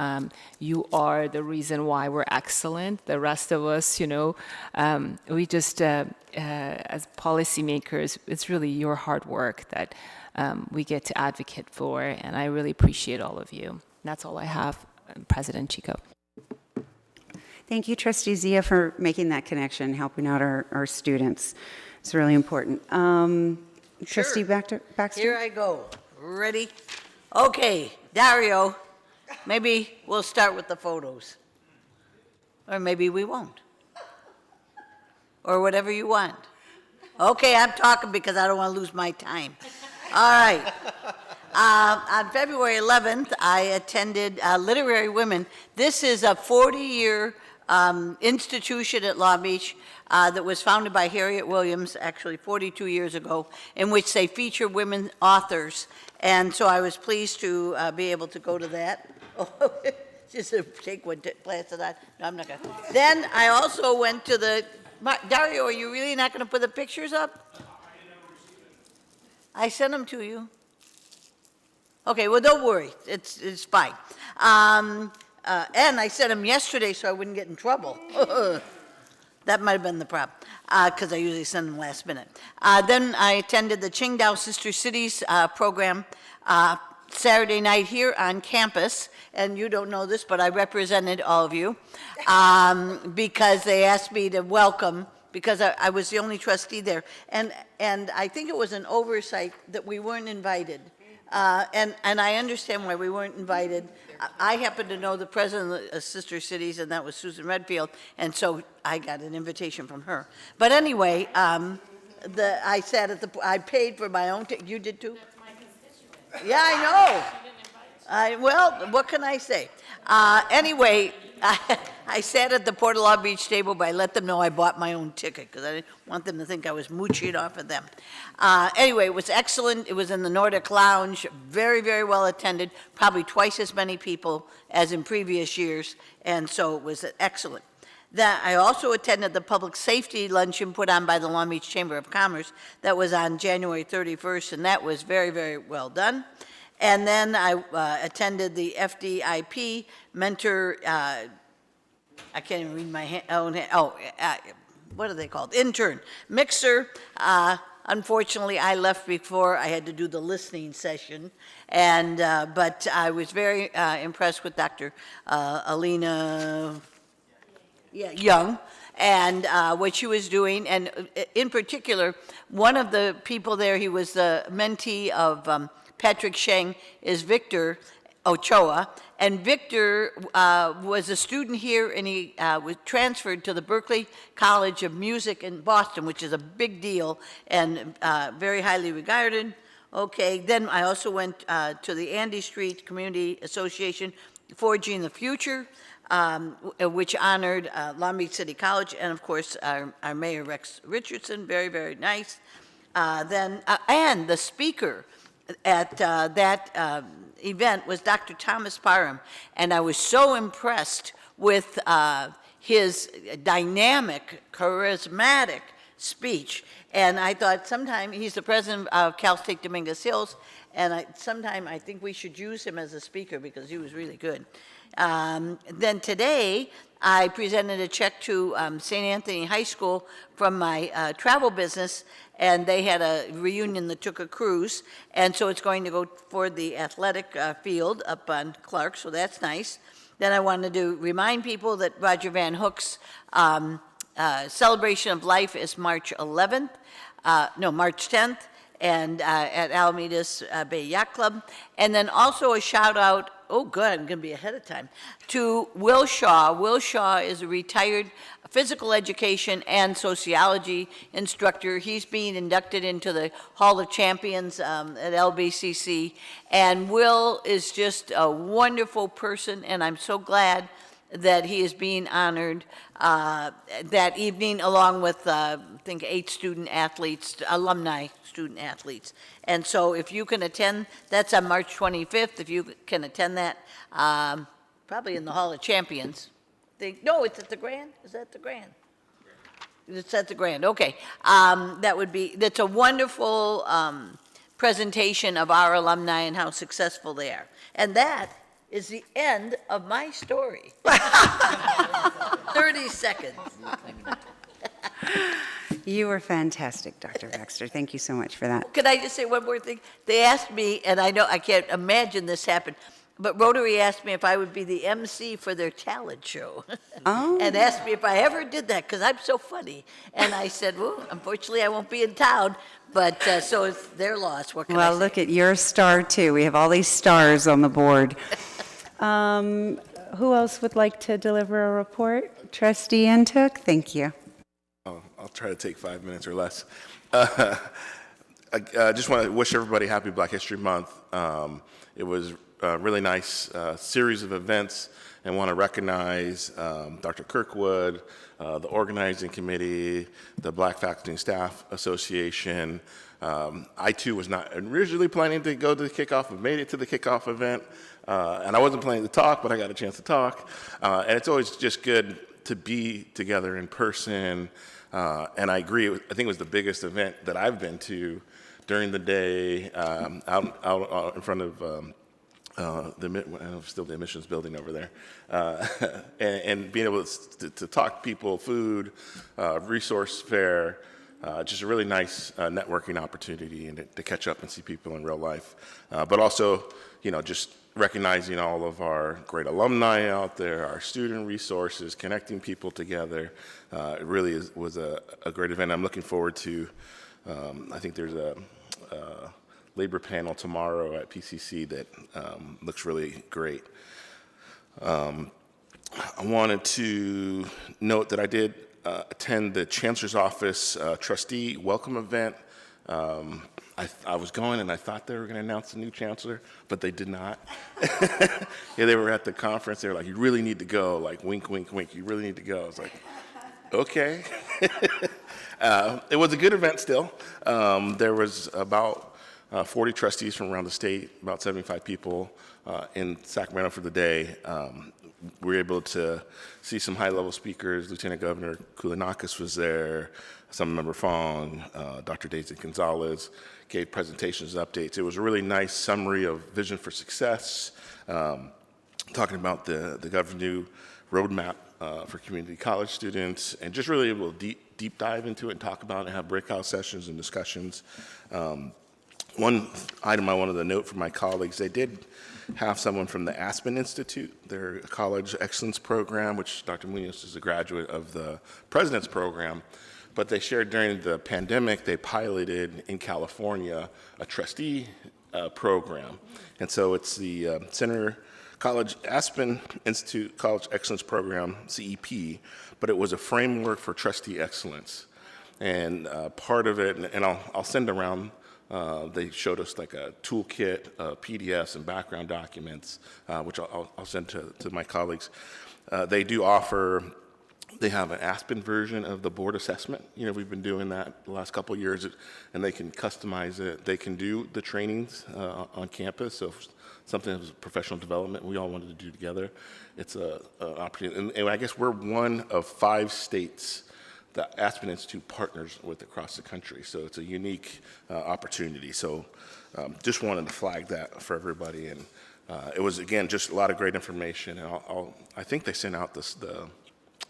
You are the reason why we're excellent. The rest of us, we just, as policymakers, it's really your hard work that we get to advocate for, and I really appreciate all of you. That's all I have, President Chico. Thank you, Trustee Zia, for making that connection, helping out our students. It's really important. Trustee Baxter? Here I go. Ready? Okay, Dario, maybe we'll start with the photos. Or maybe we won't. Or whatever you want. Okay, I'm talking because I don't want to lose my time. All right. On February 11th, I attended Literary Women. This is a 40-year institution at Long Beach that was founded by Harriet Williams, actually 42 years ago, in which they feature women authors. And so I was pleased to be able to go to that. Just to take one glance at that. No, I'm not going to. Then I also went to the, Dario, are you really not going to put the pictures up? I sent them to you. Okay, well, don't worry. It's fine. And I sent them yesterday so I wouldn't get in trouble. That might have been the problem, because I usually send them last minute. Then I attended the Qingdao Sister Cities program Saturday night here on campus. And you don't know this, but I represented all of you because they asked me to welcome, because I was the only trustee there. And I think it was an oversight that we weren't invited. And I understand why we weren't invited. I happen to know the president of Sister Cities, and that was Susan Redfield, and so I got an invitation from her. But anyway, I sat at I paid for my own, you did too? That's my constituent. Yeah, I know. Well, what can I say? Anyway, I sat at the Port of Long Beach table, but I let them know I bought my own ticket because I didn't want them to think I was mooching off of them. Anyway, it was excellent. It was in the Nordic Lounge, very, very well attended, probably twice as many people as in previous years, and so it was excellent. I also attended the public safety luncheon put on by the Long Beach Chamber of Commerce. That was on January 31st, and that was very, very well done. And then I attended the FDIP mentor, I can't even read my own hand. What are they called? Intern mixer. Unfortunately, I left before I had to do the listening session, and but I was very impressed with Dr. Alina Young and what she was doing, and in particular, one of the people there, he was the mentee of Patrick Sheng, is Victor Ochoa, and Victor was a student here, and he was transferred to the Berklee College of Music in Boston, which is a big deal and very highly regarded. Okay, then I also went to the Andy Street Community Association Forging the Future, which honored Long Beach City College and, of course, our Mayor Rex Richardson. Very, very nice. And the speaker at that event was Dr. Thomas Parham, and I was so impressed with his dynamic, charismatic speech. And I thought sometime, he's the president of Cal State Dominguez Hills, and sometime I think we should use him as a speaker because he was really good. Then today, I presented a check to St. Anthony High School from my travel business, and they had a reunion that took a cruise, and so it's going to go for the athletic field up on Clark, so that's nice. Then I wanted to remind people that Roger Van Hook's celebration of life is March 11th, March 10th, and at Alameda's Bay Yacht Club. And then also a shout out, oh good, I'm gonna be ahead of time, to Will Shaw. Will Shaw is a retired physical education and sociology instructor. He's being inducted into the Hall of Champions at LBCC. And Will is just a wonderful person, and I'm so glad that he is being honored that evening, along with, I think, 8 student athletes, alumni student athletes. And so if you can attend, that's on March 25th, if you can attend that, probably in the Hall of Champions. No, it's at the Grand? Is that the Grand? It's at the Grand, okay. That's a wonderful presentation of our alumni and how successful they are. And that is the end of my story. 30 seconds. You were fantastic, Dr. Baxter. Thank you so much for that. Can I just say one more thing? They asked me, and I know I can't imagine this happened, but Rotary asked me if I would be the MC for their talent show. Oh. And asked me if I ever did that, because I'm so funny. And I said, well, unfortunately, I won't be in town, but so it's their loss. What can I Well, say? look at your star, too. We have all these stars on the board. Who else would like to deliver a report? Trustee Ntuk, thank you. I'll try to take 5 minutes or less. I just want to wish everybody happy Black History Month. It was a really nice series of events, and want to recognize Dr. Kirkwood, the organizing committee, the Black Faculty and Staff Association. I too was not originally planning to go to the kickoff, but made it to the kickoff event. And I wasn't planning to talk, but I got a chance to talk. And it's always just good to be together in person. And I agree, I think it was the biggest event that I've been to during the day, out in front of still the admissions building over there, and being able to talk to people, food, resource fair, just a really nice networking opportunity, and to catch up and see people in real life. But also, just recognizing all of our great alumni out there, our student resources, connecting people together. It really was a great event. I'm looking forward to, I think there's a labor panel tomorrow at PCC that looks really great. I wanted to note that I did attend the Chancellor's Office trustee welcome event. I was going and I thought they were going to announce a new chancellor, but they did not. Yeah, they were at the conference. They were like, you really need to go, like wink, wink, wink. You really need to go. I was like, okay. It was a good event still. There was about 40 trustees from around the state, about 75 people in Sacramento for the day. We were able to see some high-level speakers. Lieutenant Governor Koulianakis was there, Assemblymember Fong, Dr. Daisy Gonzalez gave presentations, updates. It was a really nice summary of Vision for Success, talking about the governor's new roadmap for community college students, and just really able to deep dive into it and talk about it and have breakout sessions and discussions. One item I wanted to note for my colleagues, they did have someone from the Aspen Institute, their college excellence program, which Dr. Munoz is a graduate of the President's program, but they shared during the pandemic, they piloted in California a trustee program. And so it's the Aspen Institute College Excellence Program, CEP, but it was a framework for trustee excellence. And part of it, and I'll send around They showed us like a toolkit, PDFs and background documents, which I'll send to my colleagues. They do offer, they have an Aspen version of the board assessment. We've been doing that the last couple of years, and they can customize it. They can do the trainings on campus. So if something that was professional development we all wanted to do together, it's an opportunity. And I guess we're one of 5 states that Aspen Institute partners with across the country. So it's a unique opportunity. So just wanted to flag that for everybody. And it was, again, just a lot of great information. And I think they sent out the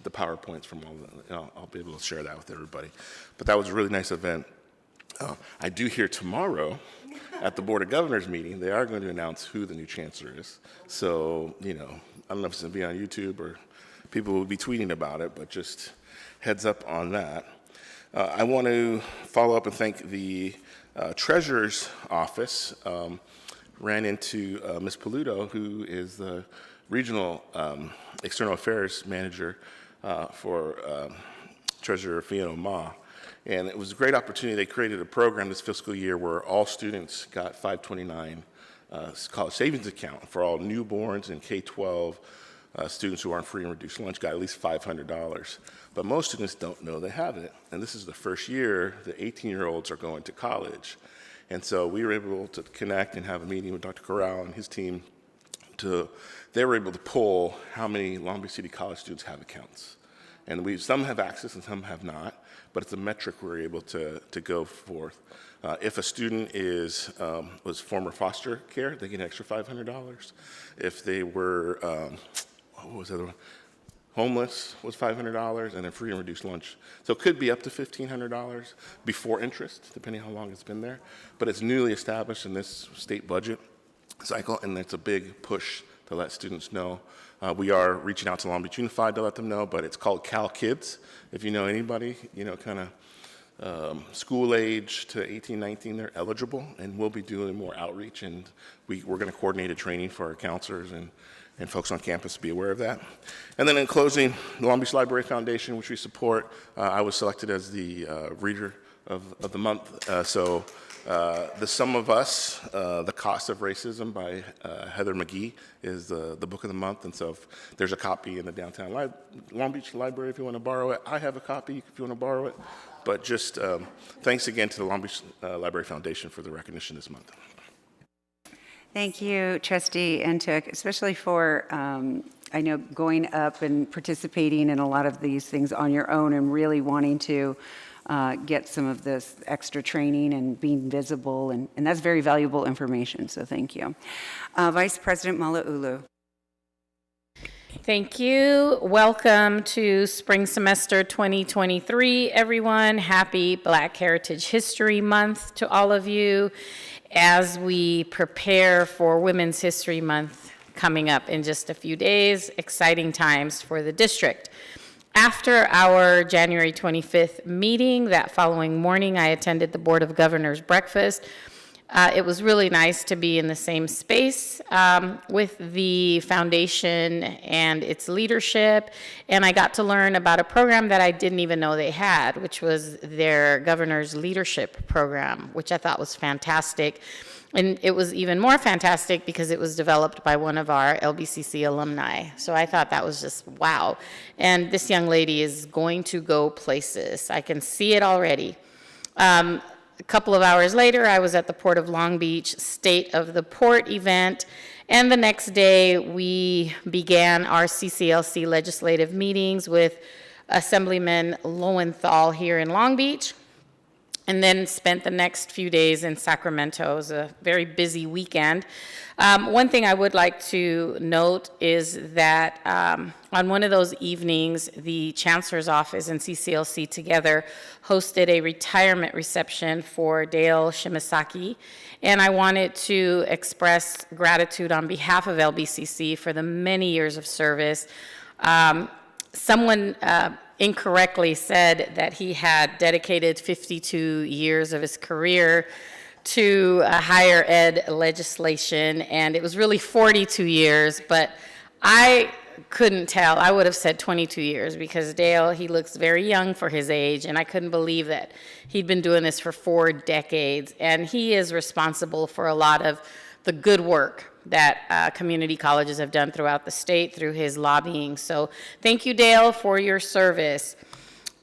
PowerPoints from all the, I'll be able to share that with everybody. But that was a really nice event. I do hear tomorrow at the Board of Governors meeting, they are going to announce who the new chancellor is. So, I don't know if it's going to be on YouTube or people will be tweeting about it, but just heads up on that. I want to follow up and thank the Treasurer's Office. Ran into Ms. Paluto, who is the Regional External Affairs Manager for Treasurer Fiona Ma. And it was a great opportunity. They created a program this fiscal year where all students got 529 college savings account for all newborns and K-12 students who are on free and reduced lunch got at least $500. But most students don't know they have it. And this is the first year the 18-year-olds are going to college. And so we were able to connect and have a meeting with Dr. Corral and his team. They were able to pull how many Long Beach City College students have accounts. And some have access and some have not, but it's a metric we're able to go forth. If a student was former foster care, they get an extra $500. If they were, what was the other one? Homeless was $500, and then free and reduced lunch. So it could be up to $1,500 before interest, depending how long it's been there. But it's newly established in this state budget cycle, and it's a big push to let students know. We are reaching out to Long Beach Unified to let them know, but it's called Cal Kids. If you know anybody, kind of school age to 18, 19, they're eligible, and we'll be doing more outreach, and we're going to coordinate a training for our counselors and folks on campus to be aware of that. And then in closing, the Long Beach Library Foundation, which we support, I was selected as the Reader of the Month. So The Sum of Us, The Cost of Racism by Heather McGee is the book of the month. And so if there's a copy in the downtown Long Beach Library if you want to borrow it. I have a copy if you want to borrow it. But just thanks again to the Long Beach Library Foundation for the recognition this month. Thank you, Trustee Ntuk, especially for, I know, going up and participating in a lot of these things on your own and really wanting to get some of this extra training and being visible, and that's very valuable information, so thank you. Vice President Malauulu. Thank you. Welcome to spring semester 2023, everyone. Happy Black Heritage History Month to all of you as we prepare for Women's History Month coming up in just a few days. Exciting times for the district. After our January 25th meeting, that following morning, I attended the Board of Governors breakfast. It was really nice to be in the same space with the foundation and its leadership, and I got to learn about a program that I didn't even know they had, which was their Governor's Leadership Program, which I thought was fantastic. And it was even more fantastic because it was developed by one of our LBCC alumni. So I thought that was just wow. And this young lady is going to go places. I can see it already. A couple of hours later, I was at the Port of Long Beach State of the Port event, and the next day we began our CCLC legislative meetings with Assemblyman Lowenthal here in Long Beach, and then spent the next few days in Sacramento. It was a very busy weekend. One thing I would like to note is that on one of those evenings, the Chancellor's Office and CCLC together hosted a retirement reception for Dale Shimasaki, and I wanted to express gratitude on behalf of LBCC for the many years of service. Someone incorrectly said that he had dedicated 52 years of his career to higher ed legislation, and it was really 42 years, but I couldn't tell. I would have said 22 years because Dale, he looks very young for his age, and I couldn't believe that he'd been doing this for 4 decades. And he is responsible for a lot of the good work that community colleges have done throughout the state through his lobbying. So thank you, Dale, for your service.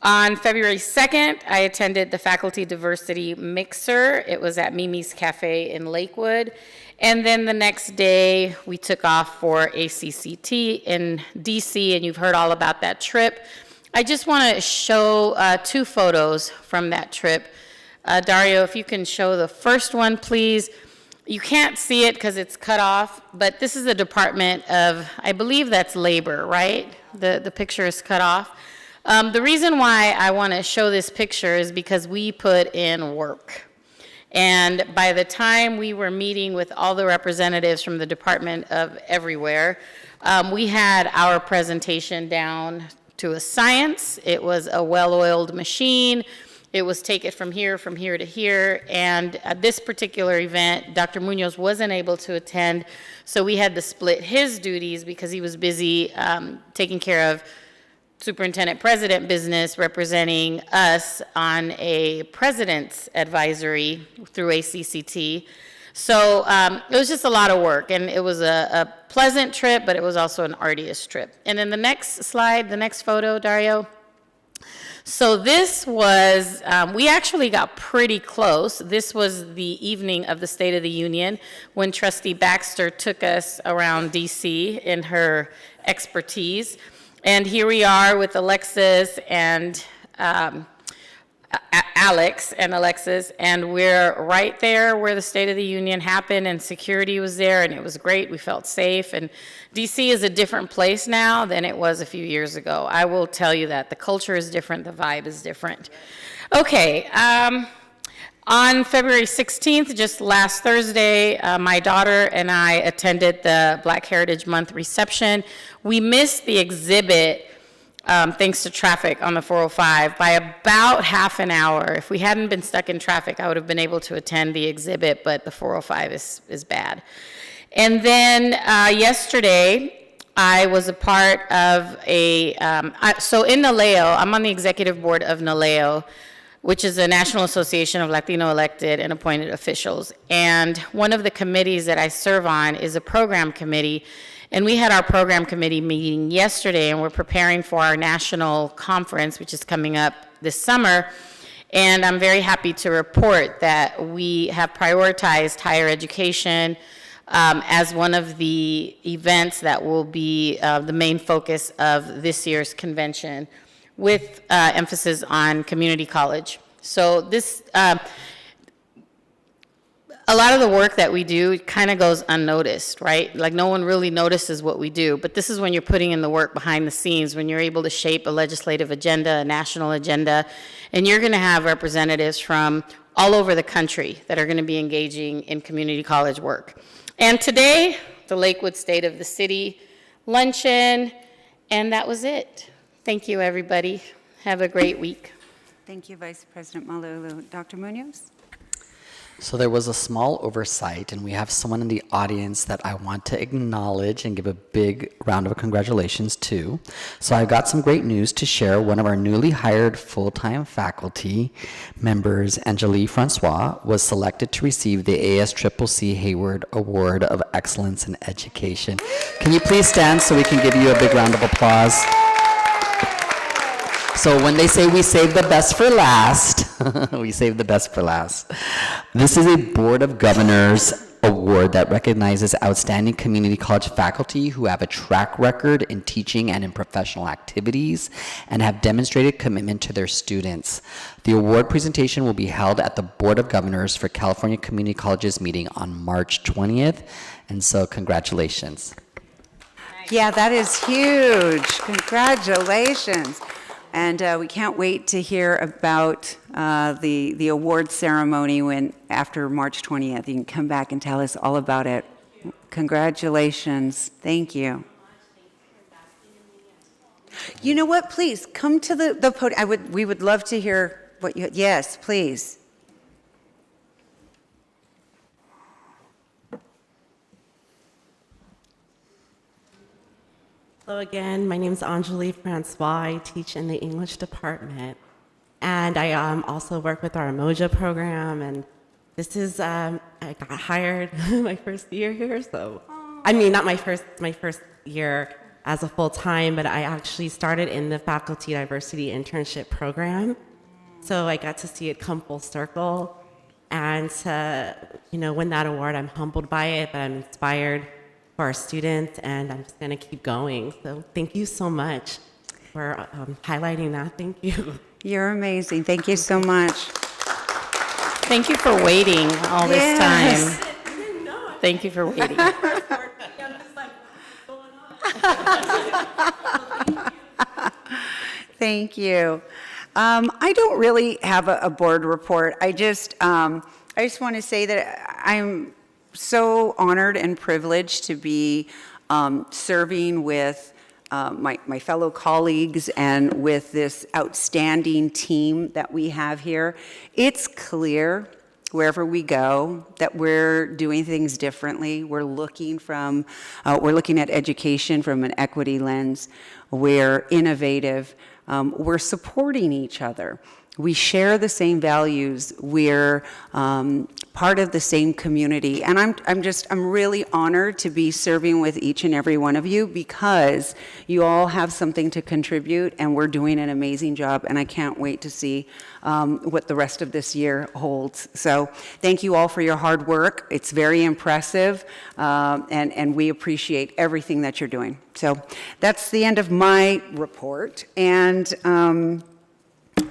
On February 2nd, I attended the Faculty Diversity Mixer. It was at Mimi's Cafe in Lakewood. And then the next day, we took off for ACCT in DC, and you've heard all about that trip. I just want to show 2 photos from that trip. Dario, if you can show the first one, please. You can't see it because it's cut off, but this is the Department of, I believe that's Labor, right? The picture is cut off. The reason why I want to show this picture is because we put in work. And by the time we were meeting with all the representatives from the Department of Everywhere, we had our presentation down to a science. It was a well-oiled machine. It was take it from here to here. And at this particular event, Dr. Munoz wasn't able to attend, so we had to split his duties because he was busy taking care of superintendent president business, representing us on a president's advisory through ACCT. So it was just a lot of work, and it was a pleasant trip, but it was also an arduous trip. And then the next slide, the next photo, Dario. So this was, we actually got pretty close. This was the evening of the State of the Union when Trustee Baxter took us around DC in her expertise. And here we are with Alexis and Alex and Alexis, and we're right there where the State of the Union happened, and security was there, and it was great. We felt safe, and DC is a different place now than it was a few years ago. I will tell you that. The culture is different, the vibe is different. Okay, on February 16th, just last Thursday, my daughter and I attended the Black Heritage Month reception. We missed the exhibit thanks to traffic on the 405 by about half an hour. If we hadn't been stuck in traffic, I would have been able to attend the exhibit, but the 405 is bad. And then yesterday, I was a part of so in NALEO, I'm on the executive board of NALEO, which is a National Association of Latino elected and appointed officials. And one of the committees that I serve on is a program committee. And we had our program committee meeting yesterday, and we're preparing for our national conference, which is coming up this summer. And I'm very happy to report that we have prioritized higher education as one of the events that will be the main focus of this year's convention, with emphasis on community college. So this, a lot of the work that we do kind of goes unnoticed, right? Like no one really notices what we do, but this is when you're putting in the work behind the scenes, when you're able to shape a legislative agenda, a national agenda, and you're gonna have representatives from all over the country that are gonna be engaging in community college work. And today, the Lakewood State of the City luncheon, and that was it. Thank you, everybody. Have a great week. Thank you, Vice President Malauulu. Dr. Munoz? So there was a small oversight, and we have someone in the audience that I want to acknowledge and give a big round of congratulations to. So I've got some great news to share. One of our newly hired full-time faculty members, Angelique Francois, was selected to receive the ASCCC Hayward Award of Excellence in Education. Can you please stand so we can give you a big round of applause? So when they say we save the best for last, we save the best for last. This is a Board of Governors award that recognizes outstanding community college faculty who have a track record in teaching and in professional activities and have demonstrated commitment to their students. The award presentation will be held at the Board of Governors for California Community Colleges meeting on March 20th. And so congratulations. Yeah, that is huge. Congratulations. And we can't wait to hear about the award ceremony after March 20th. You can come back and tell us all about it. Congratulations. Thank you. You know what? Please come to the podium. We would love to hear what you. Yes, please. Hello again, my name is Anjali Francois. I teach in the English department. And I also work with our Emoja program. And this is, I got hired my first year here. So, I mean, not my first year as a full-time, but I actually started in the Faculty Diversity Internship Program. So I got to see it come full circle. And to, win that award, I'm humbled by it, but I'm inspired for our students, and I'm just going to keep going. So thank you so much for highlighting that. Thank you. You're amazing. Thank you so much. Thank you for waiting all this time. Thank you for waiting. Thank you. I don't really have a board report. I just want to say that I'm so honored and privileged to be serving with my fellow colleagues and with this outstanding team that we have here. It's clear wherever we go that we're doing things differently. We're looking at education from an equity lens. We're innovative. We're supporting each other. We share the same values. We're part of the same community. And I'm really honored to be serving with each and every one of you because you all have something to contribute and we're doing an amazing job. And I can't wait to see what the rest of this year holds. So thank you all for your hard work. It's very impressive. And we appreciate everything that you're doing. So that's the end of my report. And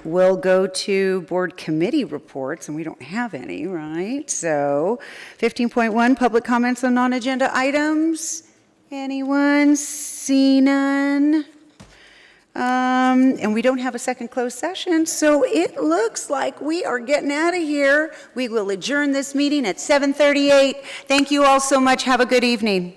we'll go to board committee reports, and we don't have any, right? So 15.1, public comments on non-agenda items. Anyone? See none? And we don't have a second closed session, so it looks like we are getting out of here. We will adjourn this meeting at 7:38. Thank you all so much. Have a good evening.